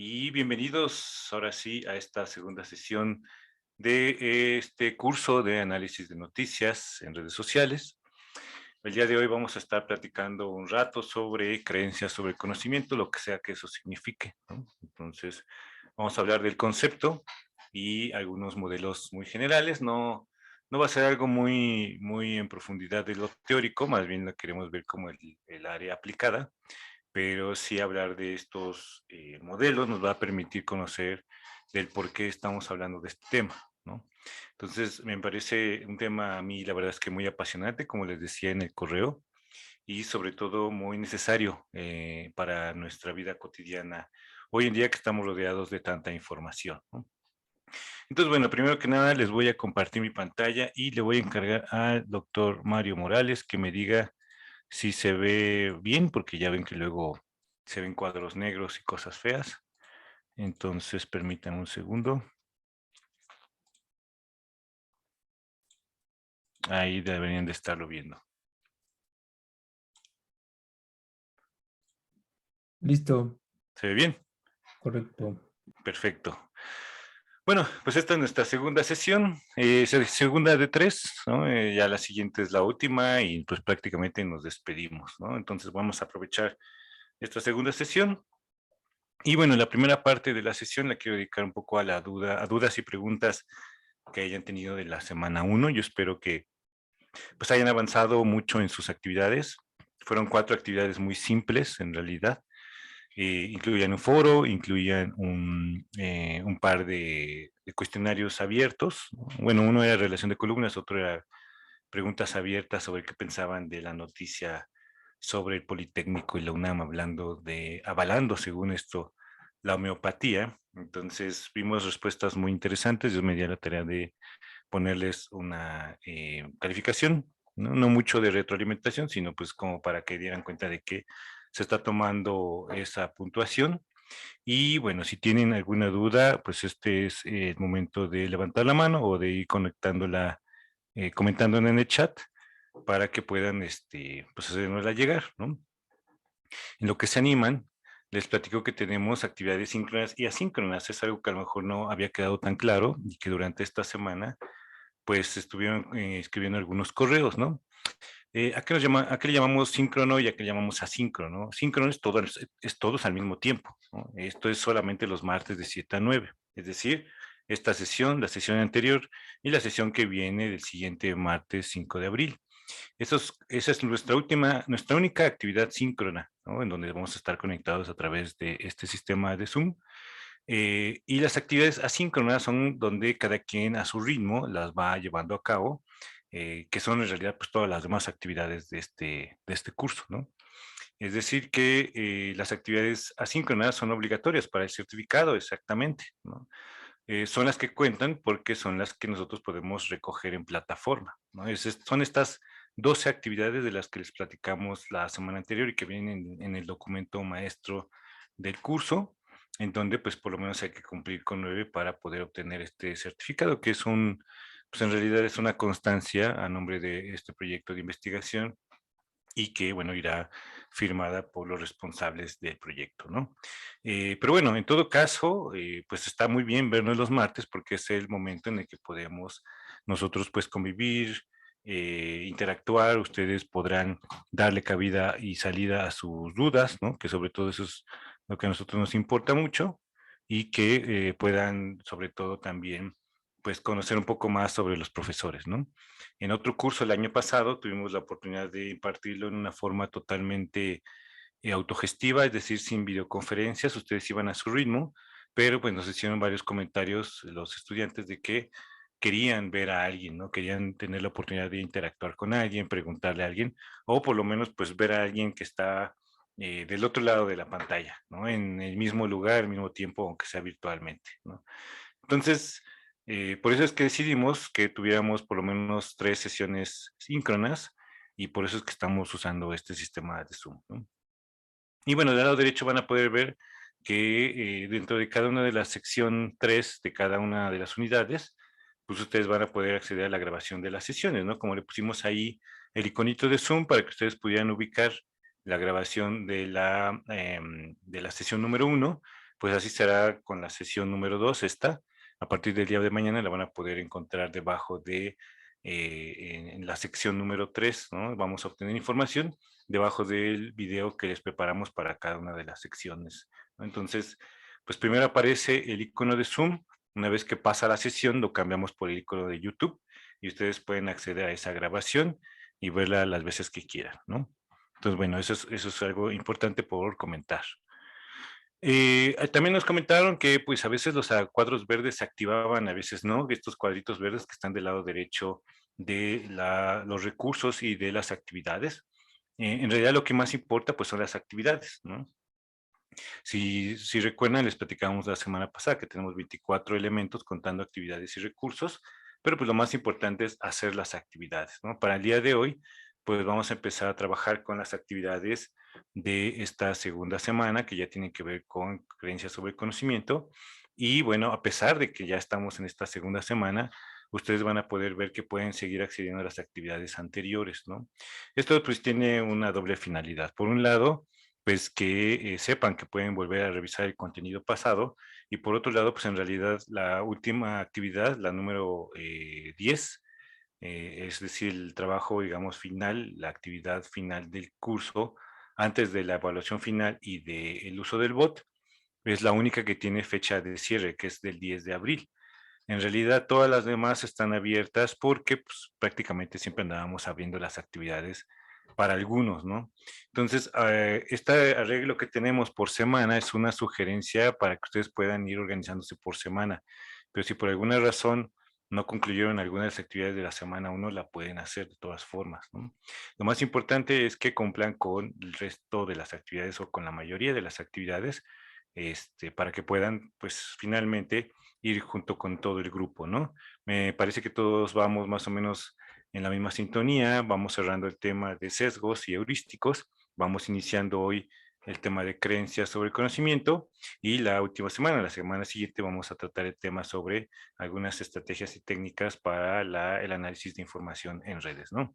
Y bienvenidos ahora sí a esta segunda sesión de este curso de análisis de noticias en redes sociales. El día de hoy vamos a estar platicando un rato sobre creencias sobre conocimiento, lo que sea que eso signifique, ¿no? Entonces, vamos a hablar del concepto y algunos modelos muy generales. No va a ser algo muy en profundidad de lo teórico, más bien lo queremos ver como el área aplicada, pero sí hablar de estos modelos nos va a permitir conocer del por qué estamos hablando de este tema, ¿no? Entonces, me parece un tema a mí, la verdad es que muy apasionante, como les decía en el correo, y sobre todo muy necesario para nuestra vida cotidiana, hoy en día que estamos rodeados de tanta información, ¿no? Entonces, bueno, primero que nada les voy a compartir mi pantalla y le voy a encargar al doctor Mario Morales que me diga si se ve bien, porque ya ven que luego se ven cuadros negros y cosas feas. Entonces, permítanme un segundo. Ahí deberían de estarlo viendo. Listo, ¿Se ve bien? correcto. Perfecto. Bueno, pues esta es nuestra segunda sesión, segunda de tres, ¿no? Ya la siguiente es la última y pues prácticamente nos despedimos, ¿no? Entonces vamos a aprovechar esta segunda sesión. Y bueno, la primera parte de la sesión la quiero dedicar un poco a la duda, a dudas y preguntas que hayan tenido de la semana uno. Yo espero que pues hayan avanzado mucho en sus actividades. Fueron 4 actividades muy simples en realidad. Incluían un foro, incluían un par de cuestionarios abiertos. Bueno, uno era relación de columnas, otro era preguntas abiertas sobre qué pensaban de la noticia sobre el Politécnico y la UNAM avalando según esto la homeopatía. Entonces vimos respuestas muy interesantes. Yo me di a la tarea de ponerles una calificación, ¿no? No mucho de retroalimentación, sino pues como para que dieran cuenta de que se está tomando esa puntuación. Y bueno, si tienen alguna duda, pues este es el momento de levantar la mano o de ir conectándola, comentándola en el chat para que puedan, pues hacernosla llegar, ¿no? En lo que se animan, les platico que tenemos actividades síncronas y asíncronas. Es algo que a lo mejor no había quedado tan claro y que durante esta semana pues estuvieron escribiendo algunos correos, ¿no? ¿A qué le llamamos síncrono y a qué le llamamos asíncrono? Síncrono es todos al mismo tiempo, ¿no? Esto es solamente los martes de 7 a 9, es decir, esta sesión, la sesión anterior y la sesión que viene del siguiente martes 5 de abril. Esa es nuestra única actividad síncrona, ¿no? En donde vamos a estar conectados a través de este sistema de Zoom. Y las actividades asíncronas son donde cada quien a su ritmo las va llevando a cabo, que son en realidad pues todas las demás actividades de este curso, ¿no? Es decir, que las actividades asíncronas son obligatorias para el certificado, exactamente, ¿no? Son las que cuentan porque son las que nosotros podemos recoger en plataforma, ¿no? Son estas 12 actividades de las que les platicamos la semana anterior y que vienen en el documento maestro del curso, en donde pues por lo menos hay que cumplir con 9 para poder obtener este certificado, que es pues en realidad es una constancia a nombre de este proyecto de investigación y que, bueno, irá firmada por los responsables del proyecto, ¿no? Pero bueno, en todo caso, pues está muy bien vernos los martes porque es el momento en el que podemos nosotros pues convivir, interactuar, ustedes podrán darle cabida y salida a sus dudas, ¿no? Que sobre todo eso es lo que a nosotros nos importa mucho y que puedan sobre todo también pues conocer un poco más sobre los profesores, ¿no? En otro curso el año pasado tuvimos la oportunidad de impartirlo en una forma totalmente autogestiva, es decir, sin videoconferencias, ustedes iban a su ritmo, pero pues nos hicieron varios comentarios los estudiantes de que querían ver a alguien, ¿no? Querían tener la oportunidad de interactuar con alguien, preguntarle a alguien, o por lo menos pues ver a alguien que está del otro lado de la pantalla, ¿no? En el mismo lugar, al mismo tiempo, aunque sea virtualmente, ¿no? Entonces, por eso es que decidimos que tuviéramos por lo menos 3 sesiones síncronas y por eso es que estamos usando este sistema de Zoom, ¿no? Y bueno, del lado derecho van a poder ver que dentro de cada una de la sección 3 de cada una de las unidades, pues ustedes van a poder acceder a la grabación de las sesiones, ¿no? Como le pusimos ahí el iconito de Zoom para que ustedes pudieran ubicar la grabación de la sesión número 1, pues así será con la sesión número 2, esta. A partir del día de mañana la van a poder encontrar debajo de, en la sección número 3, ¿no? Vamos a obtener información debajo del video que les preparamos para cada una de las secciones, ¿no? Entonces, pues primero aparece el icono de Zoom. Una vez que pasa la sesión, lo cambiamos por el icono de YouTube y ustedes pueden acceder a esa grabación y verla las veces que quieran, ¿no? Entonces, bueno, eso es algo importante por comentar. También nos comentaron que pues a veces los cuadros verdes se activaban, a veces no, estos cuadritos verdes que están del lado derecho de los recursos y de las actividades. En realidad lo que más importa pues son las actividades, ¿no? Si recuerdan, les platicábamos la semana pasada que tenemos 24 elementos contando actividades y recursos, pero pues lo más importante es hacer las actividades, ¿no? Para el día de hoy, pues vamos a empezar a trabajar con las actividades de esta segunda semana que ya tienen que ver con creencias sobre el conocimiento. Y bueno, a pesar de que ya estamos en esta segunda semana, ustedes van a poder ver que pueden seguir accediendo a las actividades anteriores, ¿no? Esto pues tiene una doble finalidad. Por un lado, pues que sepan que pueden volver a revisar el contenido pasado. Y por otro lado, pues en realidad la última actividad, la número 10, es decir, el trabajo, digamos, final, la actividad final del curso, antes de la evaluación final y del uso del bot, es la única que tiene fecha de cierre, que es del 10 de abril. En realidad, todas las demás están abiertas porque pues, prácticamente siempre andábamos abriendo las actividades para algunos, ¿no? Entonces, este arreglo que tenemos por semana es una sugerencia para que ustedes puedan ir organizándose por semana. Pero si por alguna razón no concluyeron alguna de las actividades de la semana uno, la pueden hacer de todas formas, ¿no? Lo más importante es que cumplan con el resto de las actividades o con la mayoría de las actividades, para que puedan, pues, finalmente ir junto con todo el grupo, ¿no? Me parece que todos vamos más o menos en la misma sintonía, vamos cerrando el tema de sesgos y heurísticos, vamos iniciando hoy el tema de creencias sobre el conocimiento y la última semana, la semana siguiente, vamos a tratar el tema sobre algunas estrategias y técnicas para el análisis de información en redes, ¿no?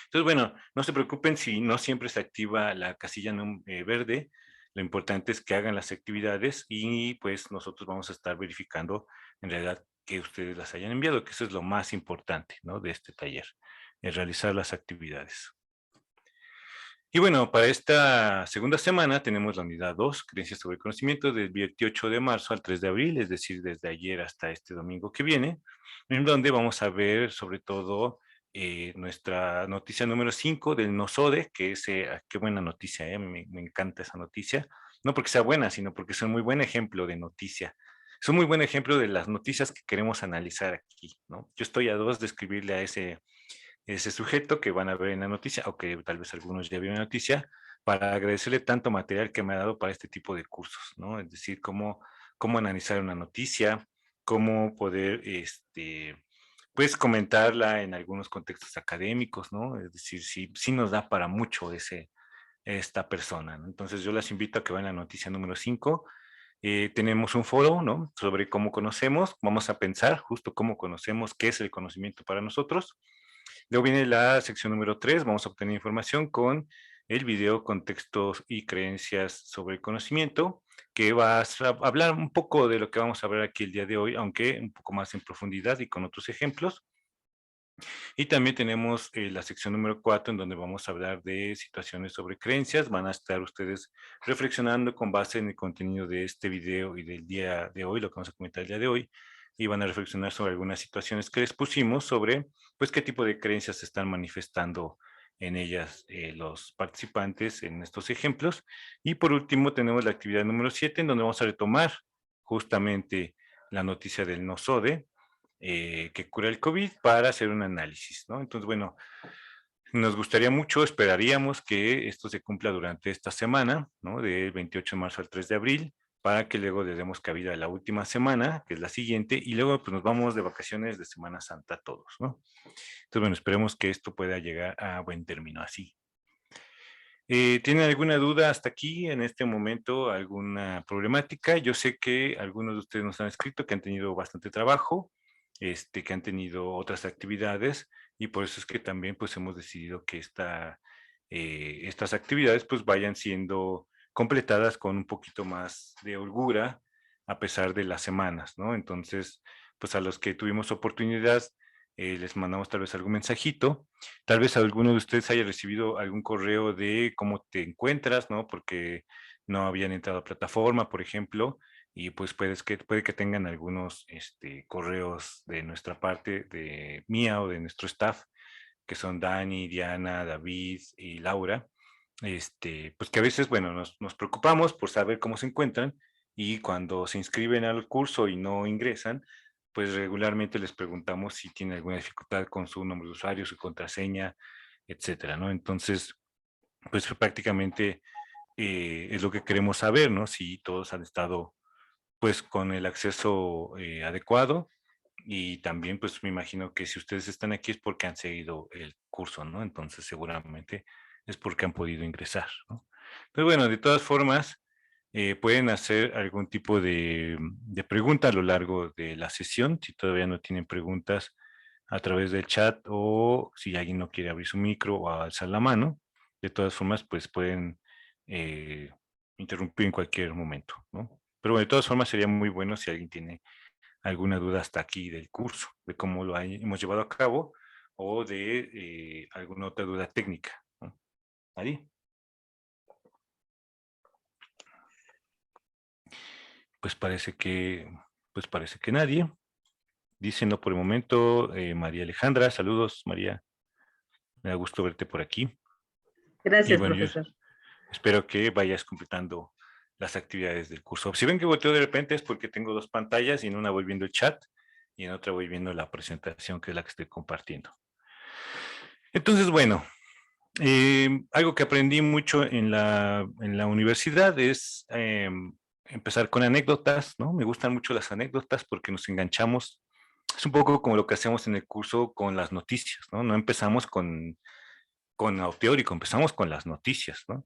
Entonces, bueno, no se preocupen si no siempre se activa la casilla verde. Lo importante es que hagan las actividades y pues nosotros vamos a estar verificando en realidad que ustedes las hayan enviado, que eso es lo más importante, ¿no? De este taller, es realizar las actividades. Y bueno, para esta segunda semana tenemos la unidad 2, creencias sobre el conocimiento, del 28 de marzo al 3 de abril, es decir, desde ayer hasta este domingo que viene, en donde vamos a ver sobre todo nuestra noticia número 5 del NOSODE, que es, qué buena noticia, me encanta esa noticia, no porque sea buena, sino porque es un muy buen ejemplo de noticia. Es un muy buen ejemplo de las noticias que queremos analizar aquí, ¿no? Yo estoy a dos de escribirle a ese sujeto que van a ver en la noticia, o que tal vez algunos ya vieron la noticia, para agradecerle tanto material que me ha dado para este tipo de cursos, ¿no? Es decir, cómo analizar una noticia, cómo poder, pues, comentarla en algunos contextos académicos, ¿no? Es decir, sí nos da para mucho esta persona, ¿no? Entonces yo las invito a que vayan a la noticia número 5. Tenemos un foro, ¿no? Sobre cómo conocemos, vamos a pensar justo cómo conocemos, qué es el conocimiento para nosotros. Luego viene la sección número 3, vamos a obtener información con el video Contextos y creencias sobre el conocimiento, que va a hablar un poco de lo que vamos a ver aquí el día de hoy, aunque un poco más en profundidad y con otros ejemplos. Y también tenemos la sección número 4, en donde vamos a hablar de situaciones sobre creencias. Van a estar ustedes reflexionando con base en el contenido de este video y del día de hoy, lo que vamos a comentar el día de hoy, y van a reflexionar sobre algunas situaciones que les pusimos sobre, pues, qué tipo de creencias se están manifestando en ellas los participantes en estos ejemplos. Y por último tenemos la actividad número 7, en donde vamos a retomar justamente la noticia del NOSODE, que cura el COVID, para hacer un análisis, ¿no? Entonces, bueno, nos gustaría mucho, esperaríamos que esto se cumpla durante esta semana, ¿no? Del 28 de marzo al 3 de abril, para que luego le demos cabida a la última semana, que es la siguiente, y luego pues nos vamos de vacaciones de Semana Santa todos, ¿no? Entonces, bueno, esperemos que esto pueda llegar a buen término así. ¿Tienen alguna duda hasta aquí en este momento, alguna problemática? Yo sé que algunos de ustedes nos han escrito que han tenido bastante trabajo, que han tenido otras actividades y por eso es que también pues hemos decidido que estas actividades pues vayan siendo completadas con un poquito más de holgura a pesar de las semanas, ¿no? Entonces, pues a los que tuvimos oportunidad, les mandamos tal vez algún mensajito, tal vez alguno de ustedes haya recibido algún correo de cómo te encuentras, ¿no? Porque no habían entrado a plataforma, por ejemplo, y pues puede que tengan algunos correos de nuestra parte, de mía o de nuestro staff, que son Dani, Diana, David y Laura, pues que a veces, bueno, nos preocupamos por saber cómo se encuentran y cuando se inscriben al curso y no ingresan, pues regularmente les preguntamos si tienen alguna dificultad con su nombre de usuario, su contraseña, etcétera, ¿no? Entonces, pues prácticamente es lo que queremos saber, ¿no? Si todos han estado, pues, con el acceso adecuado y también, pues, me imagino que si ustedes están aquí es porque han seguido el curso, ¿no? Entonces, seguramente es porque han podido ingresar, ¿no? Pero bueno, de todas formas, pueden hacer algún tipo de pregunta a lo largo de la sesión, si todavía no tienen preguntas a través del chat o si alguien no quiere abrir su micro o alzar la mano. De todas formas, pues pueden eh, interrumpir en cualquier momento, ¿no? Pero bueno, de todas formas sería muy bueno si alguien tiene alguna duda hasta aquí del curso, de cómo hemos llevado a cabo o de alguna otra duda técnica, ¿no? ¿Ahí? Pues parece que, pues parece que nadie. Dice no por el momento, María Alejandra, saludos María, me da gusto verte por aquí. Y Gracias, bueno, yo profesor. espero que vayas completando las actividades del curso. Si ven que volteo de repente es porque tengo dos pantallas y en una voy viendo el chat y en otra voy viendo la presentación que es la que estoy compartiendo. Entonces, bueno, algo que aprendí mucho en la universidad es empezar con anécdotas, ¿no? Me gustan mucho las anécdotas porque nos enganchamos. Es un poco como lo que hacemos en el curso con las noticias, ¿no? No empezamos con lo teórico, empezamos con las noticias, ¿no?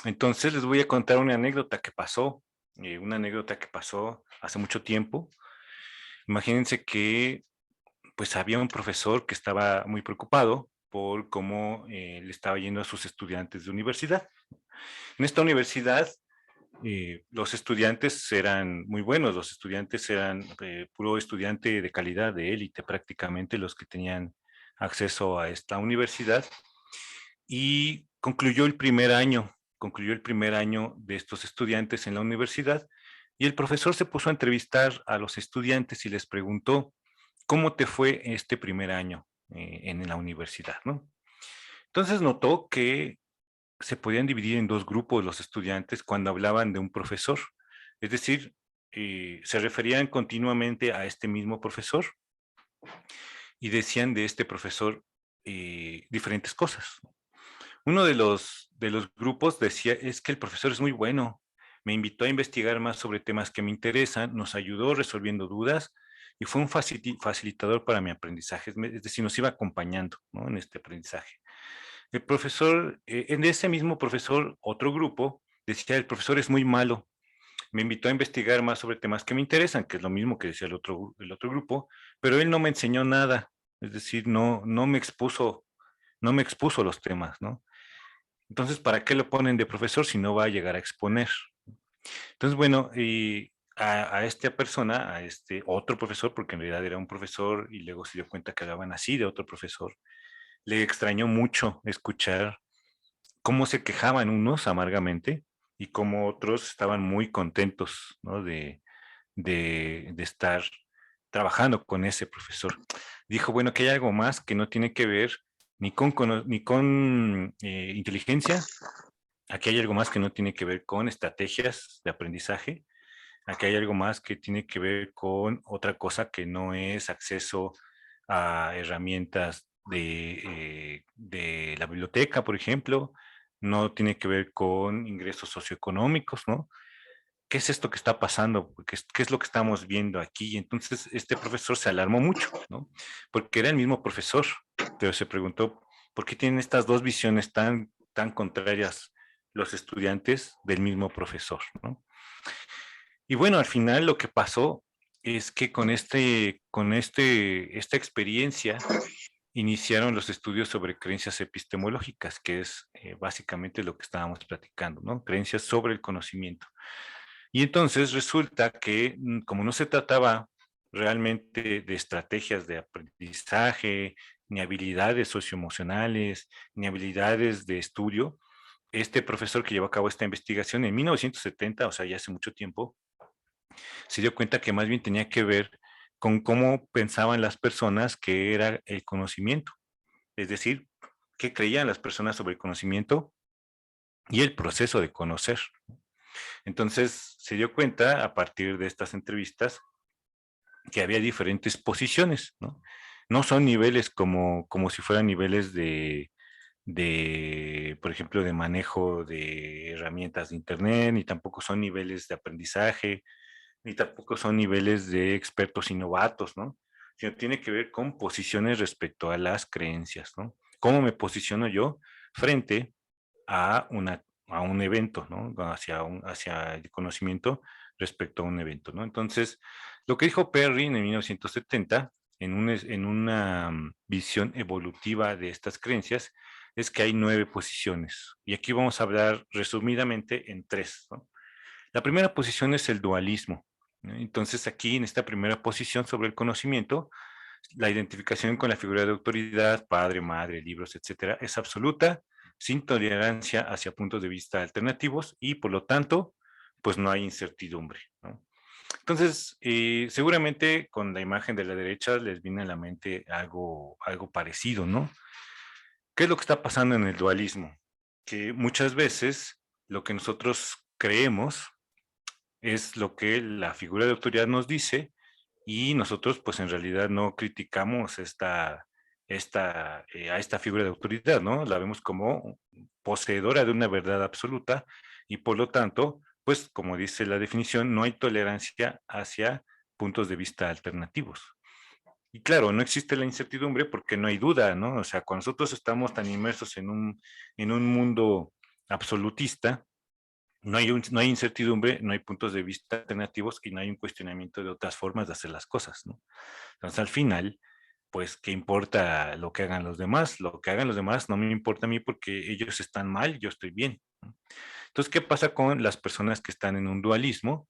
Entonces les voy a contar una anécdota que pasó hace mucho tiempo. Imagínense que pues había un profesor que estaba muy preocupado por cómo le estaba yendo a sus estudiantes de universidad. En esta universidad los estudiantes eran muy buenos, los estudiantes eran puro estudiante de calidad, de élite prácticamente, los que tenían acceso a esta universidad y concluyó el primer año de estos estudiantes en la universidad y el profesor se puso a entrevistar a los estudiantes y les preguntó, ¿cómo te fue este primer año en la universidad, ¿no? Entonces notó que se podían dividir en dos grupos los estudiantes cuando hablaban de un profesor. Es decir, se referían continuamente a este mismo profesor y decían de este profesor diferentes cosas. Uno de los grupos decía, es que el profesor es muy bueno, me invitó a investigar más sobre temas que me interesan, nos ayudó resolviendo dudas y fue un facilitador para mi aprendizaje, es decir, nos iba acompañando, ¿no? En este aprendizaje. El profesor, en ese mismo profesor, otro grupo, decía, el profesor es muy malo, me invitó a investigar más sobre temas que me interesan, que es lo mismo que decía el otro grupo, pero él no me enseñó nada, es decir, no me expuso los temas, ¿no? Entonces, ¿para qué lo ponen de profesor si no va a llegar a exponer? Entonces, bueno, y a esta persona, a este otro profesor, porque en realidad era un profesor y luego se dio cuenta que hablaban así de otro profesor, le extrañó mucho escuchar cómo se quejaban unos amargamente y cómo otros estaban muy contentos, ¿no? De estar trabajando con ese profesor. Dijo, bueno, que hay algo más que no tiene que ver ni con inteligencia, aquí hay algo más que no tiene que ver con estrategias de aprendizaje, aquí hay algo más que tiene que ver con otra cosa que no es acceso a herramientas de la biblioteca, por ejemplo, no tiene que ver con ingresos socioeconómicos, ¿no? ¿Qué es esto que está pasando? ¿Qué es lo que estamos viendo aquí? Y entonces este profesor se alarmó mucho, ¿no? Porque era el mismo profesor, pero se preguntó, ¿por qué tienen estas dos visiones tan contrarias los estudiantes del mismo profesor, ¿no? Y bueno, al final lo que pasó es que esta experiencia iniciaron los estudios sobre creencias epistemológicas, que es básicamente lo que estábamos platicando, ¿no? Creencias sobre el conocimiento. Y entonces resulta que como no se trataba realmente de estrategias de aprendizaje, ni habilidades socioemocionales, ni habilidades de estudio, este profesor que llevó a cabo esta investigación en 1970, o sea, ya hace mucho tiempo, se dio cuenta que más bien tenía que ver con cómo pensaban las personas que era el conocimiento, es decir, qué creían las personas sobre el conocimiento y el proceso de conocer. Entonces se dio cuenta a partir de estas entrevistas que había diferentes posiciones, ¿no? No son niveles como si fueran niveles por ejemplo, de manejo de herramientas de Internet, ni tampoco son niveles de aprendizaje, ni tampoco son niveles de expertos y novatos, ¿no? Sino tiene que ver con posiciones respecto a las creencias, ¿no? ¿Cómo me posiciono yo frente a un evento, ¿no? Hacia el conocimiento respecto a un evento, ¿no? Entonces, lo que dijo Perrin en 1970, en una visión evolutiva de estas creencias, es que hay 9 posiciones. Y aquí vamos a hablar resumidamente en 3, ¿no? La primera posición es el dualismo, ¿no? Entonces, aquí en esta primera posición sobre el conocimiento, la identificación con la figura de autoridad, padre, madre, libros, etcétera, es absoluta, sin tolerancia hacia puntos de vista alternativos y, por lo tanto, pues no hay incertidumbre, ¿no? Entonces, seguramente con la imagen de la derecha les viene a la mente algo parecido, ¿no? ¿Qué es lo que está pasando en el dualismo? Que muchas veces lo que nosotros creemos es lo que la figura de autoridad nos dice y nosotros pues en realidad no criticamos a esta figura de autoridad, ¿no? La vemos como poseedora de una verdad absoluta y por lo tanto, pues como dice la definición, no hay tolerancia hacia puntos de vista alternativos. Y claro, no existe la incertidumbre porque no hay duda, ¿no? O sea, cuando nosotros estamos tan inmersos en un mundo absolutista, no hay incertidumbre, no hay puntos de vista alternativos y no hay un cuestionamiento de otras formas de hacer las cosas, ¿no? Entonces, al final, pues, ¿qué importa lo que hagan los demás? Lo que hagan los demás no me importa a mí porque ellos están mal, yo estoy bien, ¿no? Entonces, ¿qué pasa con las personas que están en un dualismo?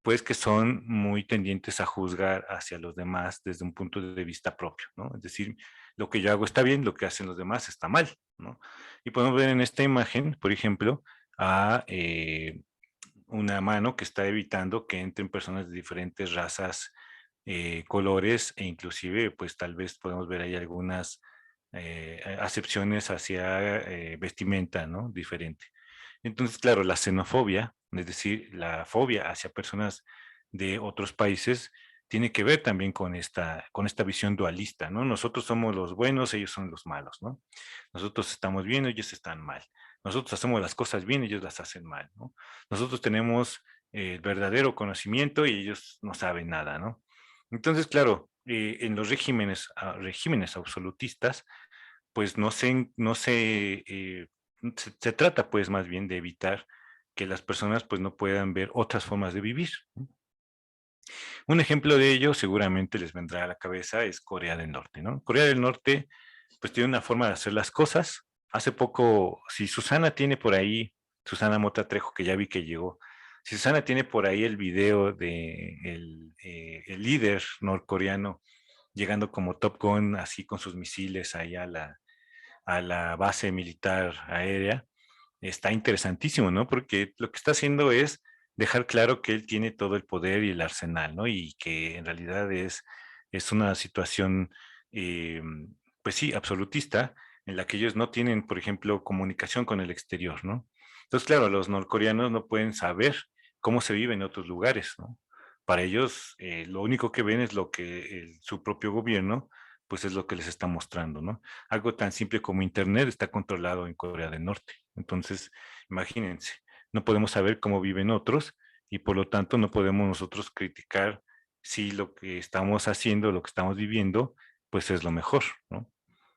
Pues que son muy tendientes a juzgar hacia los demás desde un punto de vista propio, ¿no? Es decir, lo que yo hago está bien, lo que hacen los demás está mal, ¿no? Y podemos ver en esta imagen, por ejemplo, a una mano que está evitando que entren personas de diferentes razas, colores e inclusive, pues tal vez podemos ver ahí algunas acepciones hacia vestimenta, ¿no? Diferente. Entonces, claro, la xenofobia, es decir, la fobia hacia personas de otros países, tiene que ver también con esta visión dualista, ¿no? Nosotros somos los buenos, ellos son los malos, ¿no? Nosotros estamos bien, ellos están mal. Nosotros hacemos las cosas bien, ellos las hacen mal, ¿no? Nosotros tenemos verdadero conocimiento y ellos no saben nada, ¿no? Entonces, claro, en los regímenes absolutistas, pues se trata pues más bien de evitar que las personas pues no puedan ver otras formas de vivir, ¿no? Un ejemplo de ello seguramente les vendrá a la cabeza es Corea del Norte, ¿no? Corea del Norte pues tiene una forma de hacer las cosas. Hace poco, si Susana tiene por ahí, Susana Mota Trejo, que ya vi que llegó, si Susana tiene por ahí el video de el líder norcoreano llegando como Top Gun, así con sus misiles ahí a la base militar aérea, está interesantísimo, ¿no? Porque lo que está haciendo es dejar claro que él tiene todo el poder y el arsenal, ¿no? Y que en realidad es una situación, eh, pues sí, absolutista, en la que ellos no tienen, por ejemplo, comunicación con el exterior, ¿no? Entonces, claro, los norcoreanos no pueden saber cómo se vive en otros lugares, ¿no? Para ellos, lo único que ven es lo que su propio gobierno, pues es lo que les está mostrando, ¿no? Algo tan simple como Internet está controlado en Corea del Norte. Entonces, imagínense, no podemos saber cómo viven otros y por lo tanto no podemos nosotros criticar si lo que estamos haciendo, lo que estamos viviendo, pues es lo mejor, ¿no?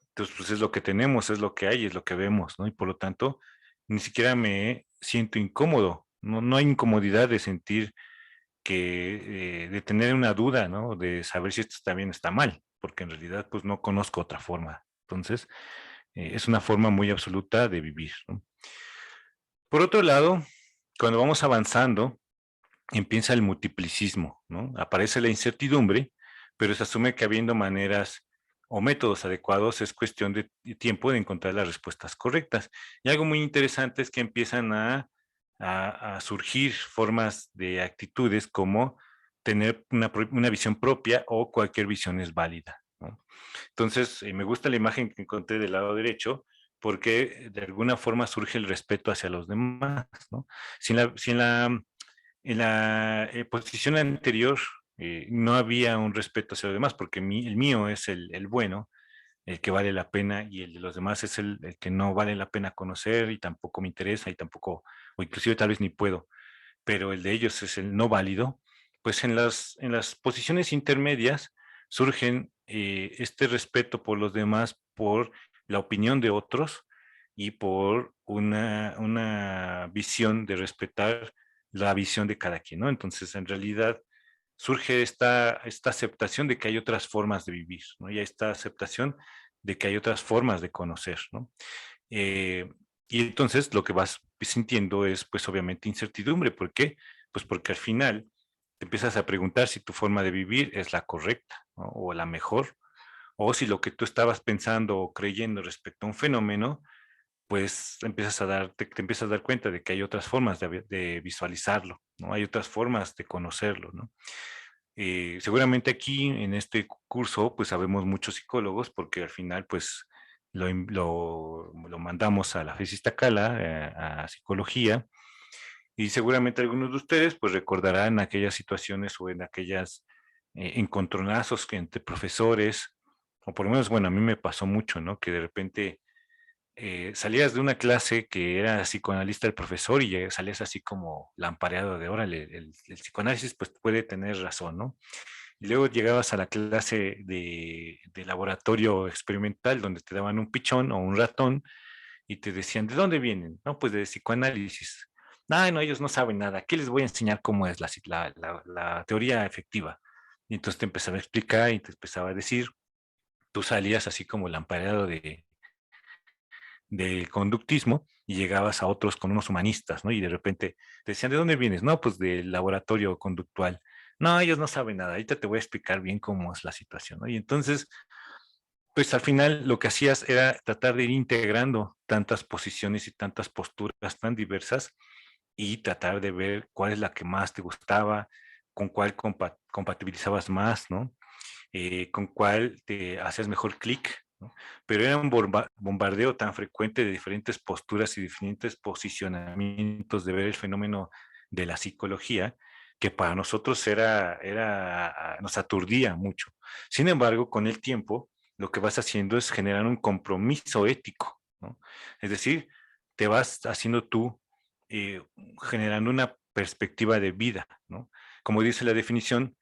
Entonces, pues es lo que tenemos, es lo que hay, es lo que vemos, ¿no? Y por lo tanto, ni siquiera me siento incómodo, no hay incomodidad de sentir que, de tener una duda, ¿no? De saber si esto está bien o está mal. porque en realidad pues no conozco otra forma. Entonces, es una forma muy absoluta de vivir, ¿no? Por otro lado, cuando vamos avanzando, empieza el multiplicismo, ¿no? Aparece la incertidumbre, pero se asume que habiendo maneras o métodos adecuados es cuestión de tiempo de encontrar las respuestas correctas. Y algo muy interesante es que empiezan a surgir formas de actitudes como tener una visión propia o cualquier visión es válida, ¿no? Entonces, me gusta la imagen que encontré del lado derecho porque de alguna forma surge el respeto hacia los demás, ¿no? Si en la posición anterior no había un respeto hacia los demás, porque el mío es el bueno, el que vale la pena, y el de los demás es el que no vale la pena conocer y tampoco me interesa y tampoco, o inclusive tal vez ni puedo, pero el de ellos es el no válido. Pues en las posiciones intermedias surgen este respeto por los demás, por la opinión de otros y por una visión de respetar la visión de cada quien, ¿no? Entonces, en realidad, surge esta aceptación de que hay otras formas de vivir, ¿no? Y esta aceptación de que hay otras formas de conocer, ¿no? Eh, y entonces lo que vas sintiendo es, pues obviamente, incertidumbre. ¿Por qué? Pues porque al final te empiezas a preguntar si tu forma de vivir es la correcta, ¿no? O la mejor, o si lo que tú estabas pensando o creyendo respecto a un fenómeno, pues te empiezas a dar cuenta de que hay otras formas de visualizarlo, ¿no? Hay otras formas de conocerlo, ¿no? Seguramente aquí en este curso, pues sabemos muchos psicólogos, porque al final, pues lo mandamos a la FES Iztacala, a psicología, y seguramente algunos de ustedes, pues recordarán aquellas situaciones o en aquellas encontronazos entre profesores, o por lo menos, bueno, a mí me pasó mucho, ¿no? Que de repente salías de una clase que era psicoanalista el profesor y salías así como lampareado de órale, el psicoanálisis pues puede tener razón, ¿no? Y luego llegabas a la clase de laboratorio experimental donde te daban un pichón o un ratón y te decían, ¿de dónde vienen? No, pues de psicoanálisis. No, no, ellos no saben nada. ¿Qué les voy a enseñar cómo es la teoría efectiva? Y entonces te empezaba a explicar y te empezaba a decir, tú salías así como lampareado del conductismo y llegabas a otros con unos humanistas, ¿no? Y de repente te decían, ¿de dónde vienes? No, pues del laboratorio conductual. No, ellos no saben nada. Ahorita te voy a explicar bien cómo es la situación, ¿no? Y entonces, pues al final lo que hacías era tratar de ir integrando tantas posiciones y tantas posturas tan diversas y tratar de ver cuál es la que más te gustaba, con cuál compatibilizabas más, ¿no? Con cuál te hacías mejor clic, ¿no? Pero era un bombardeo tan frecuente de diferentes posturas y diferentes posicionamientos de ver el fenómeno de la psicología que para nosotros nos aturdía mucho. Sin embargo, con el tiempo, lo que vas haciendo es generar un compromiso ético, ¿no? Es decir, te vas haciendo tú, eh, generando una perspectiva de vida, ¿no? Como dice la definición,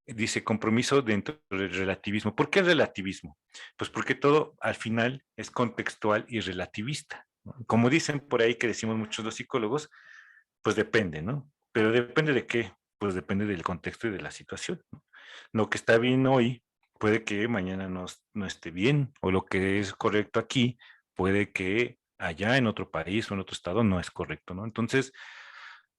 dice compromiso dentro del relativismo. ¿Por qué relativismo? Pues porque todo al final es contextual y relativista, ¿no? Como dicen por ahí que decimos muchos los psicólogos, pues depende, ¿no? Pero depende de qué, pues depende del contexto y de la situación, ¿no? Lo que está bien hoy puede que mañana no esté bien, o lo que es correcto aquí puede que allá en otro país o en otro estado no es correcto, ¿no? Entonces,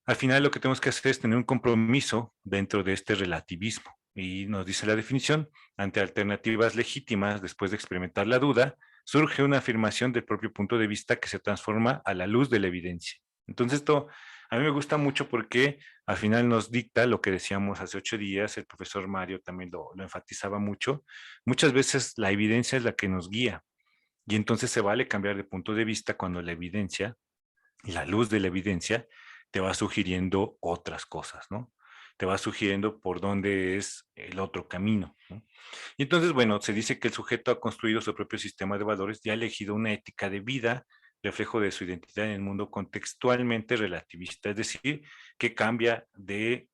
al final lo que tenemos que hacer es tener un compromiso dentro de este relativismo. Y nos dice la definición, ante alternativas legítimas, después de experimentar la duda, surge una afirmación del propio punto de vista que se transforma a la luz de la evidencia. Entonces esto a mí me gusta mucho porque al final nos dicta lo que decíamos hace 8 días, el profesor Mario también lo enfatizaba mucho. Muchas veces la evidencia es la que nos guía y entonces se vale cambiar de punto de vista cuando la evidencia, la luz de la evidencia, te va sugiriendo otras cosas, ¿no? Te va sugiriendo por dónde es el otro camino, ¿no? Y entonces, bueno, se dice que el sujeto ha construido su propio sistema de valores y ha elegido una ética de vida, reflejo de su identidad en el mundo contextualmente relativista, es decir, que cambia de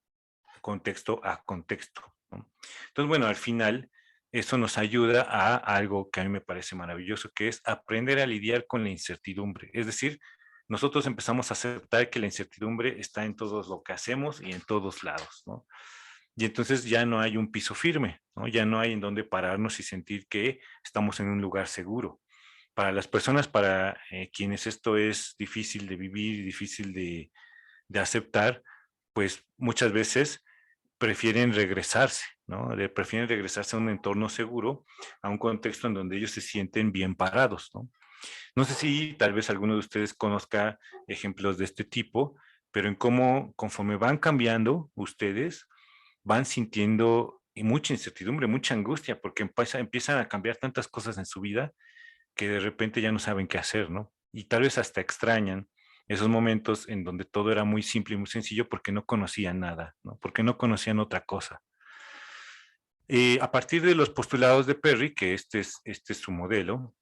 contexto a contexto, ¿no? Entonces, bueno, al final, eso nos ayuda a algo que a mí me parece maravilloso, que es aprender a lidiar con la incertidumbre. Es decir, nosotros empezamos a aceptar que la incertidumbre está en todo lo que hacemos y en todos lados, ¿no? y entonces ya no hay un piso firme, ¿no? Ya no hay en donde pararnos y sentir que estamos en un lugar seguro. Para las personas para quienes esto es difícil de vivir, difícil de aceptar, pues muchas veces prefieren regresarse, ¿no? Prefieren regresarse a un entorno seguro, a un contexto en donde ellos se sienten bien parados, ¿no? No sé si tal vez alguno de ustedes conozca ejemplos de este tipo, pero en cómo conforme van cambiando ustedes, van sintiendo mucha incertidumbre, mucha angustia, porque empiezan a cambiar tantas cosas en su vida que de repente ya no saben qué hacer, ¿no? Y tal vez hasta extrañan esos momentos en donde todo era muy simple y muy sencillo porque no conocían nada, ¿no? Porque no conocían otra cosa. A partir de los postulados de Perry, que este es su modelo,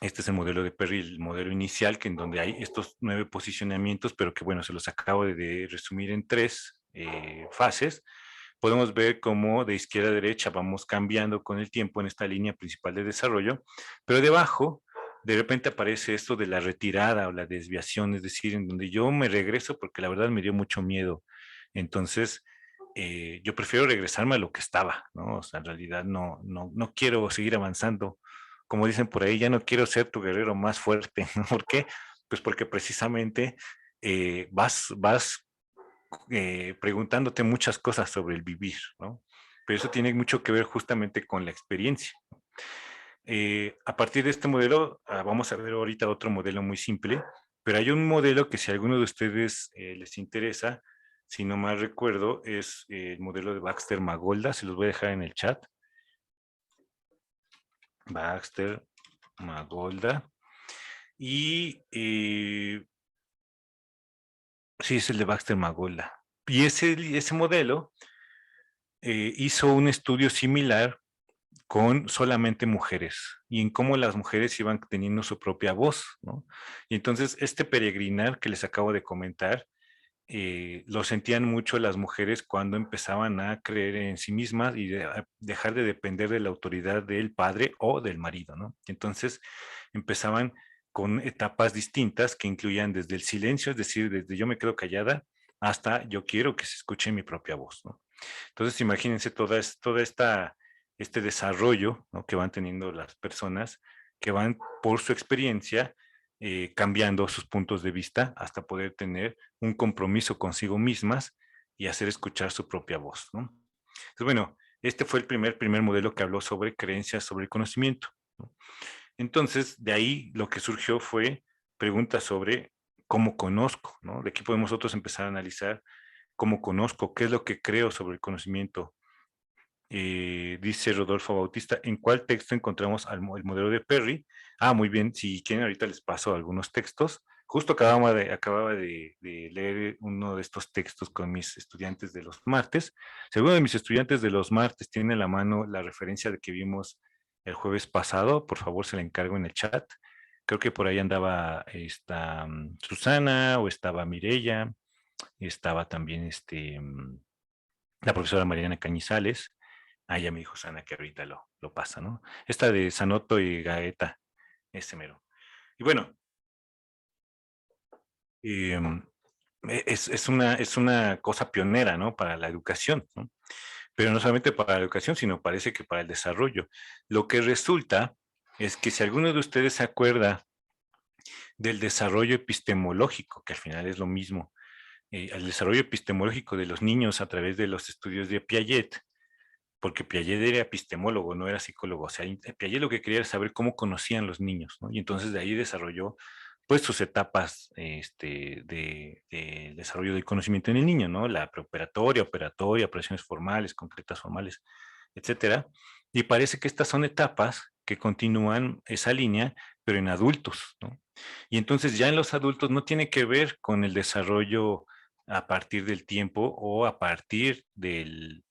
este es el modelo de Perry, el modelo inicial, que en donde hay estos 9 posicionamientos, pero que bueno, se los acabo de resumir en 3 fases. Podemos ver cómo de izquierda a derecha vamos cambiando con el tiempo en esta línea principal de desarrollo, pero debajo de repente aparece esto de la retirada o la desviación, es decir, en donde yo me regreso porque la verdad me dio mucho miedo. Entonces, yo prefiero regresarme a lo que estaba, ¿no? O sea, en realidad no quiero seguir avanzando. Como dicen por ahí, ya no quiero ser tu guerrero más fuerte, ¿no? ¿Por qué? Pues porque precisamente vas preguntándote muchas cosas sobre el vivir, ¿no? Pero eso tiene mucho que ver justamente con la experiencia. A partir de este modelo, vamos a ver ahorita otro modelo muy simple, pero hay un modelo que si a alguno de ustedes les interesa, si no mal recuerdo, es el modelo de Baxter Magolda, se los voy a dejar en el chat. Baxter Magolda. Y sí, es el de Baxter Magolda. Y ese modelo hizo un estudio similar con solamente mujeres y en cómo las mujeres iban teniendo su propia voz, ¿no? Y entonces este peregrinar que les acabo de comentar, lo sentían mucho las mujeres cuando empezaban a creer en sí mismas y a dejar de depender de la autoridad del padre o del marido, ¿no? Entonces empezaban con etapas distintas que incluían desde el silencio, es decir, desde yo me quedo callada hasta yo quiero que se escuche mi propia voz, ¿no? Entonces, imagínense toda este desarrollo, ¿no? Que van teniendo las personas, que van por su experiencia cambiando sus puntos de vista hasta poder tener un compromiso consigo mismas y hacer escuchar su propia voz, ¿no? Entonces, bueno, este fue el primer modelo que habló sobre creencias sobre el conocimiento, ¿no? Entonces, de ahí lo que surgió fue preguntas sobre cómo conozco, ¿no? De aquí podemos nosotros empezar a analizar cómo conozco, qué es lo que creo sobre el conocimiento. Dice Rodolfo Bautista, ¿en cuál texto encontramos el modelo de Perry? Ah, muy bien, si quieren ahorita les paso algunos textos. Justo acababa de leer uno de estos textos con mis estudiantes de los martes. Segundo de mis estudiantes de los martes tiene en la mano la referencia de que vimos el jueves pasado. Por favor, se la encargo en el chat. Creo que por ahí andaba esta Susana o estaba Mirella, estaba también la profesora Mariana Cañizales. Ah, ya me dijo Sana que ahorita lo pasa, ¿no? Esta de Sanoto y Gaeta, ese mero. Y bueno, em, es una cosa pionera, ¿no? Para la educación, ¿no? Pero no solamente para la educación, sino parece que para el desarrollo. Lo que resulta es que si alguno de ustedes se acuerda del desarrollo epistemológico, que al final es lo mismo, el desarrollo epistemológico de los niños a través de los estudios de Piaget, porque Piaget era epistemólogo, no era psicólogo. O sea, Piaget lo que quería era saber cómo conocían los niños, ¿no? Y entonces de ahí desarrolló pues sus etapas de desarrollo del conocimiento en el niño, ¿no? La preoperatoria, operatoria, operaciones formales, concretas, formales, etcétera. Y parece que estas son etapas que continúan esa línea, pero en adultos, ¿no? Y entonces ya en los adultos no tiene que ver con el desarrollo a partir del tiempo o a partir de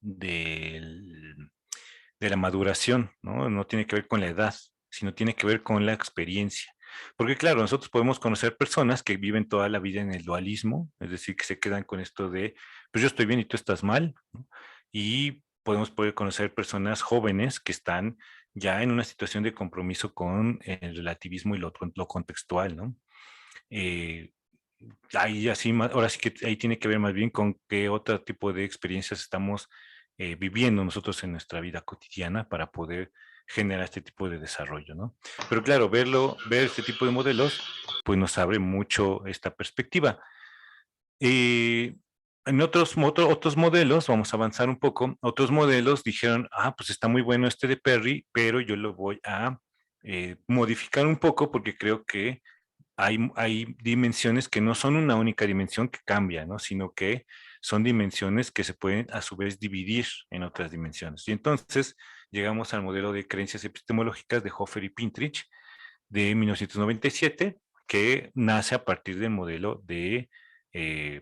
la maduración, ¿no? No tiene que ver con la edad, sino tiene que ver con la experiencia. Porque claro, nosotros podemos conocer personas que viven toda la vida en el dualismo, es decir, que se quedan con esto de, pues yo estoy bien y tú estás mal, ¿no? Y podemos poder conocer personas jóvenes que están ya en una situación de compromiso con el relativismo y lo contextual, ¿no? Eh, ahí así, ahora sí que ahí tiene que ver más bien con qué otro tipo de experiencias estamos viviendo nosotros en nuestra vida cotidiana para poder generar este tipo de desarrollo, ¿no? Pero claro, ver este tipo de modelos, pues nos abre mucho esta perspectiva. Eh, en otros modelos, vamos a avanzar un poco, otros modelos dijeron, pues está muy bueno este de Perry, pero yo lo voy a modificar un poco porque creo que hay dimensiones que no son una única dimensión que cambia, ¿no? Sino que son dimensiones que se pueden a su vez dividir en otras dimensiones. Y entonces llegamos al modelo de creencias epistemológicas de Hoffer y Pintrich de 1997, que nace a partir del modelo de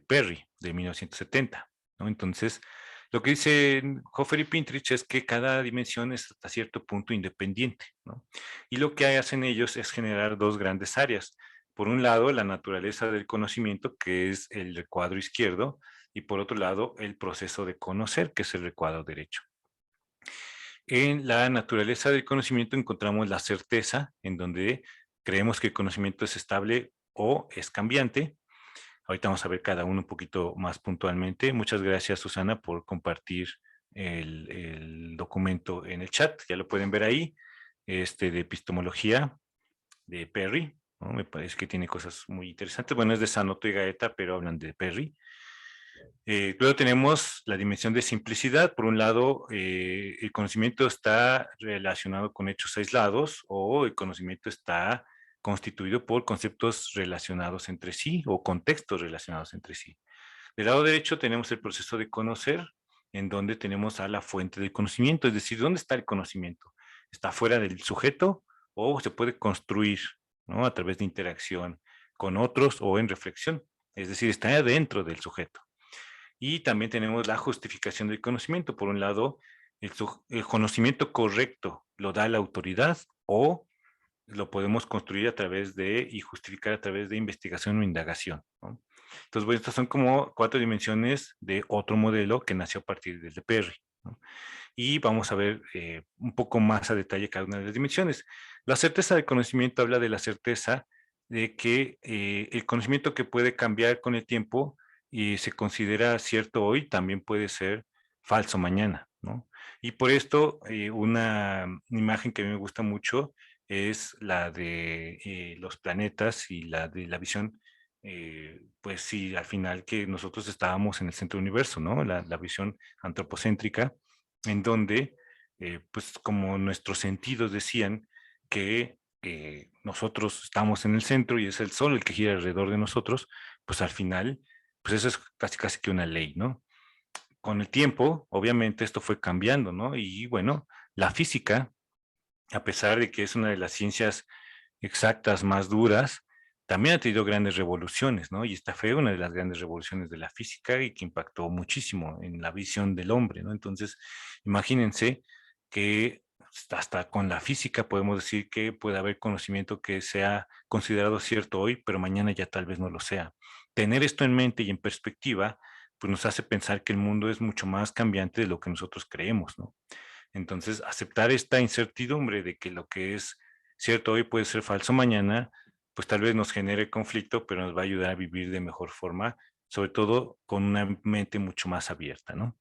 Perry de 1970, ¿no? Entonces, lo que dicen Hoffer y Pintrich es que cada dimensión es hasta cierto punto independiente, ¿no? Y lo que hacen ellos es generar dos grandes áreas. Por un lado, la naturaleza del conocimiento, que es el recuadro izquierdo, y por otro lado, el proceso de conocer, que es el recuadro derecho. En la naturaleza del conocimiento encontramos la certeza, en donde creemos que el conocimiento es estable o es cambiante. Ahorita vamos a ver cada uno un poquito más puntualmente. Muchas gracias, Susana, por compartir el documento en el chat. Ya lo pueden ver ahí, de epistemología de Perry, ¿no? Me parece que tiene cosas muy interesantes. Bueno, es de Sanoto y Gaeta, pero hablan de Perry. Luego tenemos la dimensión de simplicidad. Por un lado, el conocimiento está relacionado con hechos aislados o el conocimiento está constituido por conceptos relacionados entre sí o contextos relacionados entre sí. Del lado derecho tenemos el proceso de conocer, en donde tenemos a la fuente del conocimiento, es decir, ¿dónde está el conocimiento? ¿Está fuera del sujeto o se puede construir, ¿no? A través de interacción con otros o en reflexión? Es decir, está dentro del sujeto. Y también tenemos la justificación del conocimiento. Por un lado, el conocimiento correcto lo da la autoridad o lo podemos construir a través de y justificar a través de investigación o indagación, ¿no? Entonces, bueno, estas son como cuatro dimensiones de otro modelo que nació a partir del de Perry, ¿no? Y vamos a ver un poco más a detalle cada una de las dimensiones. La certeza del conocimiento habla de la certeza de que el conocimiento que puede cambiar con el tiempo y se considera cierto hoy, también puede ser falso mañana, ¿no? Y por esto, una imagen que a mí me gusta mucho es la de los planetas y la de la visión, pues sí, al final que nosotros estábamos en el centro del universo, ¿no? La visión antropocéntrica, en donde, pues como nuestros sentidos decían que nosotros estamos en el centro y es el sol el que gira alrededor de nosotros, pues al final, pues eso es casi casi que una ley, ¿no? Con el tiempo, obviamente esto fue cambiando, ¿no? Y bueno, la física, a pesar de que es una de las ciencias exactas más duras, también ha tenido grandes revoluciones, ¿no? Y esta fue una de las grandes revoluciones de la física y que impactó muchísimo en la visión del hombre, ¿no? Entonces, imagínense que hasta con la física podemos decir que puede haber conocimiento que sea considerado cierto hoy, pero mañana ya tal vez no lo sea. Tener esto en mente y en perspectiva, pues nos hace pensar que el mundo es mucho más cambiante de lo que nosotros creemos, ¿no? Entonces, aceptar esta incertidumbre de que lo que es cierto hoy puede ser falso mañana, pues tal vez nos genere conflicto, pero nos va a ayudar a vivir de mejor forma, sobre todo con una mente mucho más abierta, ¿no?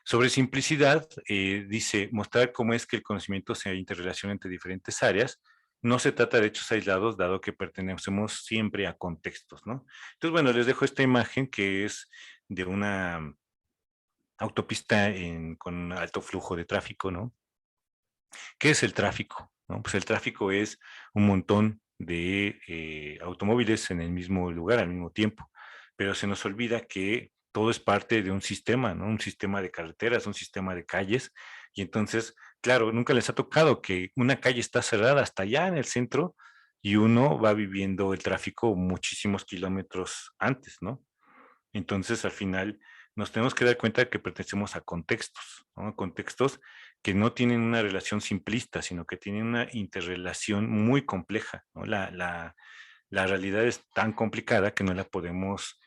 Sobre simplicidad, dice, mostrar cómo es que el conocimiento se interrelaciona entre diferentes áreas. No se trata de hechos aislados, dado que pertenecemos siempre a contextos, ¿no? Entonces, bueno, les dejo esta imagen que es de una autopista con alto flujo de tráfico, ¿no? ¿Qué es el tráfico? ¿No? Pues el tráfico es un montón de automóviles en el mismo lugar al mismo tiempo, pero se nos olvida que todo es parte de un sistema, ¿no? Un sistema de carreteras, un sistema de calles, y entonces, claro, nunca les ha tocado que una calle está cerrada hasta allá en el centro y uno va viviendo el tráfico muchísimos kilómetros antes, ¿no? Entonces, al final, nos tenemos que dar cuenta de que pertenecemos a contextos, ¿no? Contextos que no tienen una relación simplista, sino que tienen una interrelación muy compleja, ¿no? La realidad es tan complicada que no la podemos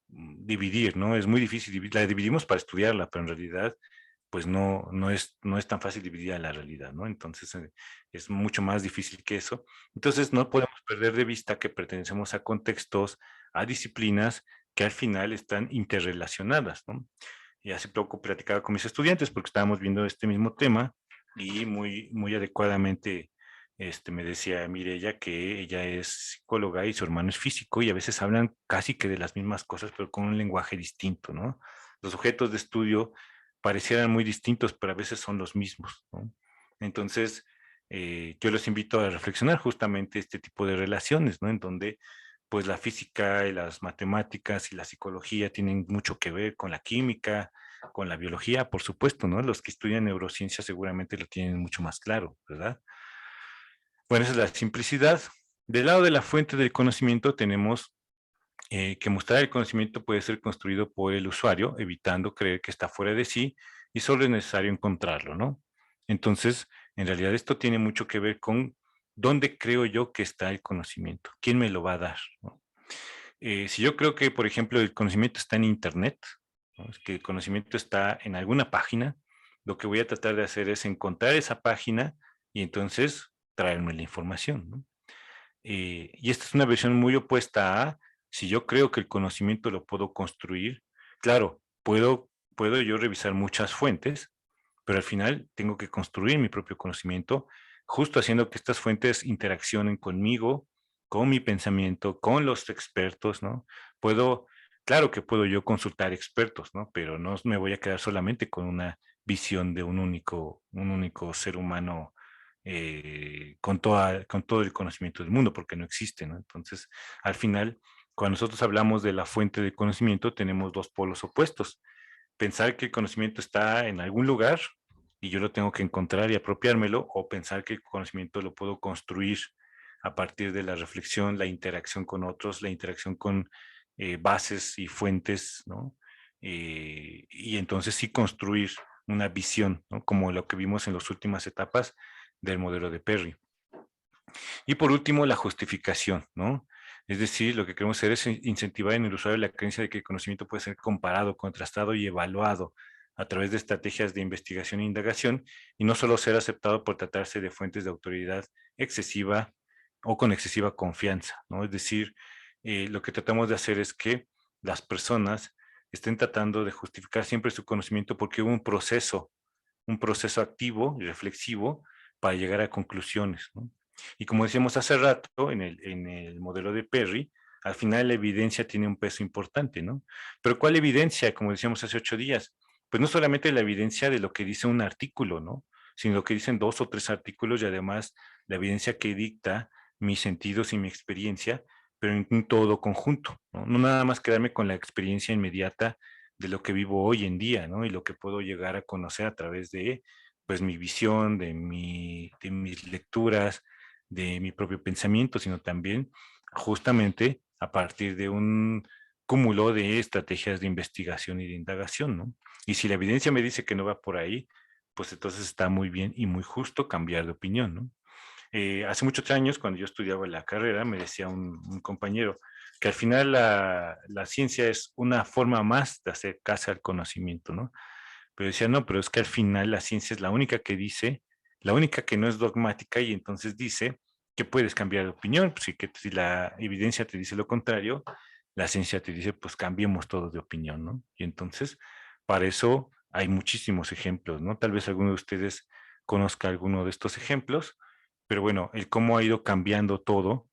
dividir, ¿no? Es muy difícil, la dividimos para estudiarla, pero en realidad pues no es tan fácil dividida la realidad, ¿no? Entonces es mucho más difícil que eso. Entonces no podemos perder de vista que pertenecemos a contextos, a disciplinas que al final están interrelacionadas, ¿no? Y hace poco platicaba con mis estudiantes porque estábamos viendo este mismo tema y muy adecuadamente me decía, mire, ella que ella es psicóloga y su hermano es físico y a veces hablan casi que de las mismas cosas, pero con un lenguaje distinto, ¿no? Los objetos de estudio parecieran muy distintos, pero a veces son los mismos, ¿no? Entonces, yo los invito a reflexionar justamente este tipo de relaciones, ¿no? En donde pues la física y las matemáticas y la psicología tienen mucho que ver con la química, con la biología, por supuesto, ¿no? Los que estudian neurociencia seguramente lo tienen mucho más claro, ¿verdad? Bueno, esa es la simplicidad. Del lado de la fuente del conocimiento tenemos que mostrar el conocimiento puede ser construido por el usuario, evitando creer que está fuera de sí y solo es necesario encontrarlo, ¿no? Entonces, en realidad esto tiene mucho que ver con dónde creo yo que está el conocimiento, quién me lo va a dar, ¿no? Si yo creo que, por ejemplo, el conocimiento está en Internet, ¿no? Es que el conocimiento está en alguna página, lo que voy a tratar de hacer es encontrar esa página y entonces traerme la información, ¿no? Y esta es una versión muy opuesta a si yo creo que el conocimiento lo puedo construir. Claro, puedo yo revisar muchas fuentes, pero al final tengo que construir mi propio conocimiento, justo haciendo que estas fuentes interaccionen conmigo, con mi pensamiento, con los expertos, ¿no? Puedo, claro que puedo yo consultar expertos, ¿no? Pero no me voy a quedar solamente con una visión de un único ser humano con todo el conocimiento del mundo, porque no existe, ¿no? Entonces, al final, cuando nosotros hablamos de la fuente de conocimiento, tenemos dos polos opuestos. Pensar que el conocimiento está en algún lugar y yo lo tengo que encontrar y apropiármelo, o pensar que el conocimiento lo puedo construir a partir de la reflexión, la interacción con otros, la interacción con bases y fuentes, ¿no? Y entonces sí construir una visión, ¿no? Como lo que vimos en las últimas etapas del modelo de Perry. Y por último, la justificación, ¿no? Es decir, lo que queremos hacer es incentivar en el usuario la creencia de que el conocimiento puede ser comparado, contrastado y evaluado a través de estrategias de investigación e indagación y no solo ser aceptado por tratarse de fuentes de autoridad excesiva o con excesiva confianza, ¿no? Es decir, lo que tratamos de hacer es que las personas estén tratando de justificar siempre su conocimiento porque hubo un proceso activo y reflexivo para llegar a conclusiones, ¿no? Y como decíamos hace rato en el modelo de Perry, al final la evidencia tiene un peso importante, ¿no? Pero ¿cuál evidencia? Como decíamos hace 8 días, pues no solamente la evidencia de lo que dice un artículo, ¿no? Sino lo que dicen 2 o 3 artículos y además la evidencia que dicta mis sentidos y mi experiencia, pero en un todo conjunto, ¿no? No nada más quedarme con la experiencia inmediata de lo que vivo hoy en día, ¿no? Y lo que puedo llegar a conocer a través de, pues, mi visión, de mis lecturas, de mi propio pensamiento, sino también justamente a partir de un cúmulo de estrategias de investigación y de indagación, ¿no? Y si la evidencia me dice que no va por ahí, pues entonces está muy bien y muy justo cambiar de opinión, ¿no? Hace muchos años, cuando yo estudiaba la carrera, me decía un compañero que al final la ciencia es una forma más de hacer caso al conocimiento, ¿no? Pero decía, no, pero es que al final la ciencia es la única que dice, la única que no es dogmática y entonces dice que puedes cambiar de opinión, pues, y que si la evidencia te dice lo contrario, la ciencia te dice, pues cambiemos todos de opinión, ¿no? Y entonces, para eso hay muchísimos ejemplos, ¿no? Tal vez alguno de ustedes conozca alguno de estos ejemplos, pero bueno, el cómo ha ido cambiando todo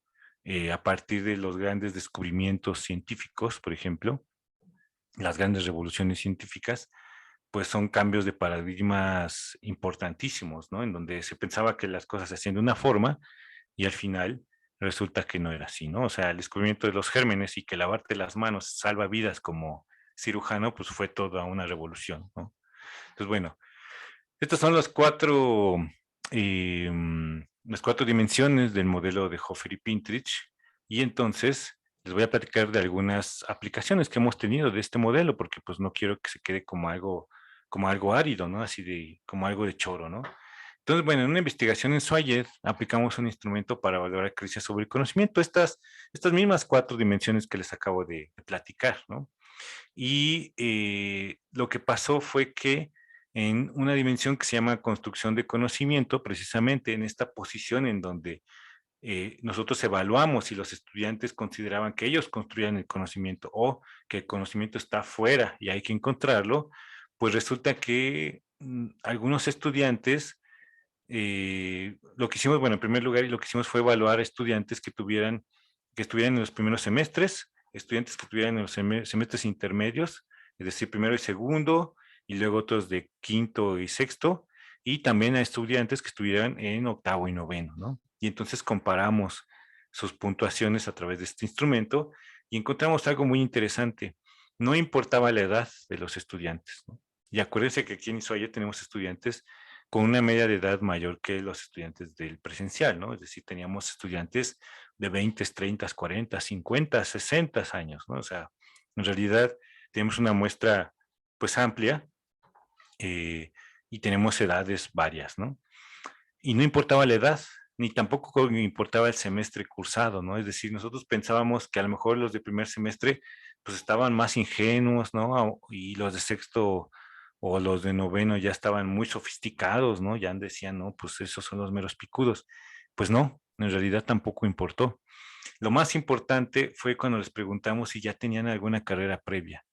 a partir de los grandes descubrimientos científicos, por ejemplo, las grandes revoluciones científicas, pues son cambios de paradigmas importantísimos, ¿no? En donde se pensaba que las cosas se hacían de una forma y al final resulta que no era así, ¿no? O sea, el descubrimiento de los gérmenes y que lavarte las manos salva vidas como cirujano, pues fue toda una revolución, ¿no? Entonces, bueno, estas son las cuatro dimensiones del modelo de Hofer y Pinterich. Y entonces les voy a platicar de algunas aplicaciones que hemos tenido de este modelo, porque pues no quiero que se quede como algo árido, ¿no? Así de, como algo de choro, ¿no? Entonces, bueno, en una investigación en Swayed aplicamos un instrumento para valorar creencias sobre el conocimiento, estas mismas cuatro dimensiones que les acabo de platicar, ¿no? Y lo que pasó fue que en una dimensión que se llama construcción de conocimiento, precisamente en esta posición en donde nosotros evaluamos si los estudiantes consideraban que ellos construían el conocimiento o que el conocimiento está fuera y hay que encontrarlo, pues resulta que algunos estudiantes, lo que hicimos, bueno, en primer lugar, lo que hicimos fue evaluar estudiantes que estuvieran en los primeros semestres, estudiantes que estuvieran en los semestres intermedios, es decir, primero y segundo, y luego otros de quinto y sexto, y también a estudiantes que estuvieran en octavo y noveno, ¿no? Y entonces comparamos sus puntuaciones a través de este instrumento y encontramos algo muy interesante. No importaba la edad de los estudiantes, ¿no? Y acuérdense que aquí en Isoaya tenemos estudiantes con una media de edad mayor que los estudiantes del presencial, ¿no? Es decir, teníamos estudiantes de 20, 30, 40, 50, 60 años, ¿no? O sea, en realidad tenemos una muestra pues amplia eh, y tenemos edades varias, ¿no? Y no importaba la edad, ni tampoco importaba el semestre cursado, ¿no? Es decir, nosotros pensábamos que a lo mejor los de primer semestre pues estaban más ingenuos, ¿no? Y los de sexto o los de noveno ya estaban muy sofisticados, ¿no? Ya decían, no, pues esos son los meros picudos. Pues no, en realidad tampoco importó. Lo más importante fue cuando les preguntamos si ya tenían alguna carrera previa.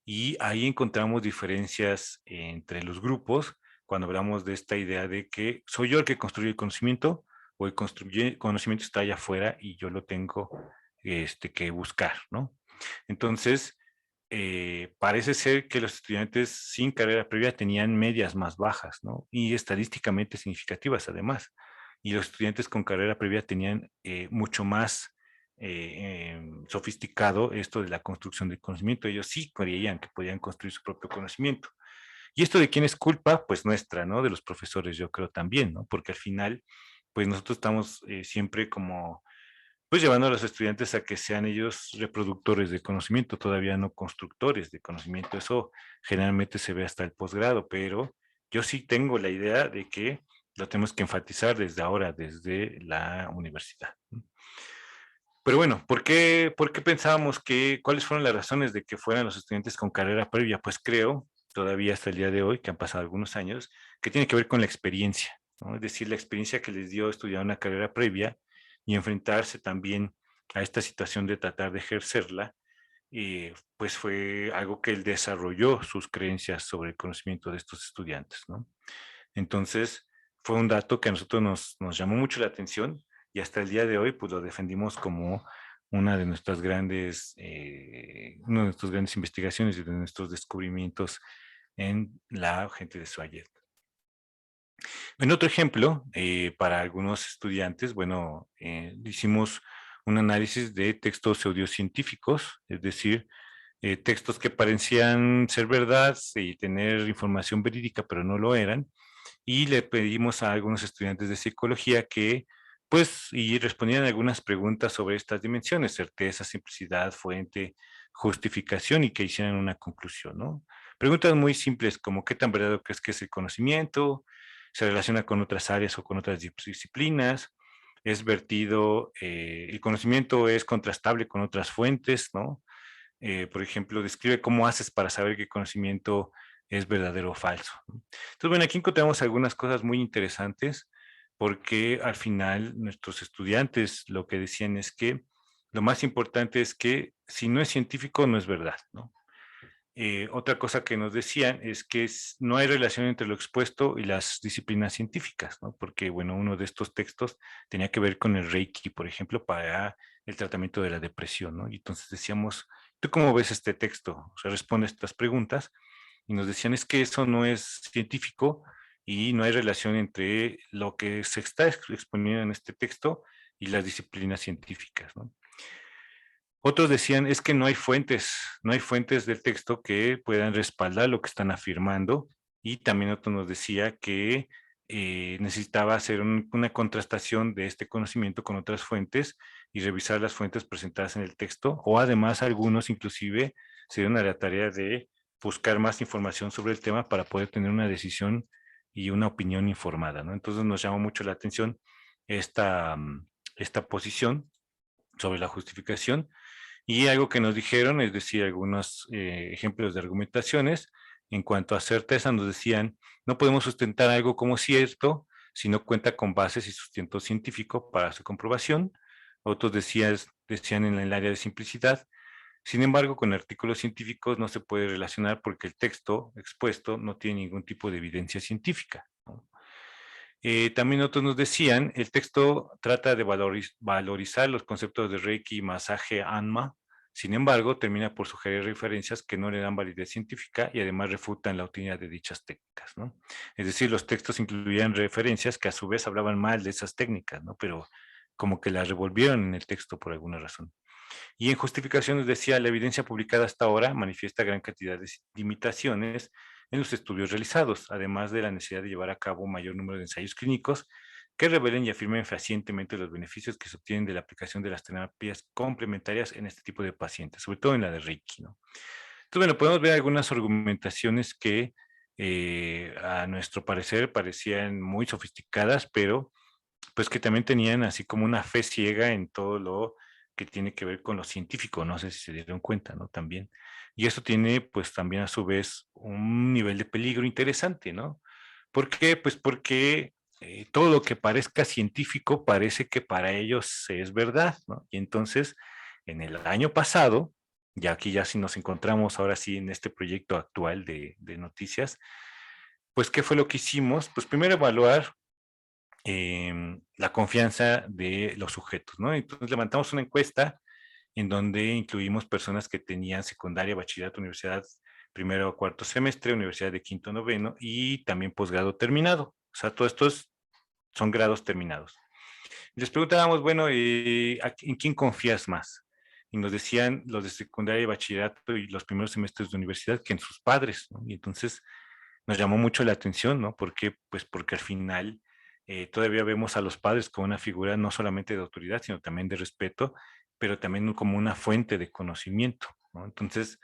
Y ahí encontramos diferencias entre los grupos cuando hablamos de esta idea de que soy yo el que construye el conocimiento o el conocimiento está allá afuera y yo lo tengo que buscar, ¿no? Entonces, parece ser que los estudiantes sin carrera previa tenían medias más bajas, ¿no? Y estadísticamente significativas además. Y los estudiantes con carrera previa tenían mucho más sofisticado esto de la construcción del conocimiento. Ellos sí creían que podían construir su propio conocimiento. ¿Y esto de quién es culpa? Pues nuestra, ¿no? De los profesores, yo creo también, ¿no? Porque al final, pues nosotros estamos siempre como, pues llevando a los estudiantes a que sean ellos reproductores de conocimiento, todavía no constructores de conocimiento. Eso generalmente se ve hasta el posgrado, pero yo sí tengo la idea de que lo tenemos que enfatizar desde ahora, desde la universidad. Pero bueno, por qué pensábamos que, cuáles fueron las razones de que fueran los estudiantes con carrera previa? Pues creo, todavía hasta el día de hoy, que han pasado algunos años, que tiene que ver con la experiencia, ¿no? Es decir, la experiencia que les dio estudiar una carrera previa y enfrentarse también a esta situación de tratar de ejercerla, pues fue algo que él desarrolló sus creencias sobre el conocimiento de estos estudiantes, ¿no? Entonces, fue un dato que a nosotros nos llamó mucho la atención y hasta el día de hoy, pues lo defendimos como una de nuestras grandes investigaciones y de nuestros descubrimientos en la gente de Swayet. En otro ejemplo, para algunos estudiantes, bueno, hicimos un análisis de textos pseudocientíficos, es decir, textos que parecían ser verdad y tener información verídica, pero no lo eran, y le pedimos a algunos estudiantes de psicología que, pues, y respondían algunas preguntas sobre estas dimensiones, certeza, simplicidad, fuente, justificación, y que hicieran una conclusión, ¿no? Preguntas muy simples como qué tan verdadero crees que es el conocimiento, se relaciona con otras áreas o con otras disciplinas, es vertido, el conocimiento es contrastable con otras fuentes, ¿no? Por ejemplo, describe cómo haces para saber qué conocimiento es verdadero o falso. Entonces, bueno, aquí encontramos algunas cosas muy interesantes porque al final nuestros estudiantes lo que decían es que lo más importante es que si no es científico no es verdad, ¿no? Otra cosa que nos decían es que no hay relación entre lo expuesto y las disciplinas científicas, ¿no? Porque, bueno, uno de estos textos tenía que ver con el Reiki, por ejemplo, para el tratamiento de la depresión, ¿no? Y entonces decíamos, ¿tú cómo ves este texto? O sea, responde a estas preguntas y nos decían, es que eso no es científico y no hay relación entre lo que se está exponiendo en este texto y las disciplinas científicas, ¿no? Otros decían, es que no hay fuentes del texto que puedan respaldar lo que están afirmando. Y también otro nos decía que necesitaba hacer una contrastación de este conocimiento con otras fuentes y revisar las fuentes presentadas en el texto. O además algunos inclusive se dieron a la tarea de buscar más información sobre el tema para poder tener una decisión y una opinión informada, ¿no? Entonces nos llamó mucho la atención esta posición sobre la justificación y algo que nos dijeron, es decir, algunos ejemplos de argumentaciones, En cuanto a certeza, nos decían, no podemos sustentar algo como cierto si no cuenta con bases y sustento científico para su comprobación. Otros decían en el área de simplicidad, sin embargo, con artículos científicos no se puede relacionar porque el texto expuesto no tiene ningún tipo de evidencia científica, ¿no? También otros nos decían, el texto trata de valorizar los conceptos de Reiki, masaje, Anma, sin embargo, termina por sugerir referencias que no le dan validez científica y además refutan la utilidad de dichas técnicas, ¿no? Es decir, los textos incluían referencias que a su vez hablaban mal de esas técnicas, ¿no? Pero como que las revolvieron en el texto por alguna razón. Y en justificaciones decía, la evidencia publicada hasta ahora manifiesta gran cantidad de limitaciones en los estudios realizados, además de la necesidad de llevar a cabo un mayor número de ensayos clínicos que revelen y afirmen fehacientemente los beneficios que se obtienen de la aplicación de las terapias complementarias en este tipo de pacientes, sobre todo en la de Reiki, ¿no? Entonces, bueno, podemos ver algunas argumentaciones que a nuestro parecer parecían muy sofisticadas, pero pues que también tenían así como una fe ciega en todo lo que tiene que ver con lo científico, no sé si se dieron cuenta, ¿no? También. Y eso tiene pues también a su vez un nivel de peligro interesante, ¿no? ¿Por qué? Pues porque todo lo que parezca científico parece que para ellos es verdad, ¿no? Y entonces, en el año pasado, ya aquí ya si nos encontramos ahora sí en este proyecto actual de noticias, pues ¿qué fue lo que hicimos? Pues primero evaluar la confianza de los sujetos, ¿no? Entonces levantamos una encuesta en donde incluimos personas que tenían secundaria, bachillerato, universidad, primero o cuarto semestre, universidad de quinto, noveno y también posgrado terminado. O sea, todos estos son grados terminados. Les preguntábamos, bueno, ¿en quién confías más? Y nos decían los de secundaria y bachillerato y los primeros semestres de universidad que en sus padres, ¿no? Y entonces nos llamó mucho la atención, ¿no? ¿Por qué? Pues porque al final todavía vemos a los padres como una figura no solamente de autoridad, sino también de respeto, pero también como una fuente de conocimiento, ¿no? Entonces,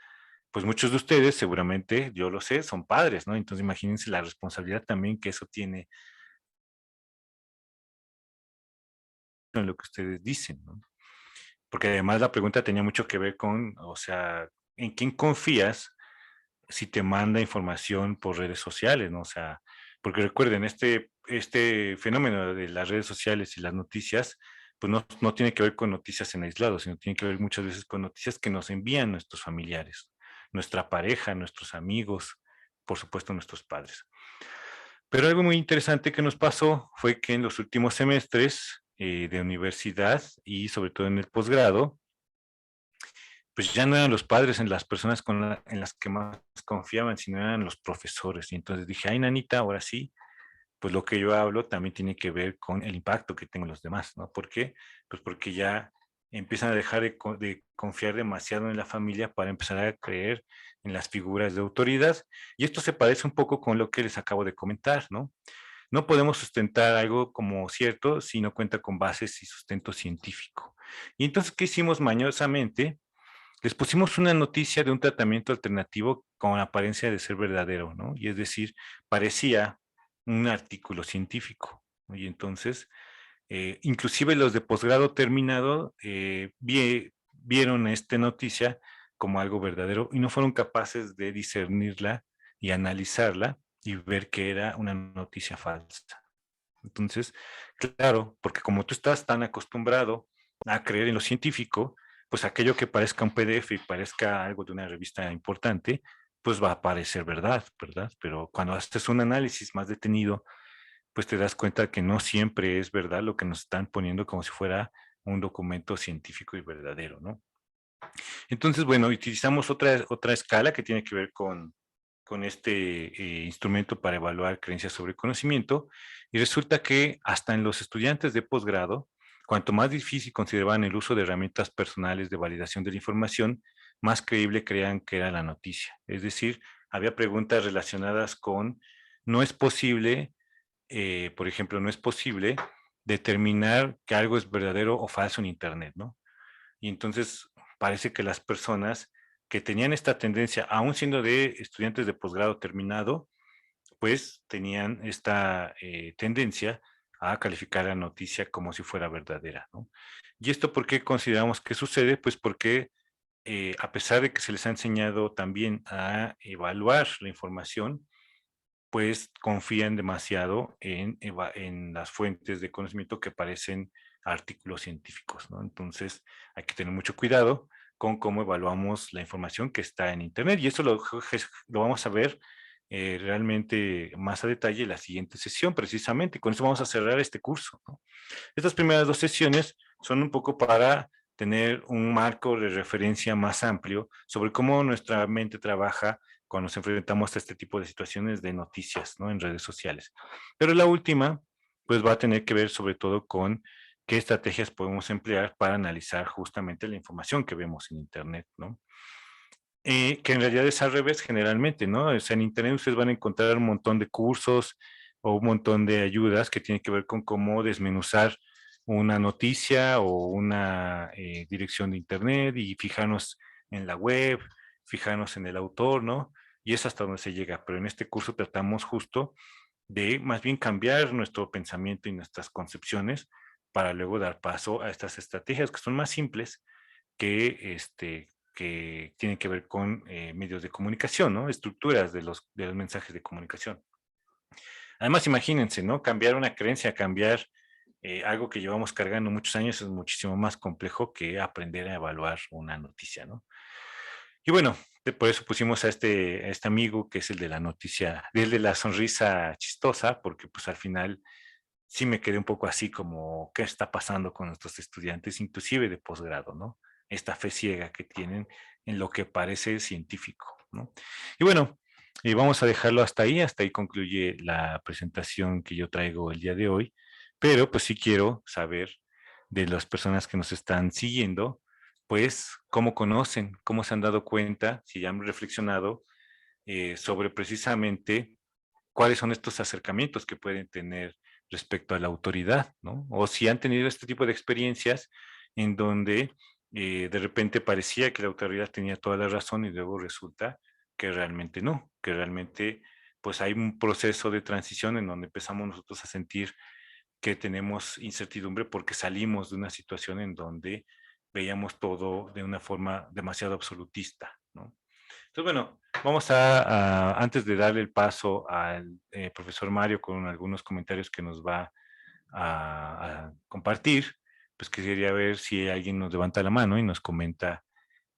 pues muchos de ustedes, seguramente, yo lo sé, son padres, ¿no? Entonces imagínense la responsabilidad también que eso tiene en lo que ustedes dicen, ¿no? Porque además la pregunta tenía mucho que ver con, o sea, ¿en quién confías si te manda información por redes sociales, ¿no? O sea, porque recuerden, este fenómeno de las redes sociales y las noticias, pues no tiene que ver con noticias en aislado, sino tiene que ver muchas veces con noticias que nos envían nuestros familiares, nuestra pareja, nuestros amigos, por supuesto nuestros padres. Pero algo muy interesante que nos pasó fue que en los últimos semestres de universidad y sobre todo en el posgrado, pues ya no eran los padres en las personas en las que más confiaban, sino eran los profesores. Y entonces dije, ay, nanita, ahora sí, pues lo que yo hablo también tiene que ver con el impacto que tengo en los demás, ¿no? ¿Por qué? Pues porque ya empiezan a dejar de confiar demasiado en la familia para empezar a creer en las figuras de autoridad. Y esto se parece un poco con lo que les acabo de comentar, ¿no? No podemos sustentar algo como cierto si no cuenta con bases y sustento científico. Y entonces, ¿qué hicimos mañosamente? Les pusimos una noticia de un tratamiento alternativo con apariencia de ser verdadero, ¿no? Y es decir, parecía un artículo científico, ¿no? Y entonces, inclusive los de posgrado terminado vieron esta noticia como algo verdadero y no fueron capaces de discernirla y analizarla y ver que era una noticia falsa. Entonces, claro, porque como tú estás tan acostumbrado a creer en lo científico, pues aquello que parezca un PDF y parezca algo de una revista importante, pues va a parecer verdad, ¿verdad? Pero cuando haces un análisis más detenido, pues te das cuenta que no siempre es verdad lo que nos están poniendo como si fuera un documento científico y verdadero, ¿no? Entonces, bueno, utilizamos otra escala que tiene que ver con este instrumento para evaluar creencias sobre conocimiento y resulta que hasta en los estudiantes de posgrado, cuanto más difícil consideraban el uso de herramientas personales de validación de la información, más creíble creían que era la noticia. Es decir, había preguntas relacionadas con, no es posible, por ejemplo, no es posible determinar que algo es verdadero o falso en Internet, ¿no? Y entonces parece que las personas que tenían esta tendencia, aún siendo de estudiantes de posgrado terminado, pues tenían esta tendencia a calificar la noticia como si fuera verdadera, ¿no? ¿Y esto por qué consideramos que sucede? Pues porque a pesar de que se les ha enseñado también a evaluar la información, pues confían demasiado en las fuentes de conocimiento que parecen artículos científicos, ¿no? Entonces hay que tener mucho cuidado con cómo evaluamos la información que está en Internet y eso lo vamos a ver realmente más a detalle en la siguiente sesión, precisamente. Con eso vamos a cerrar este curso, ¿no? Estas primeras dos sesiones son un poco para tener un marco de referencia más amplio sobre cómo nuestra mente trabaja cuando nos enfrentamos a este tipo de situaciones de noticias, ¿no? En redes sociales. Pero la última, pues va a tener que ver sobre todo con qué estrategias podemos emplear para analizar justamente la información que vemos en Internet, ¿no? Que en realidad es al revés generalmente, ¿no? O sea, en Internet ustedes van a encontrar un montón de cursos o un montón de ayudas que tienen que ver con cómo desmenuzar una noticia o una dirección de Internet y fijarnos en la web, fijarnos en el autor, ¿no? Y es hasta donde se llega. Pero en este curso tratamos justo de más bien cambiar nuestro pensamiento y nuestras concepciones para luego dar paso a estas estrategias que son más simples que tienen que ver con medios de comunicación, ¿no? Estructuras de los mensajes de comunicación. Además, imagínense, ¿no? Cambiar una creencia, cambiar algo que llevamos cargando muchos años es muchísimo más complejo que aprender a evaluar una noticia, ¿no? Y bueno, por eso pusimos a este amigo que es el de la noticia, el de la sonrisa chistosa, porque pues al final sí me quedé un poco así como, ¿qué está pasando con nuestros estudiantes, inclusive de posgrado, ¿no? Esta fe ciega que tienen en lo que parece científico, ¿no? Y bueno, vamos a dejarlo hasta ahí concluye la presentación que yo traigo el día de hoy, pero pues sí quiero saber de las personas que nos están siguiendo, pues cómo conocen, cómo se han dado cuenta, si ya han reflexionado sobre precisamente cuáles son estos acercamientos que pueden tener respecto a la autoridad, ¿no? O si han tenido este tipo de experiencias en donde de repente parecía que la autoridad tenía toda la razón y luego resulta que realmente no, que realmente pues hay un proceso de transición en donde empezamos nosotros a sentir que tenemos incertidumbre porque salimos de una situación en donde veíamos todo de una forma demasiado absolutista, ¿no? Entonces, bueno, vamos antes de darle el paso al profesor Mario con algunos comentarios que nos va a compartir, pues quería ver si alguien nos levanta la mano y nos comenta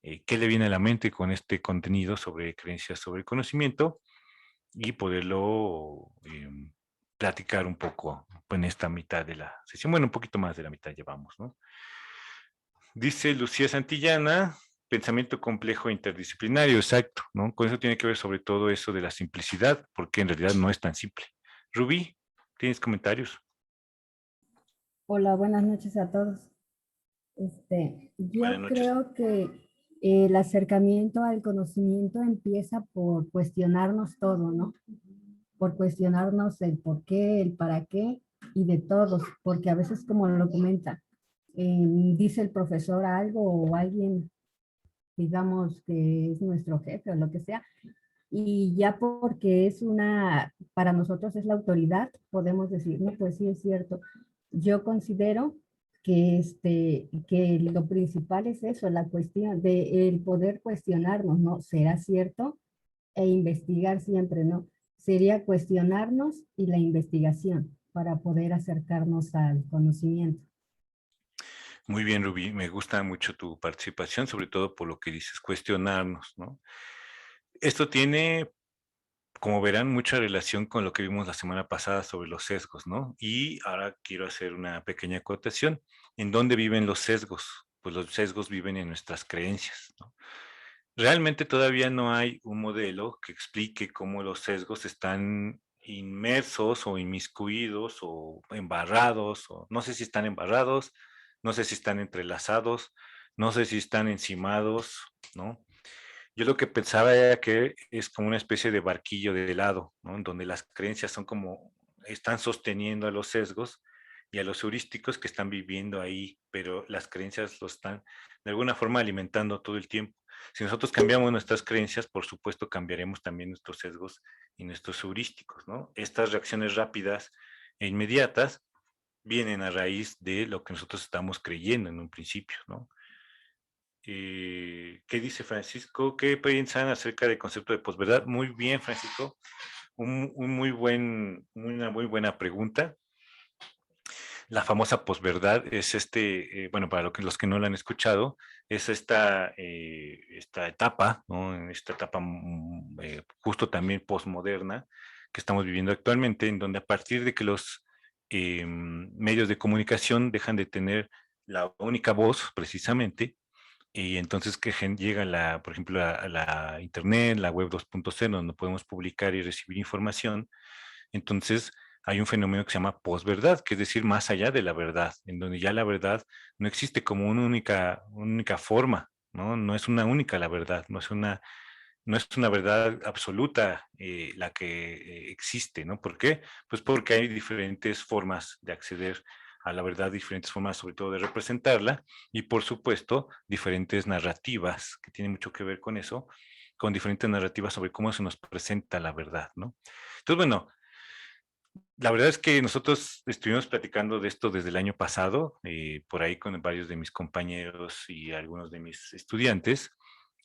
qué le viene a la mente con este contenido sobre creencias sobre el conocimiento y poderlo platicar un poco en esta mitad de la sesión. Bueno, un poquito más de la mitad llevamos, ¿no? Dice Lucía Santillana, pensamiento complejo e interdisciplinario, exacto, ¿no? Con eso tiene que ver sobre todo eso de la simplicidad, porque en realidad no es tan simple. Rubí, ¿tienes comentarios? Hola, buenas noches a todos. Buenas Yo noches. creo que el acercamiento al conocimiento empieza por cuestionarnos todo, ¿no? Por cuestionarnos el por qué, el para qué y de todos, porque a veces como lo comenta, dice el profesor algo o alguien, digamos que es nuestro jefe o lo que sea, y ya porque es para nosotros es la autoridad, podemos decir, no, pues sí es cierto. Yo considero que lo principal es eso, la cuestión de el poder cuestionarnos, ¿no? ¿Será cierto? E investigar siempre, ¿no? Sería cuestionarnos y la investigación para poder acercarnos al conocimiento. Muy bien, Rubí, me gusta mucho tu participación, sobre todo por lo que dices, cuestionarnos, ¿no? Esto tiene, como verán, mucha relación con lo que vimos la semana pasada sobre los sesgos, ¿no? Y ahora quiero hacer una pequeña acotación. ¿En dónde viven los sesgos? Pues los sesgos viven en nuestras creencias, ¿no? Realmente todavía no hay un modelo que explique cómo los sesgos están inmersos o inmiscuidos o embarrados, o no sé si están embarrados, no sé si están entrelazados, no sé si están encimados, ¿no? Yo lo que pensaba era que es como una especie de barquillo de helado, ¿no? En donde las creencias son como, están sosteniendo a los sesgos y a los heurísticos que están viviendo ahí, pero las creencias lo están de alguna forma alimentando todo el tiempo. Si nosotros cambiamos nuestras creencias, por supuesto cambiaremos también nuestros sesgos y nuestros heurísticos, ¿no? Estas reacciones rápidas e inmediatas vienen a raíz de lo que nosotros estamos creyendo en un principio, ¿no? ¿qué dice Francisco? ¿Qué piensan acerca del concepto de posverdad? Muy bien, Francisco. Una muy buena pregunta. La famosa posverdad es bueno, para los que no la han escuchado, es esta etapa, ¿no? En esta etapa justo también posmoderna que estamos viviendo actualmente, en donde a partir de que los medios de comunicación dejan de tener la única voz, precisamente, y entonces que llega por ejemplo, a la Internet, la web 2.0, donde podemos publicar y recibir información. Entonces, hay un fenómeno que se llama posverdad, que es decir, más allá de la verdad, en donde ya la verdad no existe como una única forma, ¿no? No es una única la verdad, no es una verdad absoluta la que existe, ¿no? ¿Por qué? Pues porque hay diferentes formas de acceder a la verdad, diferentes formas sobre todo de representarla y por supuesto diferentes narrativas que tienen mucho que ver con eso, con diferentes narrativas sobre cómo se nos presenta la verdad, ¿no? Entonces, bueno, la verdad es que nosotros estuvimos platicando de esto desde el año pasado, por ahí con varios de mis compañeros y algunos de mis estudiantes,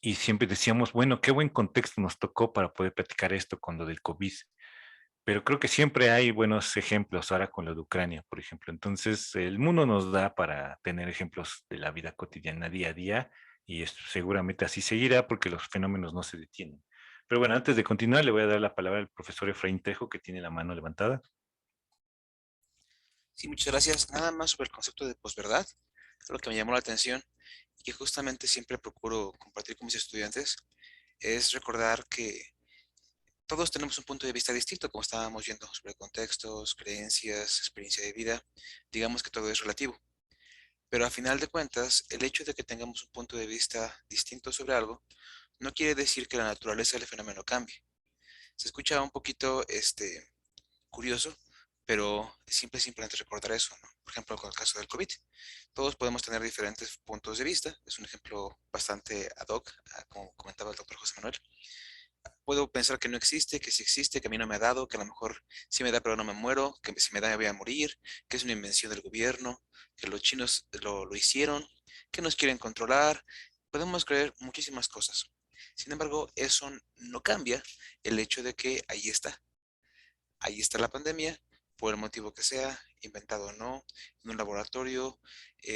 y siempre decíamos, bueno, qué buen contexto nos tocó para poder platicar esto con lo del COVID. Pero creo que siempre hay buenos ejemplos ahora con lo de Ucrania, por ejemplo. Entonces, el mundo nos da para tener ejemplos de la vida cotidiana día a día y seguramente así seguirá porque los fenómenos no se detienen. Pero bueno, antes de continuar, le voy a dar la palabra al profesor Efraín Trejo, que tiene la mano levantada. Sí, muchas gracias. Nada más sobre el concepto de posverdad, lo que me llamó la atención y que justamente siempre procuro compartir con mis estudiantes es recordar que todos tenemos un punto de vista distinto, como estábamos viendo, sobre contextos, creencias, experiencia de vida. Digamos que todo es relativo. Pero a final de cuentas, el hecho de que tengamos un punto de vista distinto sobre algo no quiere decir que la naturaleza del fenómeno cambie. Se escucha un poquito curioso, pero siempre es importante recordar eso, ¿no? Por ejemplo, con el caso del COVID. Todos podemos tener diferentes puntos de vista. Es un ejemplo bastante ad hoc, como comentaba el doctor José Manuel. Puedo pensar que no existe, que sí existe, que a mí no me ha dado, que a lo mejor sí me da pero no me muero, que si me da me voy a morir, que es una invención del gobierno, que los chinos lo hicieron, que nos quieren controlar. Podemos creer muchísimas cosas. Sin embargo, eso no cambia el hecho de que ahí está. Ahí está la pandemia, por el motivo que sea, inventado o no, en un laboratorio,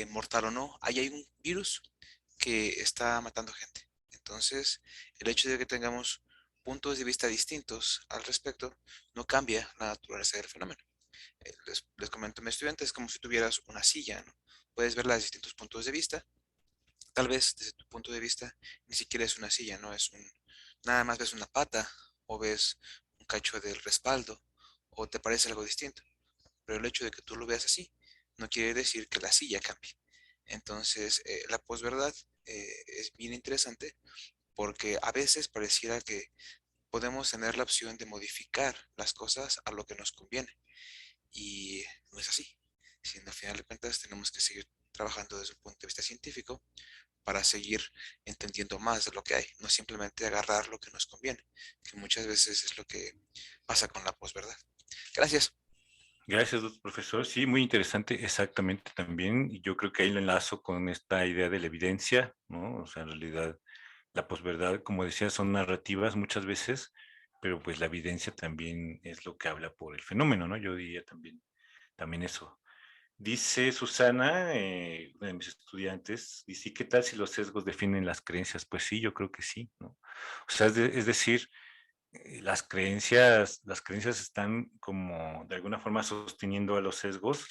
mortal o no, ahí hay un virus que está matando gente. Entonces, el hecho de que tengamos puntos de vista distintos al respecto no cambia la naturaleza del fenómeno. Les comento a mis estudiantes, es como si tuvieras una silla, ¿no? Puedes verla desde distintos puntos de vista. Tal vez desde tu punto de vista ni siquiera es una silla, ¿no? Nada más ves una pata o ves un cacho del respaldo o te parece algo distinto. Pero el hecho de que tú lo veas así no quiere decir que la silla cambie. Entonces, la posverdad es bien interesante porque a veces pareciera que podemos tener la opción de modificar las cosas a lo que nos conviene. Y no es así. Sino al final de cuentas tenemos que seguir trabajando desde un punto de vista científico para seguir entendiendo más de lo que hay, no simplemente agarrar lo que nos conviene, que muchas veces es lo que pasa con la posverdad. Gracias. Gracias, profesor. Sí, muy interesante, exactamente también. Y yo creo que ahí lo enlazo con esta idea de la evidencia, ¿no? O sea, en realidad, la posverdad, como decía, son narrativas muchas veces, pero pues la evidencia también es lo que habla por el fenómeno, ¿no? Yo diría también eso. Dice Susana, una de mis estudiantes, dice, ¿qué tal si los sesgos definen las creencias? Pues sí, yo creo que sí, ¿no? O sea, es decir, las creencias están como de alguna forma sosteniendo a los sesgos,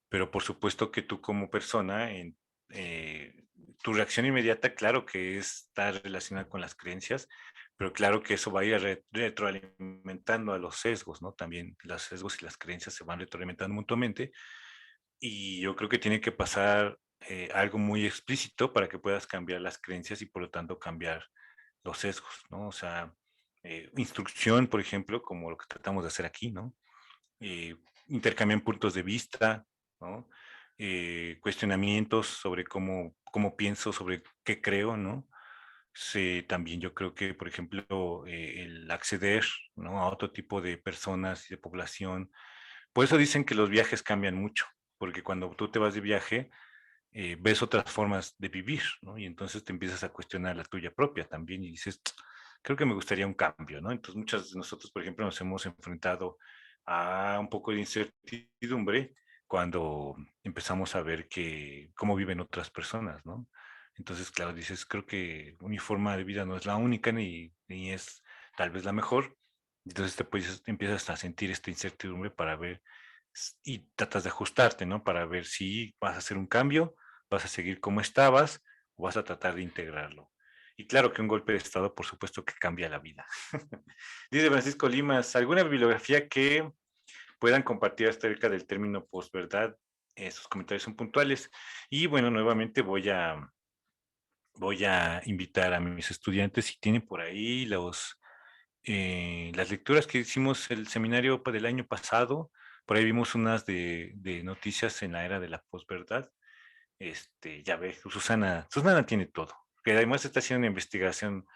pero por supuesto que tú como persona, eh, tu reacción inmediata, claro que está relacionada con las creencias, pero claro que eso va a ir retroalimentando a los sesgos, ¿no? También los sesgos y las creencias se van retroalimentando mutuamente y yo creo que tiene que pasar algo muy explícito para que puedas cambiar las creencias y por lo tanto cambiar los sesgos, ¿no? O sea, instrucción, por ejemplo, como lo que tratamos de hacer aquí, ¿no? Intercambian puntos de vista, ¿no? Cuestionamientos sobre cómo pienso, sobre qué creo, ¿no? Sí, también yo creo que, por ejemplo, el acceder, ¿no? A otro tipo de personas y de población. Por eso dicen que los viajes cambian mucho, porque cuando tú te vas de viaje, ves otras formas de vivir, ¿no? Y entonces te empiezas a cuestionar la tuya propia también y dices, creo que me gustaría un cambio, ¿no? Entonces muchas de nosotros, por ejemplo, nos hemos enfrentado a un poco de incertidumbre cuando empezamos a ver que cómo viven otras personas, ¿no? Entonces, claro, dices, creo que mi forma de vida no es la única ni es tal vez la mejor. Entonces empiezas a sentir esta incertidumbre para ver y tratas de ajustarte, ¿no? Para ver si vas a hacer un cambio, vas a seguir como estabas o vas a tratar de integrarlo. Y claro que un golpe de estado, por supuesto, que cambia la vida. Dice Francisco Limas, ¿alguna bibliografía que puedan compartir acerca del término posverdad? Sus comentarios son puntuales. Y bueno, nuevamente voy a invitar a mis estudiantes si tienen por ahí las lecturas que hicimos el seminario del año pasado. Por ahí vimos unas de noticias en la era de la posverdad. Ya ves, Susana tiene todo, que además está haciendo una investigación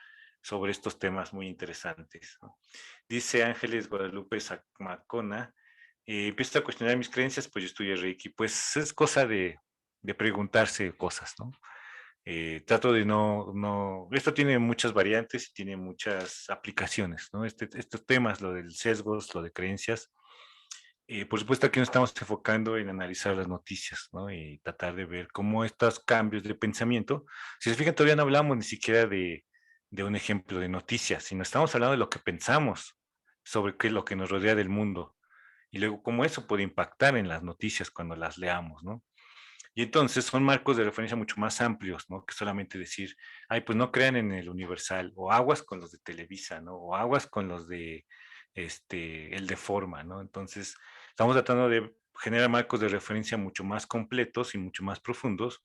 sobre estos temas muy interesantes, ¿no? Dice Ángeles Guadalupe Macona, empiezo a cuestionar mis creencias, pues yo estudié Reiki, pues es cosa de preguntarse cosas, ¿no? Trato de esto tiene muchas variantes y tiene muchas aplicaciones, ¿no? Estos temas, lo del sesgos, lo de creencias, por supuesto, aquí nos estamos enfocando en analizar las noticias, ¿no? Y tratar de ver cómo estos cambios de pensamiento, si se fijan, todavía no hablamos ni siquiera de un ejemplo de noticias, sino estamos hablando de lo que pensamos sobre qué es lo que nos rodea del mundo y luego cómo eso puede impactar en las noticias cuando las leamos, ¿no? Y entonces son marcos de referencia mucho más amplios, ¿no? Que solamente decir, ay, pues no crean en el Universal, o aguas con los de Televisa, ¿no? O aguas con los de, el de Forma, ¿no? Entonces, estamos tratando de generar marcos de referencia mucho más completos y mucho más profundos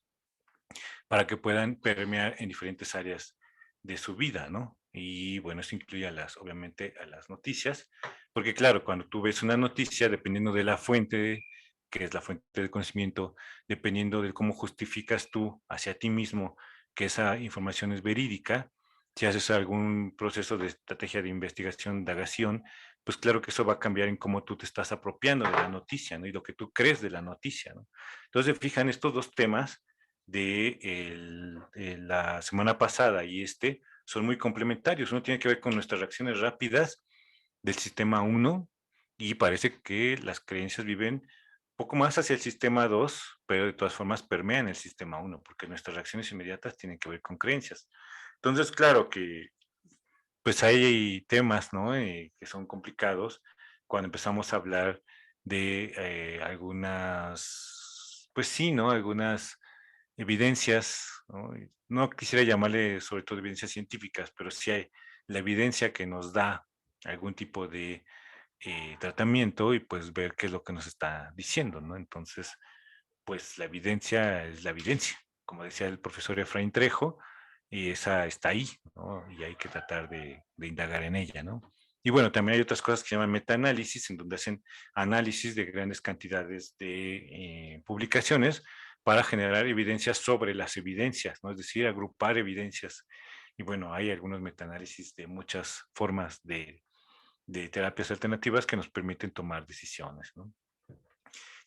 para que puedan permear en diferentes áreas de su vida, ¿no? Y bueno, eso incluye obviamente a las noticias, porque claro, cuando tú ves una noticia, dependiendo de la fuente, que es la fuente de conocimiento, dependiendo de cómo justificas tú hacia ti mismo que esa información es verídica, si haces algún proceso de estrategia de investigación, indagación, pues claro que eso va a cambiar en cómo tú te estás apropiando de la noticia, ¿no? Y lo que tú crees de la noticia, ¿no? Entonces, fijan estos dos temas de la semana pasada y son muy complementarios. Uno tiene que ver con nuestras reacciones rápidas del sistema 1 y parece que las creencias viven un poco más hacia el sistema 2, pero de todas formas permean el sistema 1, porque nuestras reacciones inmediatas tienen que ver con creencias. Entonces, claro que pues hay temas, ¿no? Que son complicados cuando empezamos a hablar de algunas, pues sí, ¿no? Algunas evidencias, ¿no? No quisiera llamarle sobre todo evidencias científicas, pero sí hay la evidencia que nos da algún tipo de tratamiento y pues ver qué es lo que nos está diciendo, ¿no? Entonces, pues la evidencia es la evidencia, como decía el profesor Efraín Trejo, y esa está ahí, ¿no? Y hay que tratar de indagar en ella, ¿no? Y bueno, también hay otras cosas que se llaman metaanálisis, en donde hacen análisis de grandes cantidades de publicaciones para generar evidencias sobre las evidencias, ¿no? Es decir, agrupar evidencias. Y bueno, hay algunos metaanálisis de muchas formas de terapias alternativas que nos permiten tomar decisiones, ¿no?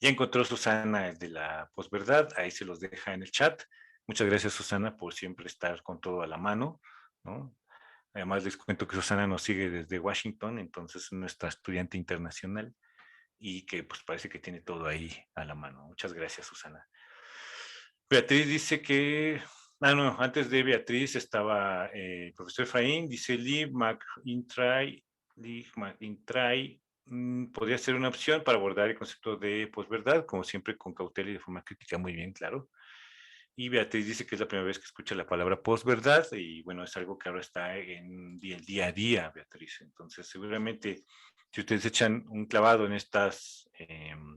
Ya encontró Susana el de la posverdad, ahí se los deja en el chat. Muchas gracias, Susana, por siempre estar con todo a la mano, ¿no? Además, les cuento que Susana nos sigue desde Washington, entonces es nuestra estudiante internacional y que pues parece que tiene todo ahí a la mano. Muchas gracias, Susana. Beatriz dice que, no, antes de Beatriz estaba el profesor Efraín, dice Lee McIntry podría ser una opción para abordar el concepto de posverdad, como siempre con cautela y de forma crítica, muy bien, claro. Y Beatriz dice que es la primera vez que escucha la palabra posverdad y bueno, es algo que ahora está en el día a día, Beatriz. Entonces, seguramente, si ustedes echan un clavado en estas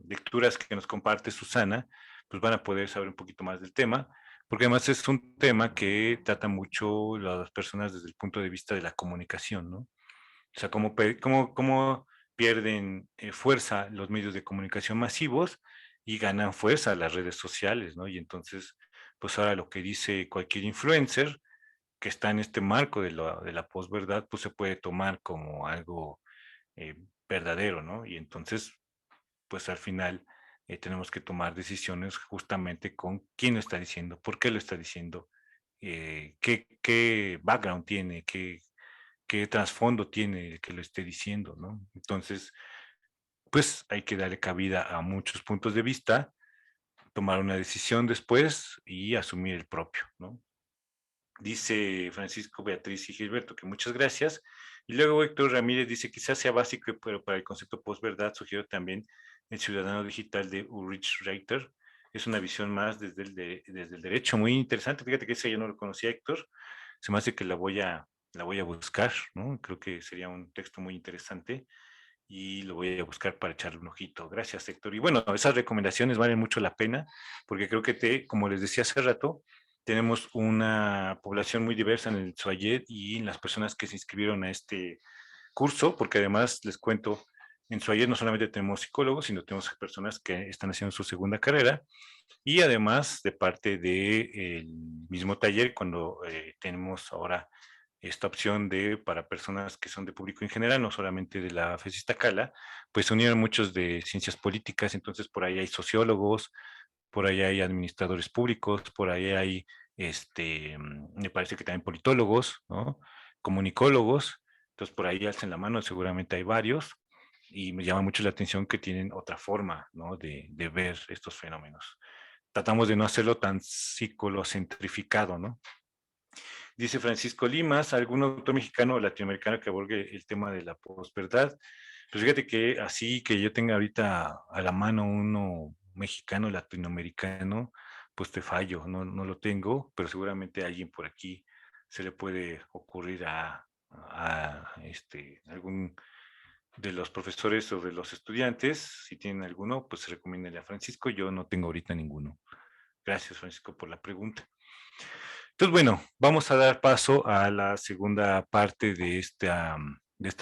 lecturas que nos comparte Susana, pues van a poder saber un poquito más del tema, porque además es un tema que trata mucho a las personas desde el punto de vista de la comunicación, ¿no? O sea, cómo pierden fuerza los medios de comunicación masivos y ganan fuerza las redes sociales, ¿no? Y entonces, pues ahora lo que dice cualquier influencer que está en este marco de la posverdad, pues se puede tomar como algo verdadero, ¿no? Y entonces, pues al final tenemos que tomar decisiones justamente con quién lo está diciendo, por qué lo está diciendo, qué background tiene, qué trasfondo tiene que lo esté diciendo, ¿no? Entonces, pues hay que darle cabida a muchos puntos de vista, tomar una decisión después y asumir el propio, ¿no? Dice Francisco, Beatriz y Gilberto que muchas gracias. Y luego Héctor Ramírez dice, quizás sea básico, pero para el concepto posverdad sugiero también el ciudadano digital de Ulrich Reiter. Es una visión más desde el derecho, muy interesante. Fíjate que ese yo no lo conocía, Héctor. Se me hace que la voy a buscar, ¿no? Creo que sería un texto muy interesante y lo voy a buscar para echarle un ojito. Gracias, Héctor. Y bueno, esas recomendaciones valen mucho la pena porque creo que como les decía hace rato, tenemos una población muy diversa en el Tsoayed y en las personas que se inscribieron a este curso, porque además les cuento, en Tsoayed no solamente tenemos psicólogos, sino tenemos personas que están haciendo su segunda carrera y además de parte del mismo taller, cuando tenemos ahora esta opción para personas que son de público en general, no solamente de la FES Iztacala, pues se unieron muchos de ciencias políticas, entonces por ahí hay sociólogos, por ahí hay administradores públicos, por ahí hay, me parece que también politólogos, ¿no? Comunicólogos, entonces por ahí alcen la mano, seguramente hay varios, y me llama mucho la atención que tienen otra forma, ¿no? de ver estos fenómenos. Tratamos de no hacerlo tan psicolocentrificado, ¿no? Dice Francisco Limas, ¿algún autor mexicano o latinoamericano que aborde el tema de la posverdad? Pues fíjate que así que yo tenga ahorita a la mano uno mexicano, latinoamericano, pues te fallo, no lo tengo, pero seguramente a alguien por aquí se le puede ocurrir a algún de los profesores o de los estudiantes. Si tienen alguno, pues recomiéndale a Francisco. Yo no tengo ahorita ninguno. Gracias, Francisco, por la pregunta. Entonces, bueno, vamos a dar paso a la segunda parte de esta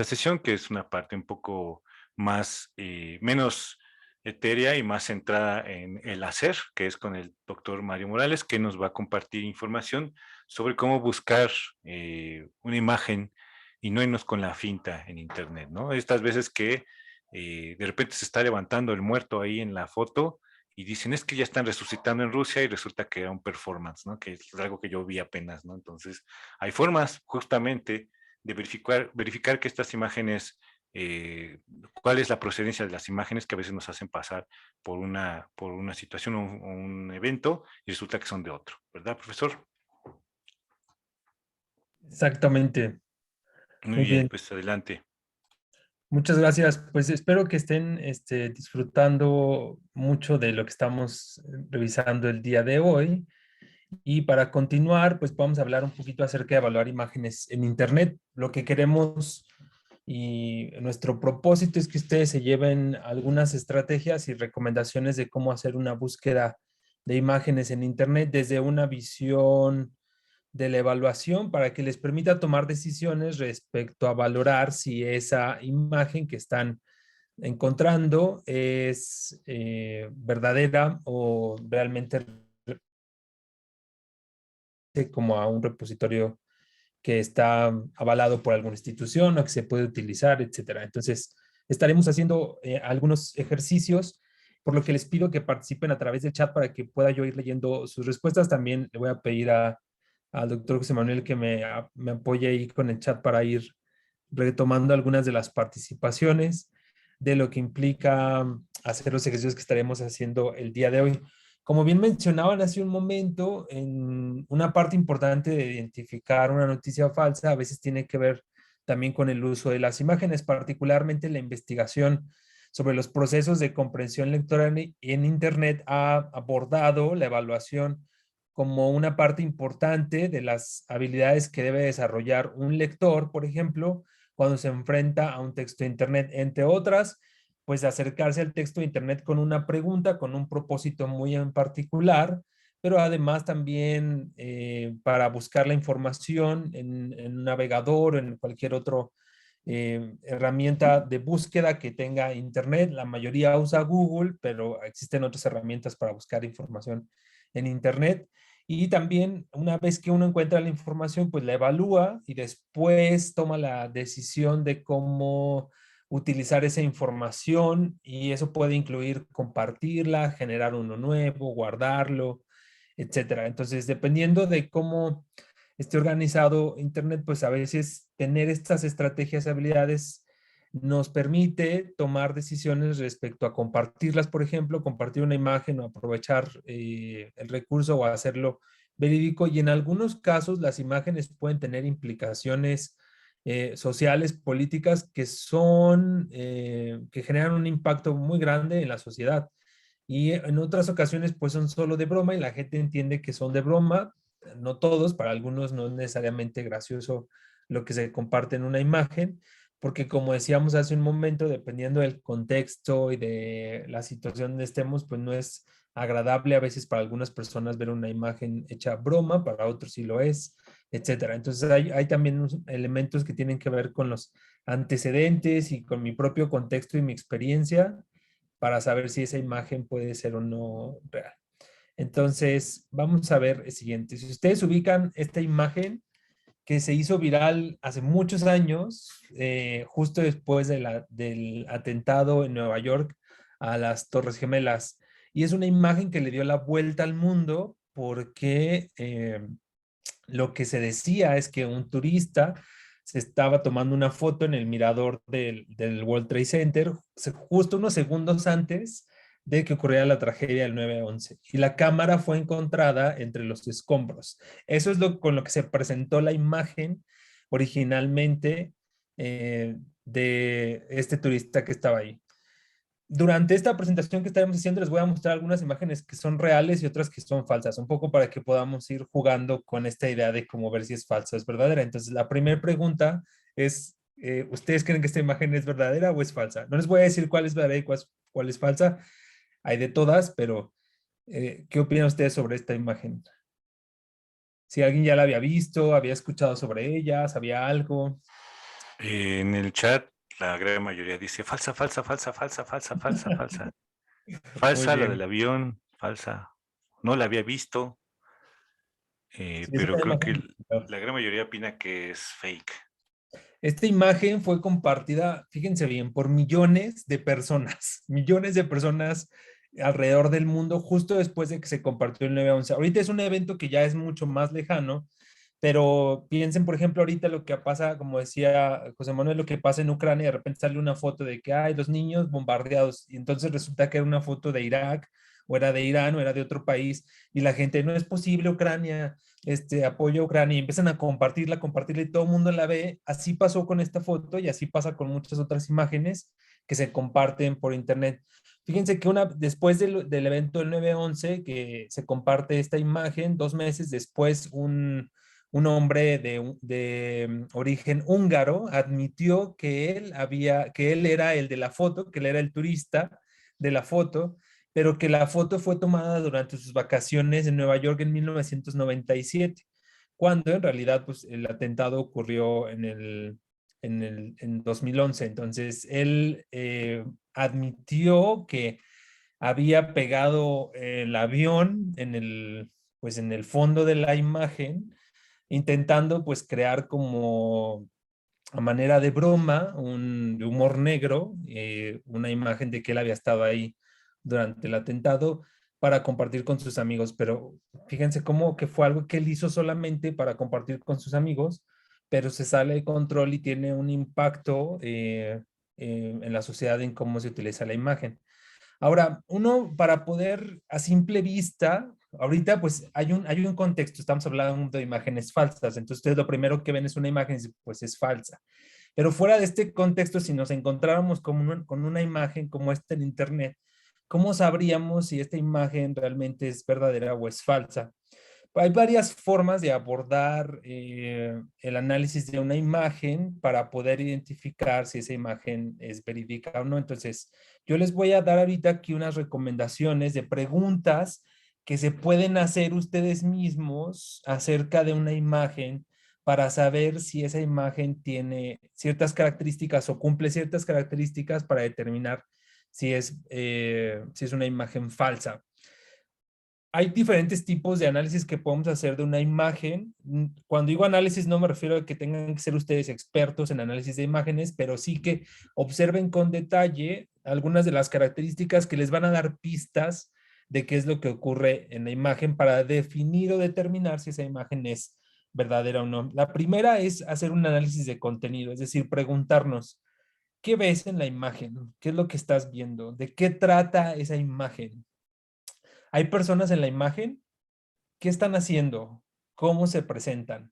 sesión, que es una parte un poco más, menos etérea y más centrada en el hacer, que es con el doctor Mario Morales, que nos va a compartir información sobre cómo buscar una imagen y no irnos con la finta en Internet, ¿no? Estas veces que de repente se está levantando el muerto ahí en la foto y dicen, es que ya están resucitando en Rusia y resulta que era un performance, ¿no? Que es algo que yo vi apenas, ¿no? Entonces, hay formas justamente de verificar que estas imágenes, cuál es la procedencia de las imágenes que a veces nos hacen pasar por una situación o un evento y resulta que son de otro, ¿verdad, profesor? Exactamente. Muy Muy bien, bien. pues adelante. Muchas gracias. Pues espero que estén disfrutando mucho de lo que estamos revisando el día de hoy. Y para continuar, pues vamos a hablar un poquito acerca de evaluar imágenes en Internet. Lo que queremos y nuestro propósito es que ustedes se lleven algunas estrategias y recomendaciones de cómo hacer una búsqueda de imágenes en Internet desde una visión de la evaluación para que les permita tomar decisiones respecto a valorar si esa imagen que están encontrando es verdadera o realmente como a un repositorio que está avalado por alguna institución o que se puede utilizar, etcétera. Entonces, estaremos haciendo algunos ejercicios, por lo que les pido que participen a través del chat para que pueda yo ir leyendo sus respuestas. También le voy a pedir al doctor José Manuel que me apoye ahí con el chat para ir retomando algunas de las participaciones de lo que implica hacer los ejercicios que estaremos haciendo el día de hoy. Como bien mencionaban hace un momento, en una parte importante de identificar una noticia falsa a veces tiene que ver también con el uso de las imágenes, particularmente la investigación sobre los procesos de comprensión lectora en Internet ha abordado la evaluación como una parte importante de las habilidades que debe desarrollar un lector, por ejemplo, cuando se enfrenta a un texto de Internet, entre otras, pues acercarse al texto de Internet con una pregunta, con un propósito muy en particular, pero además también para buscar la información en un navegador o en cualquier otro herramienta de búsqueda que tenga Internet. La mayoría usa Google, pero existen otras herramientas para buscar información en Internet. Y también una vez que uno encuentra la información, pues la evalúa y después toma la decisión de cómo utilizar esa información y eso puede incluir compartirla, generar uno nuevo, guardarlo, etcétera. Entonces, dependiendo de cómo esté organizado Internet, pues a veces tener estas estrategias y habilidades nos permite tomar decisiones respecto a compartirlas, por ejemplo, compartir una imagen o aprovechar el recurso o hacerlo verídico. Y en algunos casos las imágenes pueden tener implicaciones sociales, políticas que generan un impacto muy grande en la sociedad. Y en otras ocasiones pues son solo de broma y la gente entiende que son de broma, no todos, para algunos no es necesariamente gracioso lo que se comparte en una imagen, porque como decíamos hace un momento, dependiendo del contexto y de la situación donde estemos, pues no es agradable a veces para algunas personas ver una imagen hecha broma, para otros sí lo es, etcétera. Entonces hay también elementos que tienen que ver con los antecedentes y con mi propio contexto y mi experiencia para saber si esa imagen puede ser o no real. Entonces, vamos a ver el siguiente. Si ustedes ubican esta imagen que se hizo viral hace muchos años, justo después del atentado en Nueva York a las Torres Gemelas, y es una imagen que le dio la vuelta al mundo porque lo que se decía es que un turista se estaba tomando una foto en el mirador del World Trade Center justo unos segundos antes de que ocurriera la tragedia del 9/11 y la cámara fue encontrada entre los escombros. Eso es con lo que se presentó la imagen originalmente de este turista que estaba ahí. Durante esta presentación que estaremos haciendo les voy a mostrar algunas imágenes que son reales y otras que son falsas, un poco para que podamos ir jugando con esta idea de cómo ver si es falsa o es verdadera. Entonces, la primera pregunta es, ¿ustedes creen que esta imagen es verdadera o es falsa? No les voy a decir cuál es verdadera y cuál es falsa, hay de todas, pero ¿qué opinan ustedes sobre esta imagen? Si alguien ya la había visto, había escuchado sobre ella, sabía algo. En el chat, la gran mayoría dice falsa, falsa, falsa, falsa, falsa, falsa, falsa. Muy Falsa, la del bien. avión, falsa. No la había visto, Sí, es pero una creo que imagen. la gran mayoría opina que es fake. Esta imagen fue compartida, fíjense bien, por millones de personas, millones de personas alrededor del mundo justo después de que se compartió el 9/11. Ahorita es un evento que ya es mucho más lejano, pero piensen, por ejemplo, ahorita lo que pasa, como decía José Manuel, lo que pasa en Ucrania, de repente sale una foto de que hay los niños bombardeados y entonces resulta que era una foto de Irak o era de Irán o era de otro país y la gente, no es posible Ucrania, apoyo a Ucrania y empiezan a compartirla y todo el mundo la ve. Así pasó con esta foto y así pasa con muchas otras imágenes que se comparten por internet. Fíjense que después del evento del 9/11, que se comparte esta imagen, 2 meses después un hombre de origen húngaro admitió que él era el de la foto, que él era el turista de la foto, pero que la foto fue tomada durante sus vacaciones en Nueva York en 1997, cuando en realidad pues, el atentado ocurrió en 2011. Entonces, él admitió que había pegado el avión pues, en el fondo de la imagen, intentando pues crear como a manera de broma, de humor negro, una imagen de que él había estado ahí durante el atentado para compartir con sus amigos, pero fíjense cómo que fue algo que él hizo solamente para compartir con sus amigos, pero se sale de control y tiene un impacto en la sociedad en cómo se utiliza la imagen. Ahora, uno para poder a simple vista, ahorita pues hay un contexto, estamos hablando de imágenes falsas, entonces ustedes lo primero que ven es una imagen y pues es falsa. Pero fuera de este contexto, si nos encontráramos con una imagen como esta en internet, ¿cómo sabríamos si esta imagen realmente es verdadera o es falsa? Hay varias formas de abordar el análisis de una imagen para poder identificar si esa imagen es verídica o no. Entonces, yo les voy a dar ahorita aquí unas recomendaciones de preguntas que se pueden hacer ustedes mismos acerca de una imagen para saber si esa imagen tiene ciertas características o cumple ciertas características para determinar si es una imagen falsa. hay diferentes tipos de análisis que podemos hacer de una imagen. Cuando digo análisis no me refiero a que tengan que ser ustedes expertos en análisis de imágenes, pero sí que observen con detalle algunas de las características que les van a dar pistas de qué es lo que ocurre en la imagen para definir o determinar si esa imagen es verdadera o no. La primera es hacer un análisis de contenido, es decir, preguntarnos, ¿qué ves en la imagen? ¿Qué es lo que estás viendo? ¿De qué trata esa imagen? Hay personas en la imagen. ¿Qué están haciendo? ¿Cómo se presentan?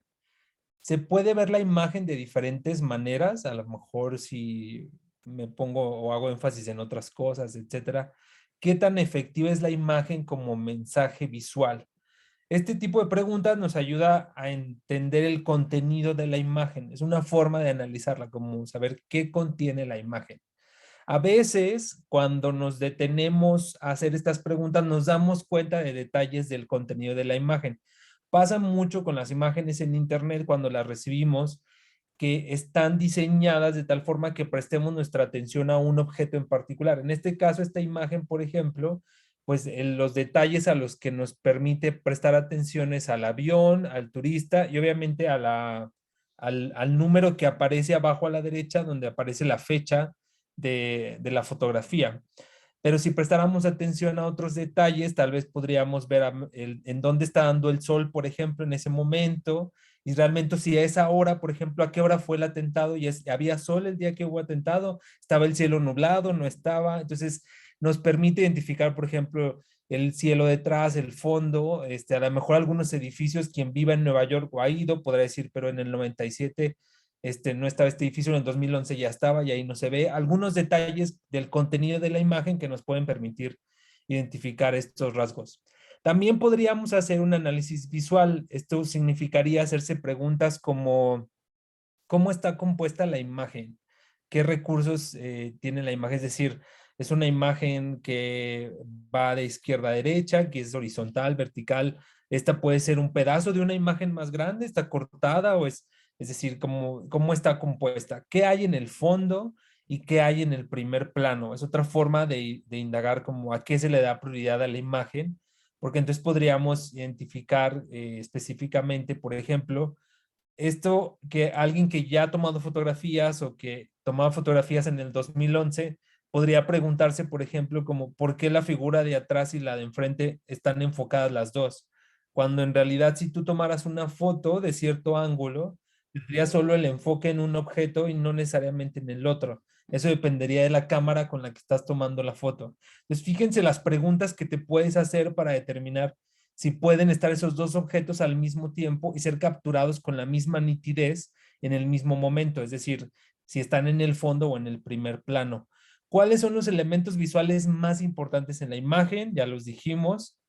Se puede ver la imagen de diferentes maneras, a lo mejor si me pongo o hago énfasis en otras cosas, etcétera. ¿Qué tan efectiva es la imagen como mensaje visual? Este tipo de preguntas nos ayuda a entender el contenido de la imagen. Es una forma de analizarla, como saber qué contiene la imagen. A veces, cuando nos detenemos a hacer estas preguntas, nos damos cuenta de detalles del contenido de la imagen. Pasa mucho con las imágenes en Internet cuando las recibimos, que están diseñadas de tal forma que prestemos nuestra atención a un objeto en particular. En este caso, esta imagen, por ejemplo, pues los detalles a los que nos permite prestar atención es al avión, al turista y obviamente al número que aparece abajo a la derecha, donde aparece la fecha de la fotografía. Pero si prestáramos atención a otros detalles, tal vez podríamos ver en dónde está dando el sol, por ejemplo, en ese momento, y realmente si a esa hora, por ejemplo, a qué hora fue el atentado, y había sol el día que hubo atentado, estaba el cielo nublado, no estaba, entonces nos permite identificar, por ejemplo, el cielo detrás, el fondo, a lo mejor algunos edificios, quien viva en Nueva York o ha ido, podrá decir, pero en el 97 no estaba este edificio, en el 2011 ya estaba y ahí no se ve. Algunos detalles del contenido de la imagen que nos pueden permitir identificar estos rasgos. También podríamos hacer un análisis visual. Esto significaría hacerse preguntas como, ¿cómo está compuesta la imagen? ¿Qué recursos tiene la imagen? Es decir, es una imagen que va de izquierda a derecha, que es horizontal, vertical. Esta puede ser un pedazo de una imagen más grande, está cortada o es decir, cómo está compuesta. ¿Qué hay en el fondo y qué hay en el primer plano? Es otra forma de indagar como a qué se le da prioridad a la imagen, porque entonces podríamos identificar específicamente, por ejemplo, esto que alguien que ya ha tomado fotografías o que tomaba fotografías en el 2011 podría preguntarse, por ejemplo, como por qué la figura de atrás y la de enfrente están enfocadas las dos, cuando en realidad si tú tomaras una foto de cierto ángulo, tendría solo el enfoque en un objeto y no necesariamente en el otro. Eso dependería de la cámara con la que estás tomando la foto. Entonces, fíjense las preguntas que te puedes hacer para determinar si pueden estar esos dos objetos al mismo tiempo y ser capturados con la misma nitidez en el mismo momento, es decir, si están en el fondo o en el primer plano. ¿Cuáles son los elementos visuales más importantes en la imagen? Ya los dijimos.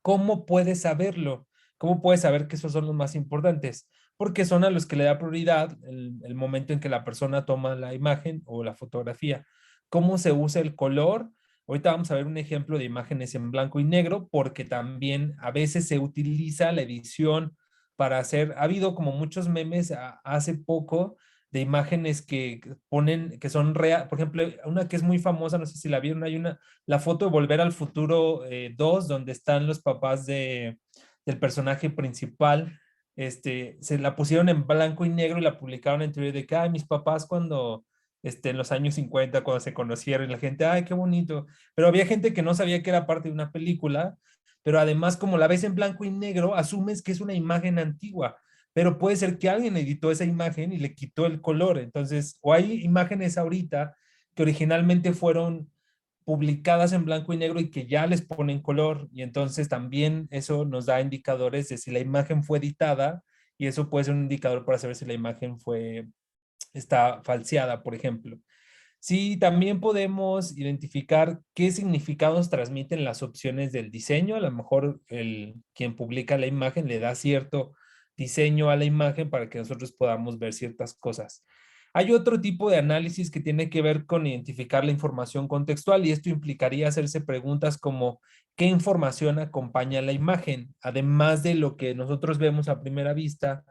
¿Cómo puedes saberlo? ¿Cómo puedes saber que esos son los más importantes? Porque son a los que le da prioridad el momento en que la persona toma la imagen o la fotografía. ¿Cómo se usa el color? Ahorita vamos a ver un ejemplo de imágenes en blanco y negro, porque también a veces se utiliza la edición para hacer, ha habido como muchos memes hace poco de imágenes que ponen, que son real, por ejemplo, una que es muy famosa, no sé si la vieron, hay una, la foto de Volver al Futuro 2, donde están los papás del personaje principal, se la pusieron en blanco y negro y la publicaron en Twitter de que, ay, mis papás cuando, en los años 50 cuando se conocieron, y la gente, ay, qué bonito, pero había gente que no sabía que era parte de una película, pero además como la ves en blanco y negro, asumes que es una imagen antigua, pero puede ser que alguien editó esa imagen y le quitó el color, entonces, o hay imágenes ahorita que originalmente fueron publicadas en blanco y negro y que ya les ponen color, y entonces también eso nos da indicadores de si la imagen fue editada, y eso puede ser un indicador para saber si la imagen está falseada, por ejemplo. Sí, también podemos identificar qué significados transmiten las opciones del diseño. A lo mejor quien publica la imagen le da cierto diseño a la imagen para que nosotros podamos ver ciertas cosas. Hay otro tipo de análisis que tiene que ver con identificar la información contextual, y esto implicaría hacerse preguntas como ¿qué información acompaña la imagen? Además de lo que nosotros vemos a primera vista,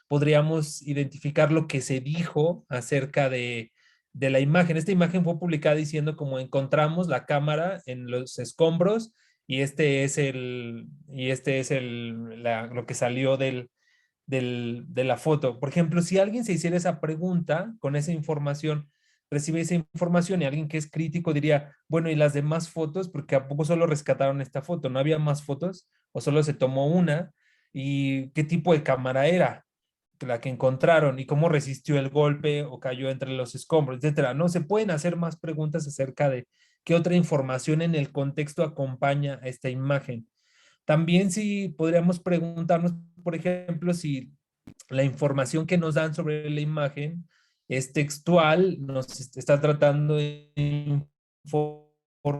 podríamos identificar lo que se dijo acerca de la imagen. Esta imagen fue publicada diciendo como encontramos la cámara en los escombros y este es lo que salió de la foto. Por ejemplo, si alguien se hiciera esa pregunta con esa información, recibe esa información y alguien que es crítico diría, bueno, ¿y las demás fotos? Porque ¿a poco solo rescataron esta foto? ¿No había más fotos? ¿O solo se tomó una? ¿Y qué tipo de cámara era la que encontraron? ¿Y cómo resistió el golpe o cayó entre los escombros, etcétera? No, se pueden hacer más preguntas acerca de qué otra información en el contexto acompaña a esta imagen. También sí podríamos preguntarnos, por ejemplo, si la información que nos dan sobre la imagen es textual, nos está tratando de informar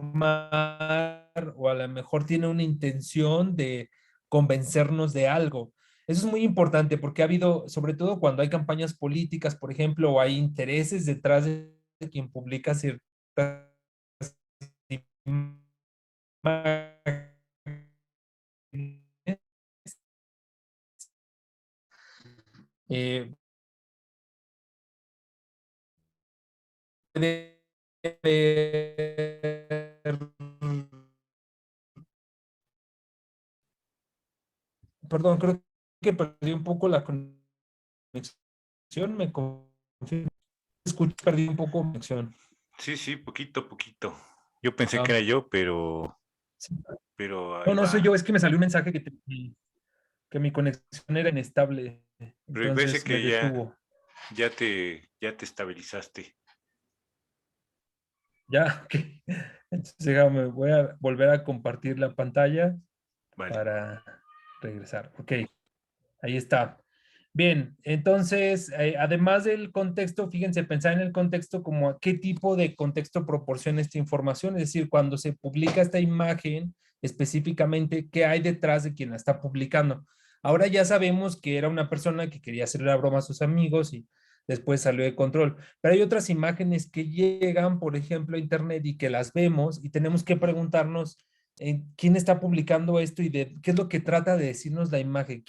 o a lo mejor tiene una intención de convencernos de algo. Eso es muy importante porque ha habido, sobre todo cuando hay campañas políticas, por ejemplo, o hay intereses detrás de quien publica ciertas imágenes, eh, puede haber, perdón, creo que perdí un poco la conexión, me confirmo, escucho, perdí un poco la conexión. Sí, sí, poquito, poquito. Yo pensé que Ah, era yo, sí. pero No, ahí no soy va. yo, es que me salió un mensaje que mi conexión era inestable, Pero parece entonces me que ya, detuvo. ya te estabilizaste. Ya, ok. Entonces, déjame, voy a volver a compartir la pantalla Vale. para regresar. Ok, ahí está. Bien, entonces, además del contexto, fíjense, pensar en el contexto como a qué tipo de contexto proporciona esta información, es decir, cuando se publica esta imagen, específicamente, ¿qué hay detrás de quien la está publicando? Ahora ya sabemos que era una persona que quería hacerle la broma a sus amigos y después salió de control, pero hay otras imágenes que llegan, por ejemplo, a Internet y que las vemos y tenemos que preguntarnos, quién está publicando esto y de qué es lo que trata de decirnos la imagen.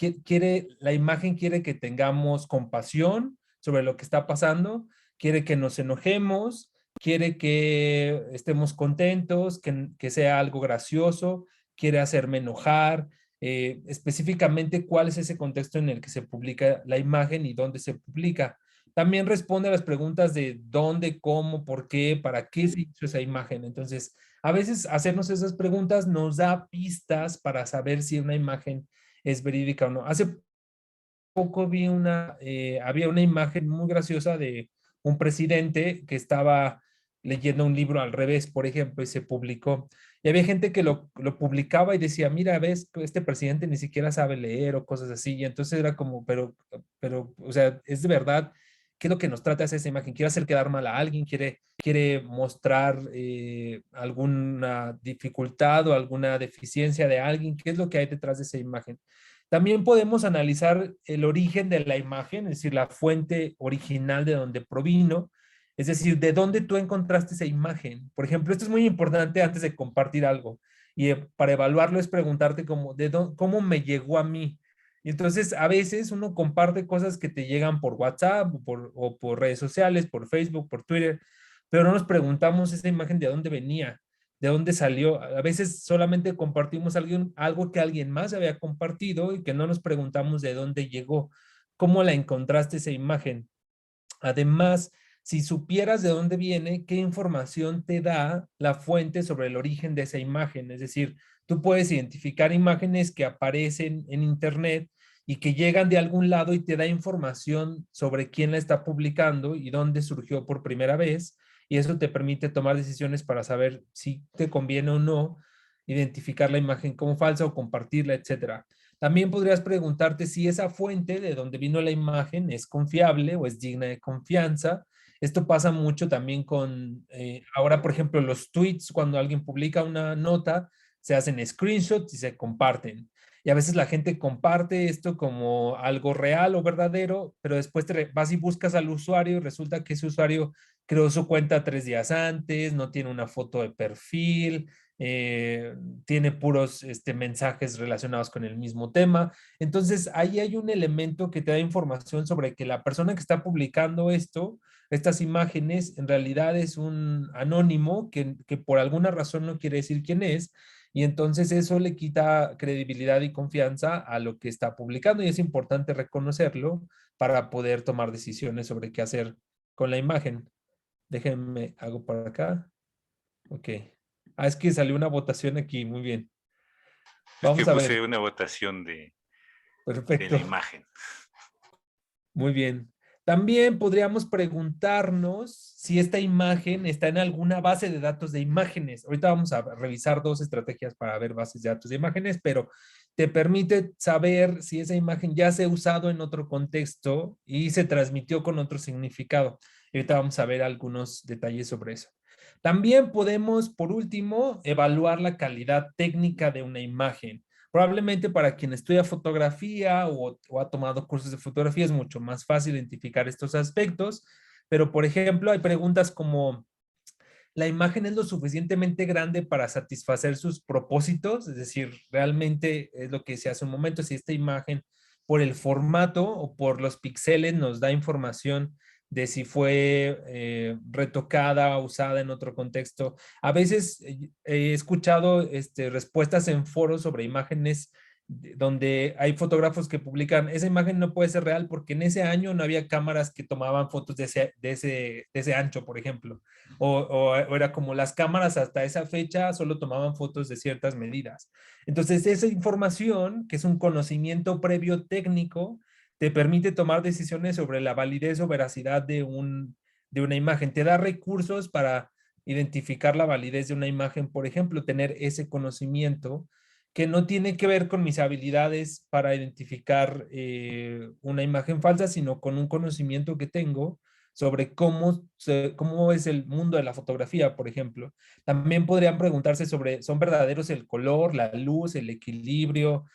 La imagen quiere que tengamos compasión sobre lo que está pasando, quiere que nos enojemos, quiere que estemos contentos, que sea algo gracioso, quiere hacerme enojar. Específicamente, ¿cuál es ese contexto en el que se publica la imagen y dónde se publica? También responde a las preguntas de dónde, cómo, por qué, para qué se hizo esa imagen. Entonces, a veces hacernos esas preguntas nos da pistas para saber si una imagen es verídica o no. Hace poco había una imagen muy graciosa de un presidente que estaba leyendo un libro al revés, por ejemplo, y se publicó. Y había gente que lo publicaba y decía, mira, ves, este presidente ni siquiera sabe leer o cosas así. Y entonces era como, o sea, es de verdad, ¿qué es lo que nos trata esa imagen? ¿Quiere hacer quedar mal a alguien? ¿Quiere mostrar alguna dificultad o alguna deficiencia de alguien? ¿Qué es lo que hay detrás de esa imagen? También podemos analizar el origen de la imagen, es decir, la fuente original de donde provino, es decir, de dónde tú encontraste esa imagen. Por ejemplo, esto es muy importante antes de compartir algo y para evaluarlo es preguntarte cómo me llegó a mí. Y entonces, a veces uno comparte cosas que te llegan por WhatsApp o por redes sociales, por Facebook, por Twitter, pero no nos preguntamos esa imagen de dónde venía, de dónde salió. A veces solamente compartimos algo que alguien más había compartido y que no nos preguntamos de dónde llegó, cómo la encontraste esa imagen. Además, si supieras de dónde viene, qué información te da la fuente sobre el origen de esa imagen. Es decir, tú puedes identificar imágenes que aparecen en Internet y que llegan de algún lado y te da información sobre quién la está publicando y dónde surgió por primera vez. Y eso te permite tomar decisiones para saber si te conviene o no identificar la imagen como falsa o compartirla, etcétera. También podrías preguntarte si esa fuente de donde vino la imagen es confiable o es digna de confianza. Esto pasa mucho también ahora, por ejemplo, los tweets, cuando alguien publica una nota, se hacen screenshots y se comparten. Y a veces la gente comparte esto como algo real o verdadero, pero después te vas y buscas al usuario y resulta que ese usuario creó su cuenta 3 días antes, no tiene una foto de perfil, eh, tiene puros mensajes relacionados con el mismo tema. Entonces, ahí hay un elemento que te da información sobre que la persona que está publicando estas imágenes, en realidad es un anónimo que por alguna razón no quiere decir quién es y entonces eso le quita credibilidad y confianza a lo que está publicando y es importante reconocerlo para poder tomar decisiones sobre qué hacer con la imagen. Déjenme, hago por acá. Ok. Ah, es que salió una votación aquí, muy bien. Es que Vamos a ver. puse una votación de la Perfecto. imagen. Muy bien. También podríamos preguntarnos si esta imagen está en alguna base de datos de imágenes. Ahorita vamos a revisar dos estrategias para ver bases de datos de imágenes, pero te permite saber si esa imagen ya se ha usado en otro contexto y se transmitió con otro significado. Ahorita vamos a ver algunos detalles sobre eso. También podemos, por último, evaluar la calidad técnica de una imagen. Probablemente para quien estudia fotografía o ha tomado cursos de fotografía es mucho más fácil identificar estos aspectos, pero por ejemplo hay preguntas como, ¿la imagen es lo suficientemente grande para satisfacer sus propósitos? Es decir, realmente es lo que se hace un momento, si esta imagen por el formato o por los píxeles nos da información de si fue retocada o usada en otro contexto. A veces he escuchado respuestas en foros sobre imágenes donde hay fotógrafos que publican, esa imagen no puede ser real porque en ese año no había cámaras que tomaban fotos de ese ancho, por ejemplo. O era como las cámaras hasta esa fecha solo tomaban fotos de ciertas medidas. Entonces, esa información, que es un conocimiento previo técnico, te permite tomar decisiones sobre la validez o veracidad de una imagen. Te da recursos para identificar la validez de una imagen, por ejemplo, tener ese conocimiento que no tiene que ver con mis habilidades para identificar una imagen falsa, sino con un conocimiento que tengo sobre cómo es el mundo de la fotografía, por ejemplo. También podrían preguntarse sobre, ¿son verdaderos el color, la luz, el equilibrio,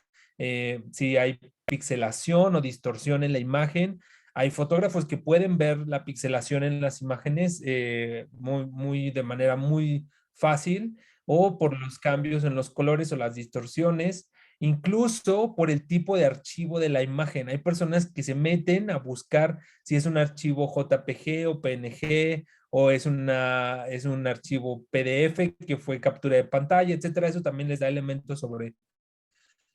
si hay pixelación o distorsión en la imagen? Hay fotógrafos que pueden ver la pixelación en las imágenes de manera muy fácil o por los cambios en los colores o las distorsiones, incluso por el tipo de archivo de la imagen. Hay personas que se meten a buscar si es un archivo JPG o PNG o es un archivo PDF que fue captura de pantalla, etcétera. Eso también les da elementos sobre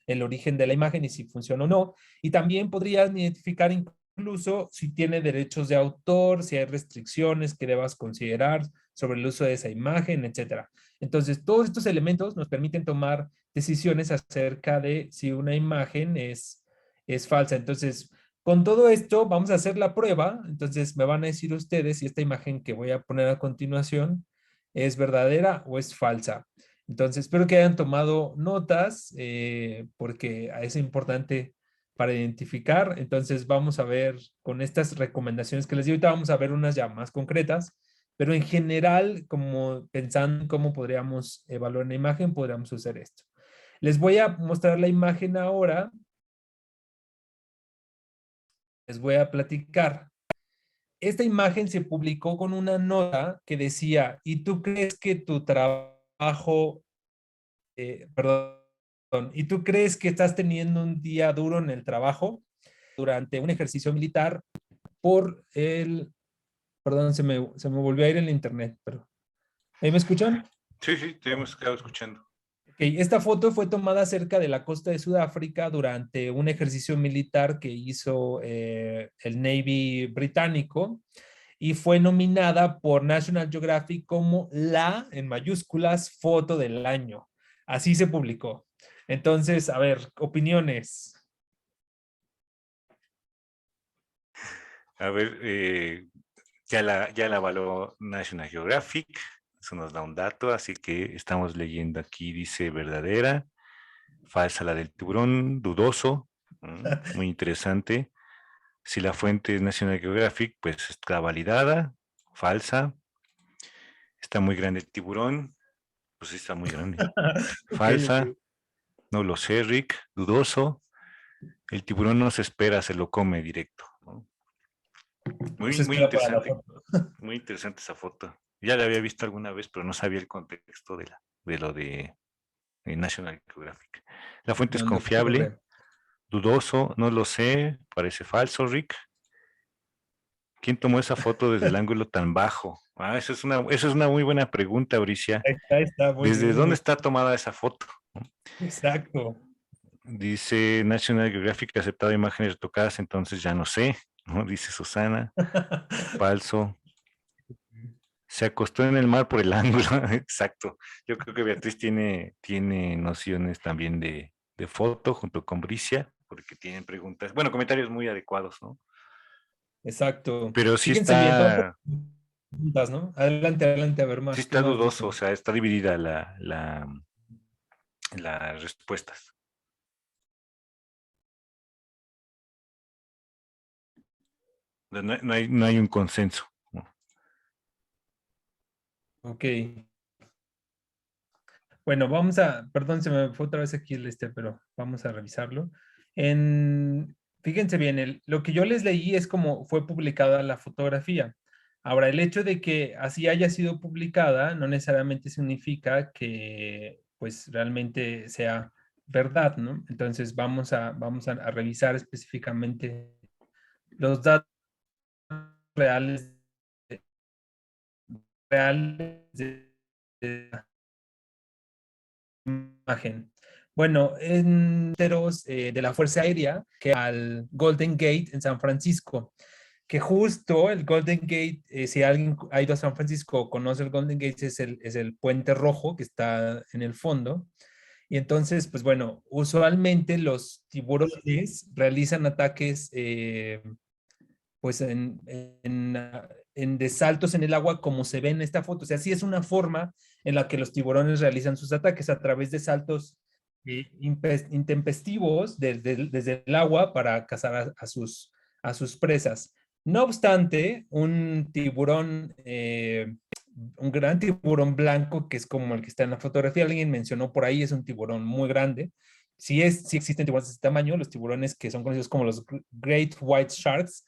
el origen de la imagen y si funciona o no. Y también podrían identificar incluso si tiene derechos de autor, si hay restricciones que debas considerar sobre el uso de esa imagen, etcétera. Entonces, todos estos elementos nos permiten tomar decisiones acerca de si una imagen es falsa. Entonces, con todo esto, vamos a hacer la prueba. Entonces, me van a decir ustedes si esta imagen que voy a poner a continuación es verdadera o es falsa. Entonces, espero que hayan tomado notas porque es importante para identificar. Entonces, vamos a ver con estas recomendaciones que les di. Ahorita vamos a ver unas ya más concretas, pero en general, como pensando en cómo podríamos evaluar una imagen, podríamos hacer esto. Les voy a mostrar la imagen ahora. Les voy a platicar. Esta imagen se publicó con una nota que decía, ¿y tú crees que tu trabajo perdón, ¿y tú crees que estás teniendo un día duro en el trabajo durante un ejercicio militar por perdón, se me volvió a ir el internet, pero ¿ahí me escuchan? Sí, sí, te hemos quedado escuchando. Okay, esta foto fue tomada cerca de la costa de Sudáfrica durante un ejercicio militar que hizo el Navy británico y fue nominada por National Geographic como en mayúsculas, foto del año. Así se publicó. Entonces, a ver, opiniones. A ver, ya la avaló National Geographic, eso nos da un dato, así que estamos leyendo aquí, dice verdadera, falsa la del tiburón, dudoso, muy interesante. Si la fuente es National Geographic, pues está validada, falsa. Está muy grande el tiburón, pues sí está muy grande. Falsa, no lo sé, Rick, dudoso. El tiburón no se espera, se lo come directo, ¿no? No Muy, se muy espera para la interesante, foto. muy interesante esa foto. Ya la había visto alguna vez, pero no sabía el contexto de lo de National Geographic. La fuente es No, no te confiable, creo. dudoso, no lo sé, parece falso, Rick. ¿Quién tomó esa foto desde el ángulo tan bajo? Ah, esa es una muy buena pregunta, Bricia. Está muy ¿Desde bien, dónde muy está tomada esa foto? exacto. Dice National Geographic ha aceptado imágenes retocadas, entonces ya no sé, ¿no? Dice Susana. Falso. Se acostó en el mar por el ángulo. Exacto. Yo creo que Beatriz tiene nociones también de foto junto con Bricia, porque tienen preguntas, bueno, comentarios muy adecuados, ¿no? Exacto. Pero Fíjense bien, todas las preguntas, ¿no? Adelante, adelante, a ver sí más. ¿Qué está más dudoso, o dicen? sea, está dividida las respuestas. No hay un consenso, ¿no? Ok. Bueno, perdón, se me fue otra vez aquí pero vamos a revisarlo. Fíjense bien, lo que yo les leí es como fue publicada la fotografía. Ahora, el hecho de que así haya sido publicada no necesariamente significa que pues realmente sea verdad, ¿no? Entonces vamos a revisar específicamente los datos reales, reales de imagen. Bueno, en de la Fuerza Aérea, que al Golden Gate en San Francisco, que justo el Golden Gate, si alguien ha ido a San Francisco o conoce el Golden Gate, es el puente rojo que está en el fondo. Y entonces, pues bueno, usualmente los tiburones realizan ataques pues en de saltos en el agua como se ve en esta foto. O sea, sí es una forma en la que los tiburones realizan sus ataques a través de saltos intempestivos desde el agua para cazar a sus presas. No obstante, un gran tiburón blanco, que es como el que está en la fotografía, alguien mencionó por ahí, es un tiburón muy grande. Sí existen tiburones de ese tamaño, los tiburones que son conocidos como los Great White Sharks,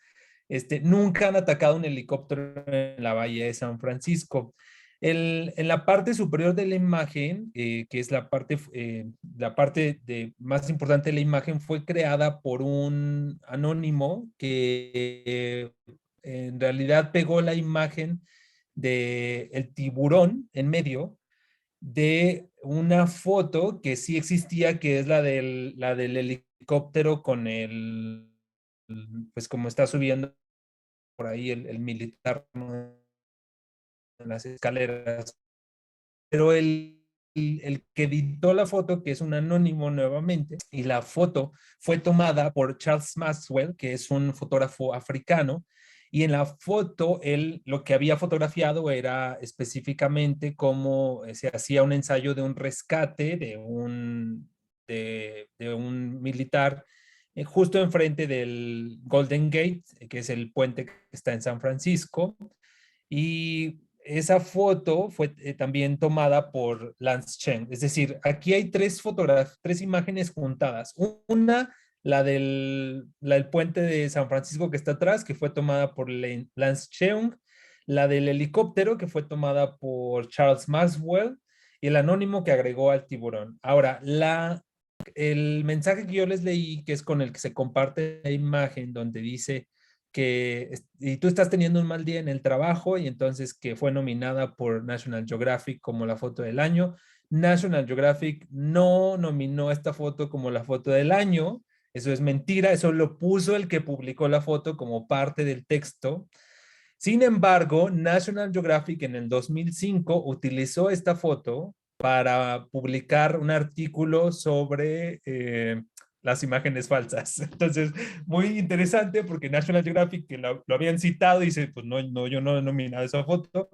nunca han atacado un helicóptero en la bahía de San Francisco. En la parte superior de la imagen, que es la parte más importante de la imagen, fue creada por un anónimo que en realidad pegó la imagen del tiburón en medio de una foto que sí existía, que es la del helicóptero con pues como está subiendo por ahí el militar, ¿no? En las escaleras, pero el que editó la foto, que es un anónimo nuevamente, y la foto fue tomada por Charles Maxwell, que es un fotógrafo africano, y en la foto él lo que había fotografiado era específicamente cómo se hacía un ensayo de un rescate de un militar justo enfrente del Golden Gate, que es el puente que está en San Francisco, y esa foto fue también tomada por Lance Chen. Es decir, aquí hay tres imágenes juntadas. Una, la del puente de San Francisco que está atrás, que fue tomada por Lance Chen. La del helicóptero, que fue tomada por Charles Maxwell. Y el anónimo que agregó al tiburón. Ahora, el mensaje que yo les leí, que es con el que se comparte la imagen, donde dice y tú estás teniendo un mal día en el trabajo y entonces que fue nominada por National Geographic como la foto del año. National Geographic no nominó esta foto como la foto del año. Eso es mentira, eso lo puso el que publicó la foto como parte del texto. Sin embargo, National Geographic en el 2005 utilizó esta foto para publicar un artículo sobre las imágenes falsas. Entonces, muy interesante porque National Geographic, que lo habían citado, dice, pues no, no, yo no he nominado esa foto,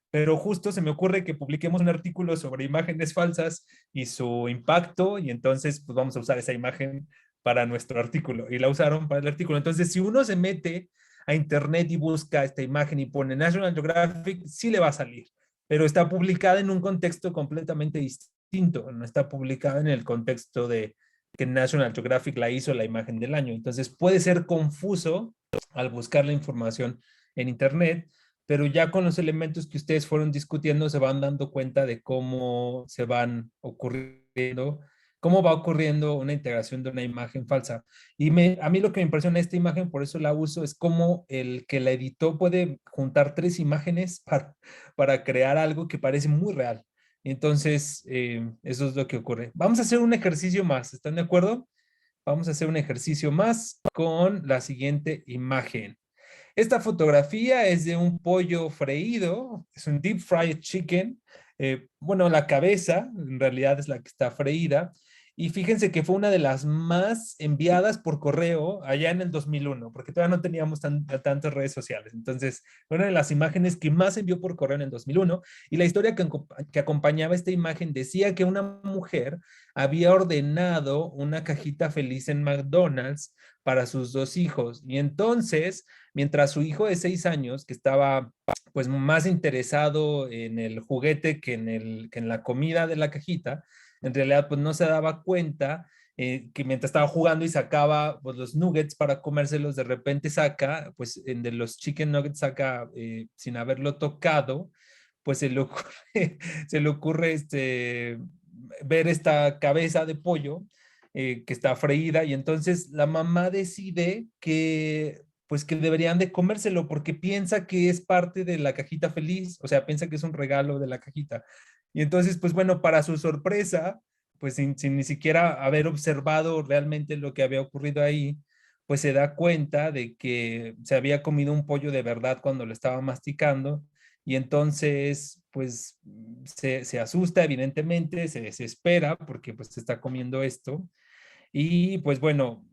pero justo se me ocurre que publiquemos un artículo sobre imágenes falsas y su impacto, y entonces pues vamos a usar esa imagen para nuestro artículo. Y la usaron para el artículo. Entonces, si uno se mete a internet y busca esta imagen y pone National Geographic, sí le va a salir, pero está publicada en un contexto completamente distinto, no está publicada en el contexto de que National Geographic la hizo la imagen del año. Entonces puede ser confuso al buscar la información en internet, pero ya con los elementos que ustedes fueron discutiendo se van dando cuenta de cómo se van ocurriendo cómo va ocurriendo una integración de una imagen falsa. Y a mí lo que me impresiona esta imagen, por eso la uso, es cómo el que la editó puede juntar 3 imágenes para crear algo que parece muy real. Entonces, eso es lo que ocurre. Vamos a hacer un ejercicio más, ¿están de acuerdo? Vamos a hacer un ejercicio más con la siguiente imagen. Esta fotografía es de un pollo freído, es un deep fried chicken. Bueno, la cabeza en realidad es la que está freída. Y fíjense que fue una de las más enviadas por correo allá en el 2001, porque todavía no teníamos tantas redes sociales. Entonces, fue una de las imágenes que más envió por correo en el 2001. Y la historia que acompañaba esta imagen decía que una mujer había ordenado una cajita feliz en McDonald's para sus 2 hijos. Y entonces, mientras su hijo de 6 años, que estaba pues más interesado en el juguete que en la comida de la cajita, en realidad pues no se daba cuenta que mientras estaba jugando y sacaba pues, los nuggets para comérselos, de repente saca, pues de los chicken nuggets saca sin haberlo tocado, pues se le ocurre ver esta cabeza de pollo que está freída y entonces la mamá decide que pues que deberían de comérselo porque piensa que es parte de la cajita feliz, o sea, piensa que es un regalo de la cajita. Y entonces, pues bueno, para su sorpresa, pues sin ni siquiera haber observado realmente lo que había ocurrido ahí, pues se da cuenta de que se había comido un pollo de verdad cuando lo estaba masticando y entonces, pues se asusta evidentemente, se desespera porque pues se está comiendo esto y pues bueno,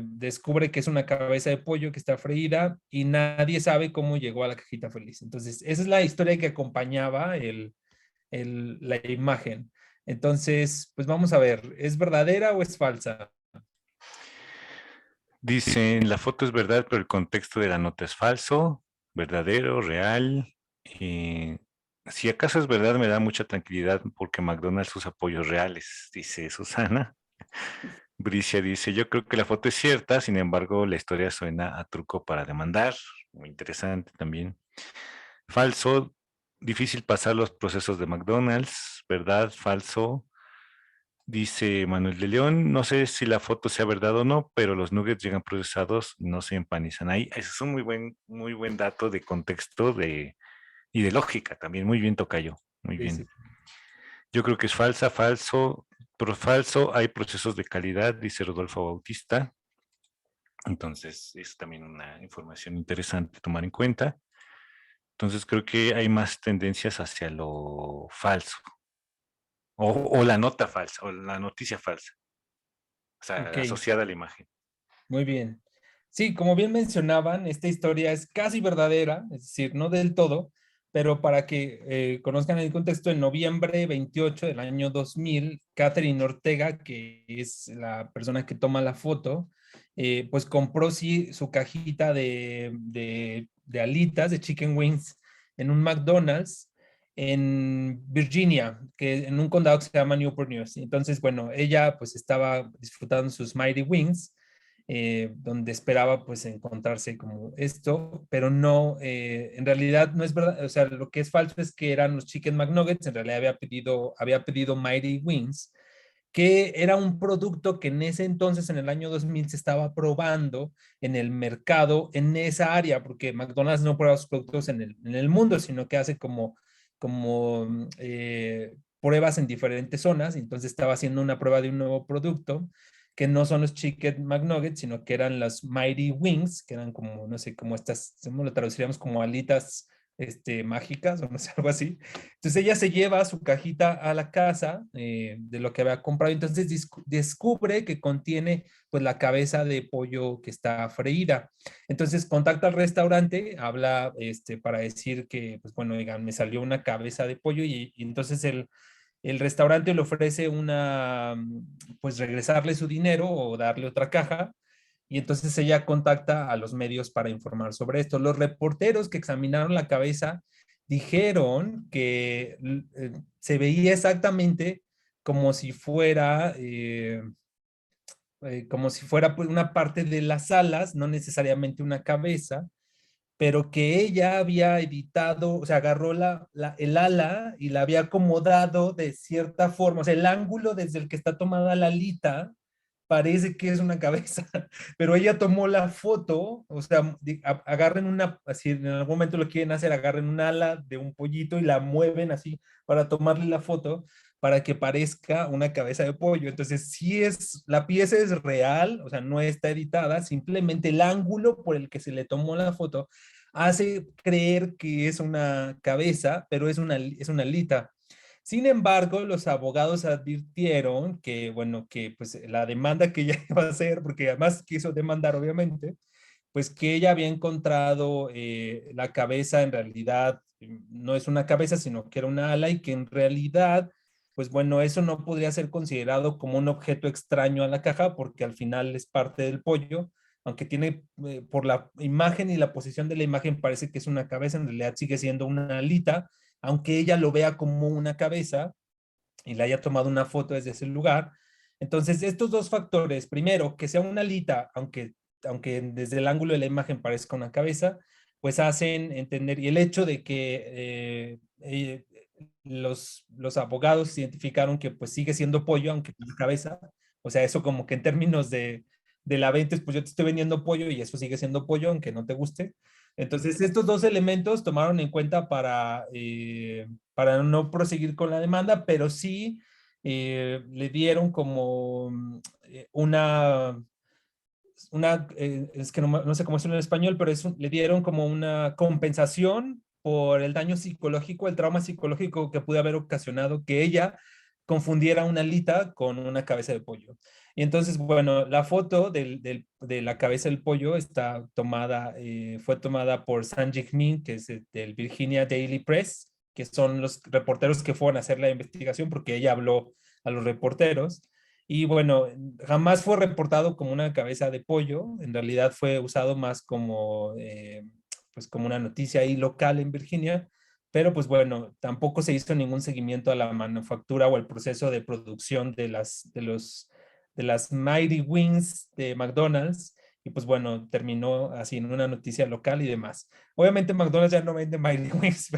descubre que es una cabeza de pollo que está freída y nadie sabe cómo llegó a la cajita feliz. Entonces, esa es la historia que acompañaba la imagen. Entonces, pues vamos a ver, ¿es verdadera o es falsa? Dicen, la foto es verdad, pero el contexto de la nota es falso, verdadero, real. Si acaso es verdad, me da mucha tranquilidad porque McDonald's usa pollos reales, dice Susana. Bricia dice, yo creo que la foto es cierta, sin embargo, la historia suena a truco para demandar. Muy interesante también. Falso, difícil pasar los procesos de McDonald's, ¿verdad? Falso. Dice Manuel de León, no sé si la foto sea verdad o no, pero los nuggets llegan procesados, no se empanizan ahí. Ese es un muy buen dato de contexto y de lógica también. Muy bien, tocayo. Muy Sí, sí. bien. Yo creo que es falsa, falso, pero falso, hay procesos de calidad, dice Rodolfo Bautista. Entonces, es también una información interesante tomar en cuenta. Entonces, creo que hay más tendencias hacia lo falso, o la nota falsa, o la noticia falsa, o sea, Ok, asociada a la imagen. muy bien. Sí, como bien mencionaban, esta historia es casi verdadera, es decir, no del todo, pero para que conozcan el contexto, en noviembre 28 del año 2000, Catherine Ortega, que es la persona que toma la foto, pues compró sí su cajita de alitas, de chicken wings, en un McDonald's en Virginia, que en un condado que se llama Newport News. Entonces, bueno, ella pues estaba disfrutando sus Mighty Wings donde esperaba pues encontrarse como esto, pero no, en realidad no es verdad, o sea, lo que es falso es que eran los Chicken McNuggets, en realidad había pedido Mighty Wings, que era un producto que en ese entonces, en el año 2000, se estaba probando en el mercado en esa área, porque McDonald's no prueba sus productos en el mundo, sino que hace como pruebas en diferentes zonas, entonces estaba haciendo una prueba de un nuevo producto que no son los Chicken McNuggets, sino que eran las Mighty Wings, que eran como, no sé, como estas, ¿cómo lo traduciríamos? Como alitas mágicas o no sé, algo así. Entonces ella se lleva su cajita a la casa de lo que había comprado, entonces descubre que contiene pues la cabeza de pollo que está freída. Entonces contacta al restaurante, habla para decir que, pues bueno, digan, me salió una cabeza de pollo y entonces el restaurante le ofrece pues regresarle su dinero o darle otra caja. Y entonces ella contacta a los medios para informar sobre esto. Los reporteros que examinaron la cabeza dijeron que se veía exactamente como si fuera, pues, una parte de las alas, no necesariamente una cabeza, pero que ella había editado, o sea, agarró el ala y la había acomodado de cierta forma, o sea, el ángulo desde el que está tomada la alita parece que es una cabeza, pero ella tomó la foto, o sea, agarren así en algún momento lo quieren hacer, agarren un ala de un pollito y la mueven así para tomarle la foto, para que parezca una cabeza de pollo. Entonces, sí la pieza es real, o sea, no está editada, simplemente el ángulo por el que se le tomó la foto hace creer que es una cabeza, pero es una alita. Sin embargo, los abogados advirtieron que, bueno, que pues la demanda que ella iba a hacer, porque además quiso demandar obviamente, pues que ella había encontrado la cabeza en realidad no es una cabeza, sino que era una ala y que en realidad, pues bueno, eso no podría ser considerado como un objeto extraño a la caja porque al final es parte del pollo, aunque tiene, por la imagen y la posición de la imagen parece que es una cabeza, en realidad sigue siendo una alita, aunque ella lo vea como una cabeza y le haya tomado una foto desde ese lugar. Entonces, estos dos factores, primero, que sea una alita, aunque desde el ángulo de la imagen parezca una cabeza, pues hacen entender, y el hecho de que los abogados identificaron que pues sigue siendo pollo, aunque es cabeza, o sea, eso como que en términos de la venta, pues yo te estoy vendiendo pollo y eso sigue siendo pollo, aunque no te guste. Entonces, estos dos elementos tomaron en cuenta para no proseguir con la demanda, pero sí le dieron como es que no sé cómo es en español, pero le dieron como una compensación por el daño psicológico, el trauma psicológico que pudo haber ocasionado que ella confundiera una alita con una cabeza de pollo. Y entonces, bueno, la foto de la cabeza del pollo fue tomada por Sanjay Min, que es del Virginia Daily Press, que son los reporteros que fueron a hacer la investigación porque ella habló a los reporteros. Y bueno, jamás fue reportado como una cabeza de pollo, en realidad fue usado más pues como una noticia ahí local en Virginia, pero pues bueno, tampoco se hizo ningún seguimiento a la manufactura o al proceso de producción de las Mighty Wings de McDonald's, y pues bueno, terminó así en una noticia local y demás. Obviamente McDonald's ya no vende Mighty Wings,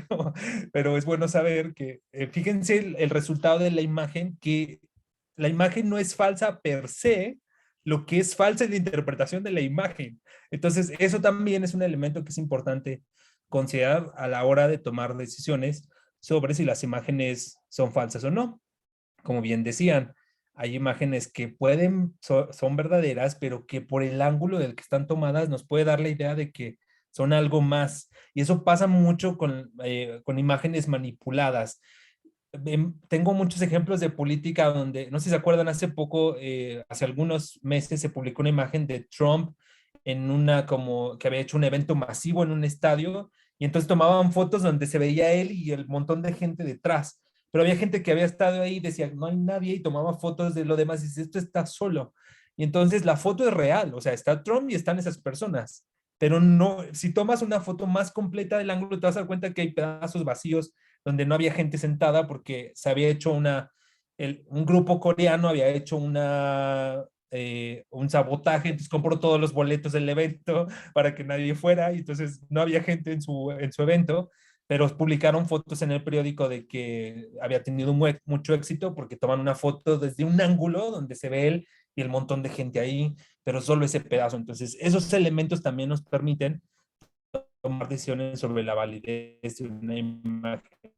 pero es bueno saber que, fíjense el resultado de la imagen, que la imagen no es falsa per se, lo que es falsa es la interpretación de la imagen. Entonces, eso también es un elemento que es importante considerar a la hora de tomar decisiones sobre si las imágenes son falsas o no. Como bien decían, hay imágenes que son verdaderas, pero que por el ángulo del que están tomadas nos puede dar la idea de que son algo más. Y eso pasa mucho con imágenes manipuladas. Tengo muchos ejemplos de política donde, no sé si se acuerdan, hace poco, hace algunos meses se publicó una imagen de Trump como que había hecho un evento masivo en un estadio y entonces tomaban fotos donde se veía él y el montón de gente detrás. Pero había gente que había estado ahí y decía, no hay nadie y tomaba fotos de lo demás y dice, esto está solo. Y entonces la foto es real, o sea, está Trump y están esas personas. Pero no, si tomas una foto más completa del ángulo, te vas a dar cuenta que hay pedazos vacíos donde no había gente sentada porque se había hecho un grupo coreano había hecho un sabotaje, entonces compró todos los boletos del evento para que nadie fuera y entonces no había gente en su evento, pero publicaron fotos en el periódico de que había tenido mucho éxito porque toman una foto desde un ángulo donde se ve él y el montón de gente ahí, pero solo ese pedazo. Entonces, esos elementos también nos permiten tomar decisiones sobre la validez de una imagen.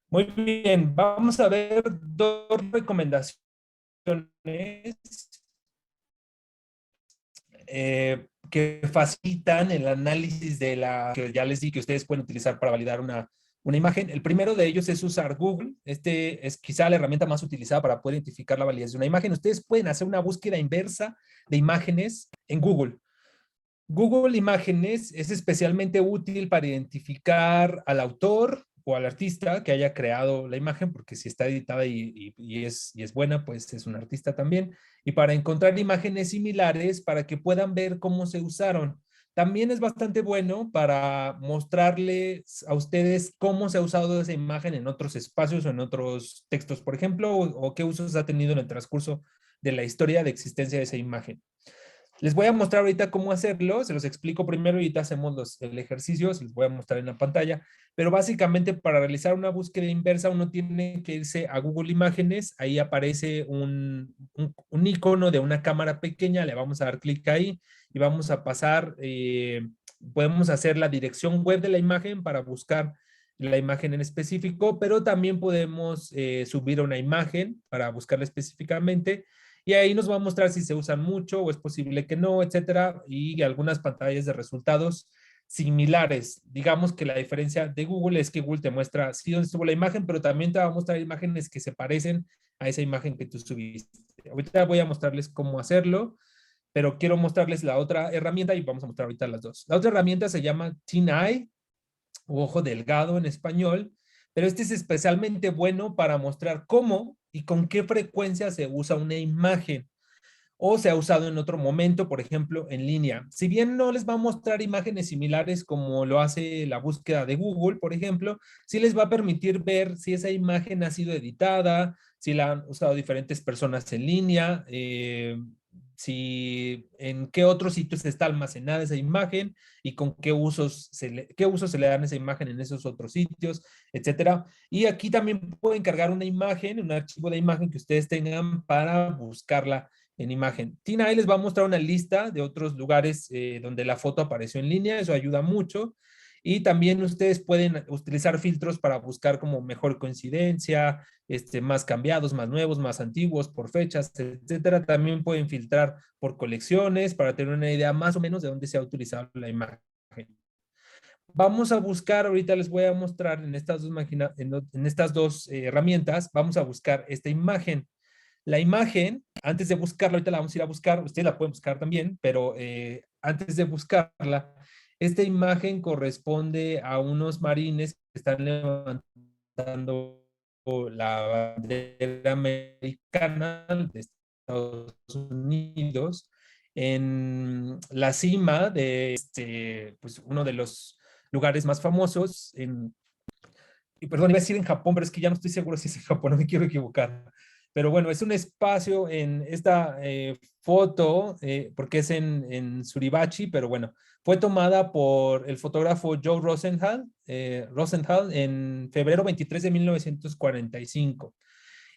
Muy bien, vamos a ver dos recomendaciones que facilitan el análisis que ya les di que ustedes pueden utilizar para validar una imagen. El primero de ellos es usar Google. Este es quizá la herramienta más utilizada para poder identificar la validez de una imagen. Ustedes pueden hacer una búsqueda inversa de imágenes en Google. Google Imágenes es especialmente útil para identificar al autor o al artista que haya creado la imagen, porque si está editada y es buena, pues es un artista también, y para encontrar imágenes similares para que puedan ver cómo se usaron. También es bastante bueno para mostrarles a ustedes cómo se ha usado esa imagen en otros espacios o en otros textos, por ejemplo, o qué usos ha tenido en el transcurso de la historia de existencia de esa imagen. Les voy a mostrar ahorita cómo hacerlo, se los explico primero y ahorita hacemos el ejercicio, se los voy a mostrar en la pantalla, pero básicamente para realizar una búsqueda inversa uno tiene que irse a Google Imágenes, ahí aparece un icono de una cámara pequeña, le vamos a dar clic ahí y vamos a pasar, podemos hacer la dirección web de la imagen para buscar la imagen en específico, pero también podemos subir una imagen para buscarla específicamente. Y ahí nos va a mostrar si se usan mucho o es posible que no, etcétera, y algunas pantallas de resultados similares. Digamos que la diferencia de Google es que Google te muestra sí dónde estuvo la imagen, pero también te va a mostrar imágenes que se parecen a esa imagen que tú subiste. Ahorita voy a mostrarles cómo hacerlo, pero quiero mostrarles la otra herramienta y vamos a mostrar ahorita las dos. La otra herramienta se llama TinEye, o ojo delgado en español, pero este es especialmente bueno para mostrar cómo y con qué frecuencia se usa una imagen o se ha usado en otro momento, por ejemplo, en línea. Si bien no les va a mostrar imágenes similares como lo hace la búsqueda de Google, por ejemplo, sí les va a permitir ver si esa imagen ha sido editada, si la han usado diferentes personas en línea, si en qué otros sitios está almacenada esa imagen y con qué usos qué usos se le dan a esa imagen en esos otros sitios, etcétera. Y aquí también pueden cargar una imagen, un archivo de imagen que ustedes tengan para buscarla en imagen. TinEye les va a mostrar una lista de otros lugares donde la foto apareció en línea, eso ayuda mucho. Y también ustedes pueden utilizar filtros para buscar como mejor coincidencia, más cambiados, más nuevos, más antiguos, por fechas, etcétera. También pueden filtrar por colecciones para tener una idea más o menos de dónde se ha utilizado la imagen. Vamos a buscar, ahorita les voy a mostrar en estas dos, en estas dos herramientas, vamos a buscar esta imagen. La imagen, antes de buscarla, ahorita la vamos a ir a buscar, ustedes la pueden buscar también, pero antes de buscarla, esta imagen corresponde a unos marines que están levantando la bandera americana de Estados Unidos en la cima de pues uno de los lugares más famosos y perdón, iba a decir en Japón, pero es que ya no estoy seguro si es en Japón, no me quiero equivocar. Pero bueno, es un espacio en esta foto, porque es en Suribachi, pero bueno, fue tomada por el fotógrafo Joe Rosenthal en febrero 23 de 1945.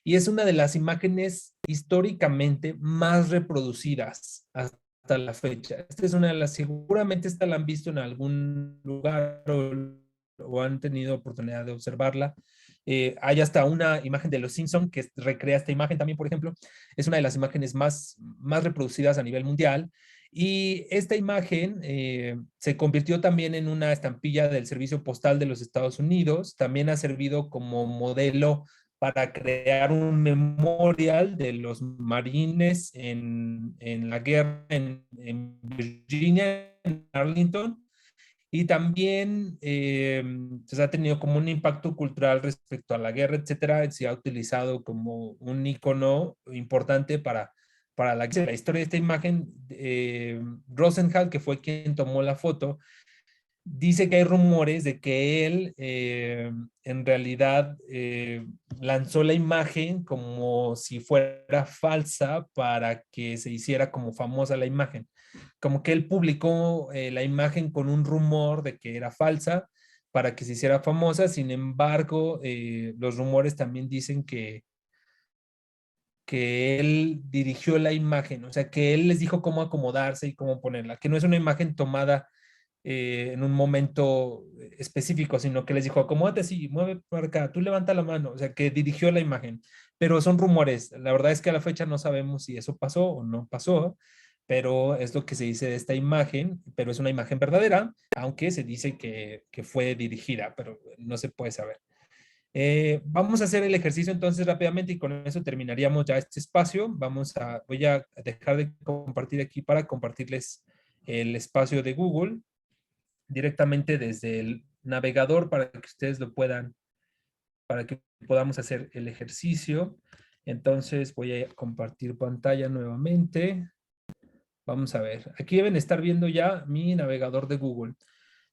Y es una de las imágenes históricamente más reproducidas hasta la fecha. Esta es una de las, seguramente esta la han visto en algún lugar o han tenido oportunidad de observarla. Hay hasta una imagen de Los Simpson que recrea esta imagen también, por ejemplo. Es una de las imágenes más reproducidas a nivel mundial. Y esta imagen se convirtió también en una estampilla del Servicio Postal de los Estados Unidos. También ha servido como modelo para crear un memorial de los marines en la guerra en Virginia, en Arlington. Y también se ha tenido como un impacto cultural respecto a la guerra, etcétera. Se ha utilizado como un icono importante para la historia de esta imagen. Rosenthal, que fue quien tomó la foto, dice que hay rumores de que él en realidad lanzó la imagen como si fuera falsa para que se hiciera como famosa la imagen. Como que él publicó la imagen con un rumor de que era falsa para que se hiciera famosa. Sin embargo, los rumores también dicen que él dirigió la imagen, o sea, que él les dijo cómo acomodarse y cómo ponerla, que no es una imagen tomada en un momento específico, sino que les dijo, acomódate así, mueve por acá, tú levanta la mano, o sea, que dirigió la imagen. Pero son rumores, la verdad es que a la fecha no sabemos si eso pasó o no pasó, pero es lo que se dice de esta imagen, pero es una imagen verdadera, aunque se dice que fue dirigida, pero no se puede saber. Vamos a hacer el ejercicio entonces rápidamente y con eso terminaríamos ya este espacio. Voy a dejar de compartir aquí para compartirles el espacio de Google directamente desde el navegador para que ustedes lo puedan, para que podamos hacer el ejercicio. Entonces voy a compartir pantalla nuevamente. Vamos a ver, aquí deben estar viendo ya mi navegador de Google.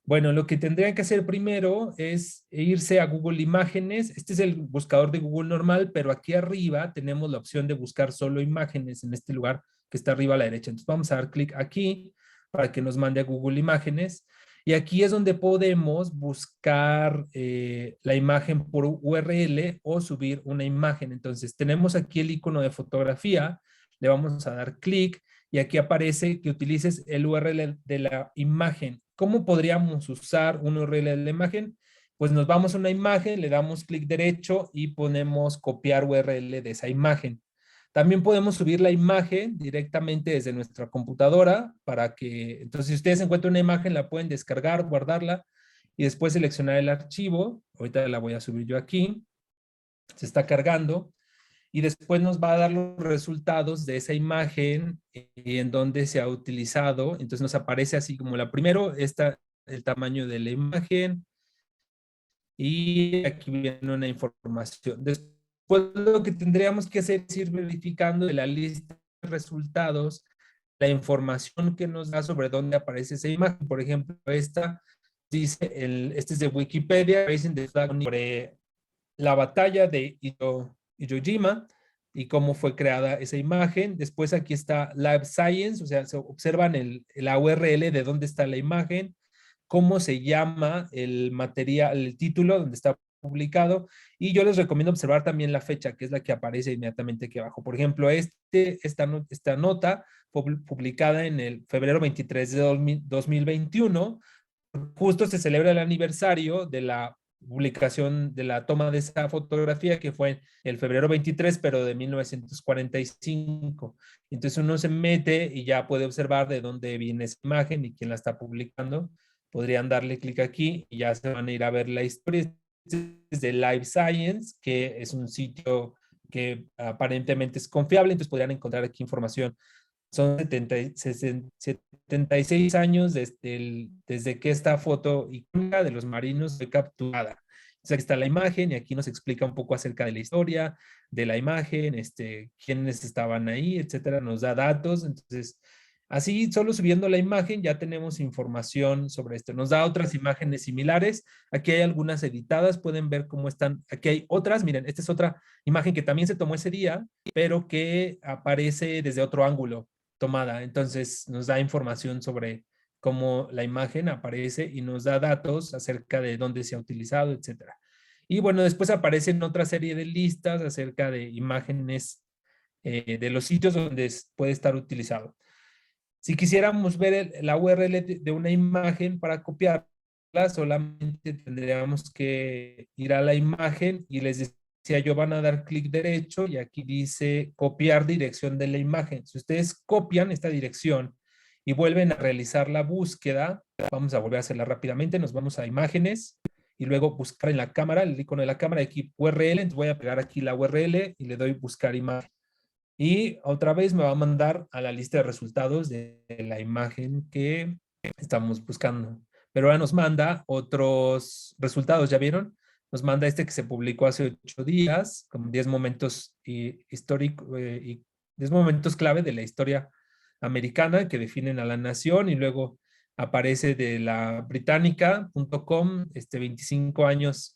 Bueno, lo que tendrían que hacer primero es irse a Google Imágenes. Este es el buscador de Google normal, pero aquí arriba tenemos la opción de buscar solo imágenes en este lugar que está arriba a la derecha. Entonces vamos a dar clic aquí para que nos mande a Google Imágenes. Y aquí es donde podemos buscar la imagen por URL o subir una imagen. Entonces tenemos aquí el icono de fotografía, le vamos a dar clic y aquí aparece que utilices el URL de la imagen. ¿Cómo podríamos usar un URL de la imagen? Pues nos vamos a una imagen, le damos clic derecho y ponemos copiar URL de esa imagen. También podemos subir la imagen directamente desde nuestra computadora para que, entonces si ustedes encuentran una imagen, la pueden descargar, guardarla y después seleccionar el archivo. Ahorita la voy a subir yo aquí. Se está cargando y después nos va a dar los resultados de esa imagen en donde se ha utilizado. Entonces nos aparece así como la primero, está el tamaño de la imagen y aquí viene una información. Después lo que tendríamos que hacer es ir verificando de la lista de resultados la información que nos da sobre dónde aparece esa imagen. Por ejemplo, esta dice, este es de Wikipedia, sobre la batalla de Iwo Jima y cómo fue creada esa imagen. Después aquí está Live Science, o sea, se observan la URL de dónde está la imagen, cómo se llama el material, el título donde está publicado, y yo les recomiendo observar también la fecha, que es la que aparece inmediatamente aquí abajo. Por ejemplo, esta nota fue publicada en el febrero 23 de 2021, justo se celebra el aniversario de la publicación de la toma de esa fotografía que fue el febrero 23, pero de 1945. Entonces uno se mete y ya puede observar de dónde viene esa imagen y quién la está publicando. Podrían darle clic aquí y ya se van a ir a ver la historia. Es de Live Science, que es un sitio que aparentemente es confiable, entonces podrían encontrar aquí información. Son 76 años desde que esta foto icónica de los marinos fue capturada. Entonces aquí está la imagen y aquí nos explica un poco acerca de la historia de la imagen, quiénes estaban ahí, etcétera, nos da datos. Entonces, así solo subiendo la imagen ya tenemos información sobre esto. Nos da otras imágenes similares. Aquí hay algunas editadas, pueden ver cómo están. Aquí hay otras, miren, esta es otra imagen que también se tomó ese día, pero que aparece desde otro ángulo tomada. Entonces nos da información sobre cómo la imagen aparece y nos da datos acerca de dónde se ha utilizado, etcétera. Y bueno, después aparecen otra serie de listas acerca de imágenes de los sitios donde puede estar utilizado. Si quisiéramos ver la URL de una imagen para copiarla, solamente tendríamos que ir a la imagen y les decía yo, van a dar clic derecho y aquí dice copiar dirección de la imagen. Si ustedes copian esta dirección y vuelven a realizar la búsqueda, vamos a volver a hacerla rápidamente, nos vamos a imágenes y luego buscar en la cámara, el icono de la cámara, aquí URL, entonces voy a pegar aquí la URL y le doy buscar imagen. Y otra vez me va a mandar a la lista de resultados de la imagen que estamos buscando. Pero ahora nos manda otros resultados, ¿ya vieron? Nos manda este que se publicó hace 8 días, como 10 momentos históricos y 10 momentos clave de la historia americana que definen a la nación, y luego aparece de la británica.com, 25 años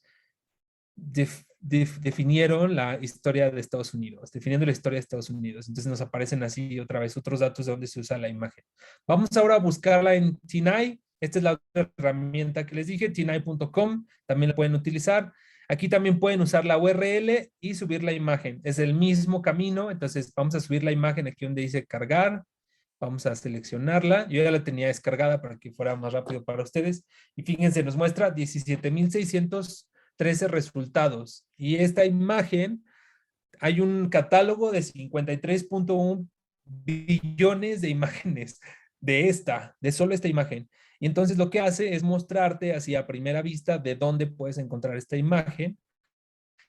definieron la historia de Estados Unidos, definiendo la historia de Estados Unidos. Entonces nos aparecen así otra vez otros datos de dónde se usa la imagen. Vamos ahora a buscarla en TinEye. Esta es la otra herramienta que les dije, tineye.com, también la pueden utilizar. Aquí también pueden usar la URL y subir la imagen. Es el mismo camino, entonces vamos a subir la imagen aquí donde dice cargar. Vamos a seleccionarla. Yo ya la tenía descargada para que fuera más rápido para ustedes. Y fíjense, nos muestra 17,613 resultados. Y esta imagen, hay un catálogo de 53.1 billones de imágenes de solo esta imagen. Y entonces lo que hace es mostrarte así a primera vista de dónde puedes encontrar esta imagen.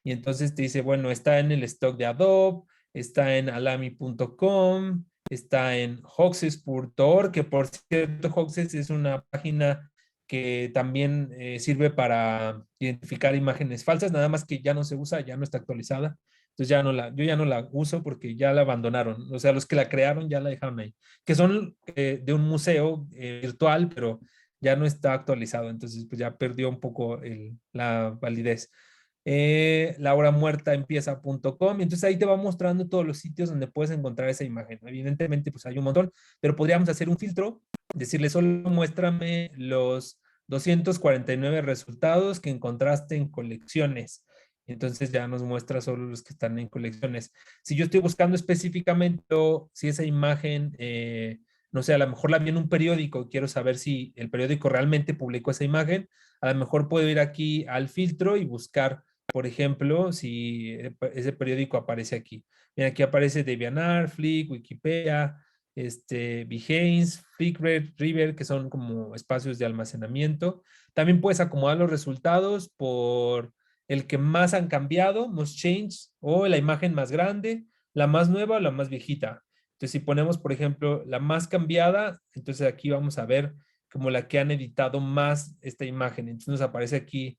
Y entonces te dice, bueno, está en el stock de Adobe, está en alami.com, está en hoxes.org, que por cierto, Hoxes es una página que también sirve para identificar imágenes falsas, nada más que ya no se usa, ya no está actualizada. Entonces yo ya no la uso porque ya la abandonaron. O sea, los que la crearon ya la dejaron ahí. Que son de un museo virtual, pero ya no está actualizado. Entonces, pues ya perdió un poco la validez. lauramuertaempieza.com, y entonces ahí te va mostrando todos los sitios donde puedes encontrar esa imagen. Evidentemente, pues hay un montón, pero podríamos hacer un filtro, decirle solo muéstrame los 249 resultados que encontraste en colecciones. Entonces ya nos muestra solo los que están en colecciones. Si yo estoy buscando específicamente, o si esa imagen, no sé, a lo mejor la vi en un periódico y quiero saber si el periódico realmente publicó esa imagen, a lo mejor puedo ir aquí al filtro y buscar, por ejemplo, si ese periódico aparece aquí. Mira, aquí aparece DeviantArt, Flick, Wikipedia, Behance, Flickr, River, que son como espacios de almacenamiento. También puedes acomodar los resultados por el que más han cambiado, most changed, o la imagen más grande, la más nueva o la más viejita. Entonces, si ponemos, por ejemplo, la más cambiada, entonces aquí vamos a ver como la que han editado más esta imagen. Entonces nos aparece aquí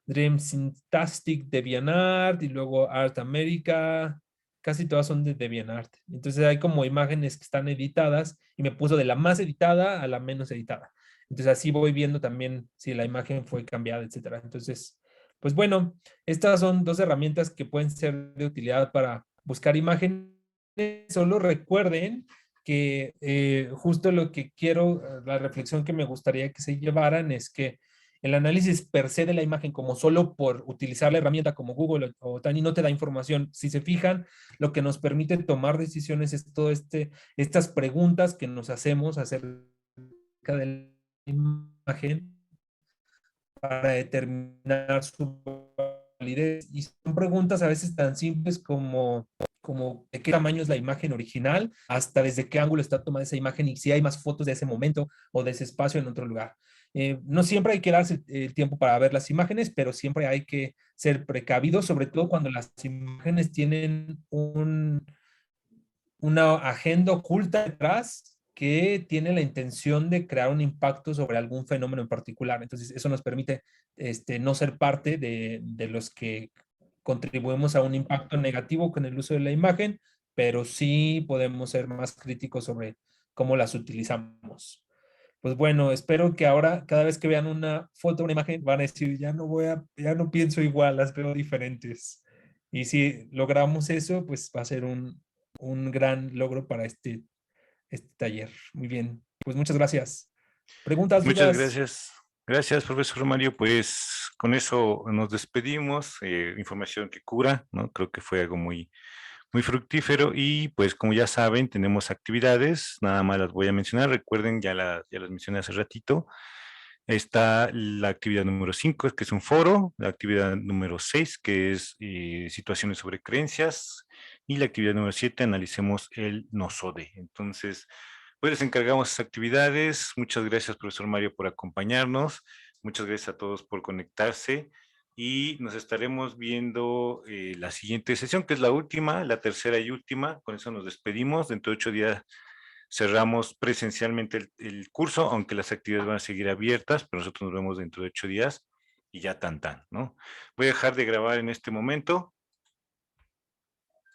Dream Syntastic DeviantArt y luego Art America. Casi todas son de DeviantArt. Entonces hay como imágenes que están editadas y me puso de la más editada a la menos editada. Entonces así voy viendo también si la imagen fue cambiada, etcétera. Entonces, pues bueno, estas son dos herramientas que pueden ser de utilidad para buscar imágenes. Solo recuerden que justo lo que quiero, la reflexión que me gustaría que se llevaran es que el análisis per se de la imagen, como solo por utilizar la herramienta como Google o Tiny, no te da información. Si se fijan, lo que nos permite tomar decisiones es todo estas preguntas que nos hacemos acerca de la imagen para determinar su validez. Y son preguntas a veces tan simples como de qué tamaño es la imagen original, hasta desde qué ángulo está tomada esa imagen y si hay más fotos de ese momento o de ese espacio en otro lugar. No siempre hay que darse el tiempo para ver las imágenes, pero siempre hay que ser precavidos, sobre todo cuando las imágenes tienen una agenda oculta detrás que tiene la intención de crear un impacto sobre algún fenómeno en particular. Entonces, eso nos permite no ser parte de los que contribuimos a un impacto negativo con el uso de la imagen, pero sí podemos ser más críticos sobre cómo las utilizamos. Pues bueno, espero que ahora cada vez que vean una foto, una imagen, van a decir, ya no pienso igual, las veo diferentes. Y si logramos eso, pues va a ser un gran logro para este taller. Muy bien, pues muchas gracias. ¿Preguntas, Muchas dudas? gracias. Gracias, profesor Mario. Pues con eso nos despedimos. Información que cura, ¿no? Creo que fue algo muy, muy fructífero y pues como ya saben, tenemos actividades, nada más las voy a mencionar. Recuerden, ya las mencioné hace ratito. Está la actividad número 5, que es un foro, la actividad número 6, que es situaciones sobre creencias, y la actividad número 7, analicemos el nosode. Entonces, pues les encargamos esas actividades. Muchas gracias, profesor Mario, por acompañarnos. Muchas gracias a todos por conectarse y nos estaremos viendo la siguiente sesión, que es la última, la tercera y última. Con eso nos despedimos. Dentro de 8 días cerramos presencialmente el curso, aunque las actividades van a seguir abiertas, pero nosotros nos vemos dentro de 8 días y ya tan, ¿no? Voy a dejar de grabar en este momento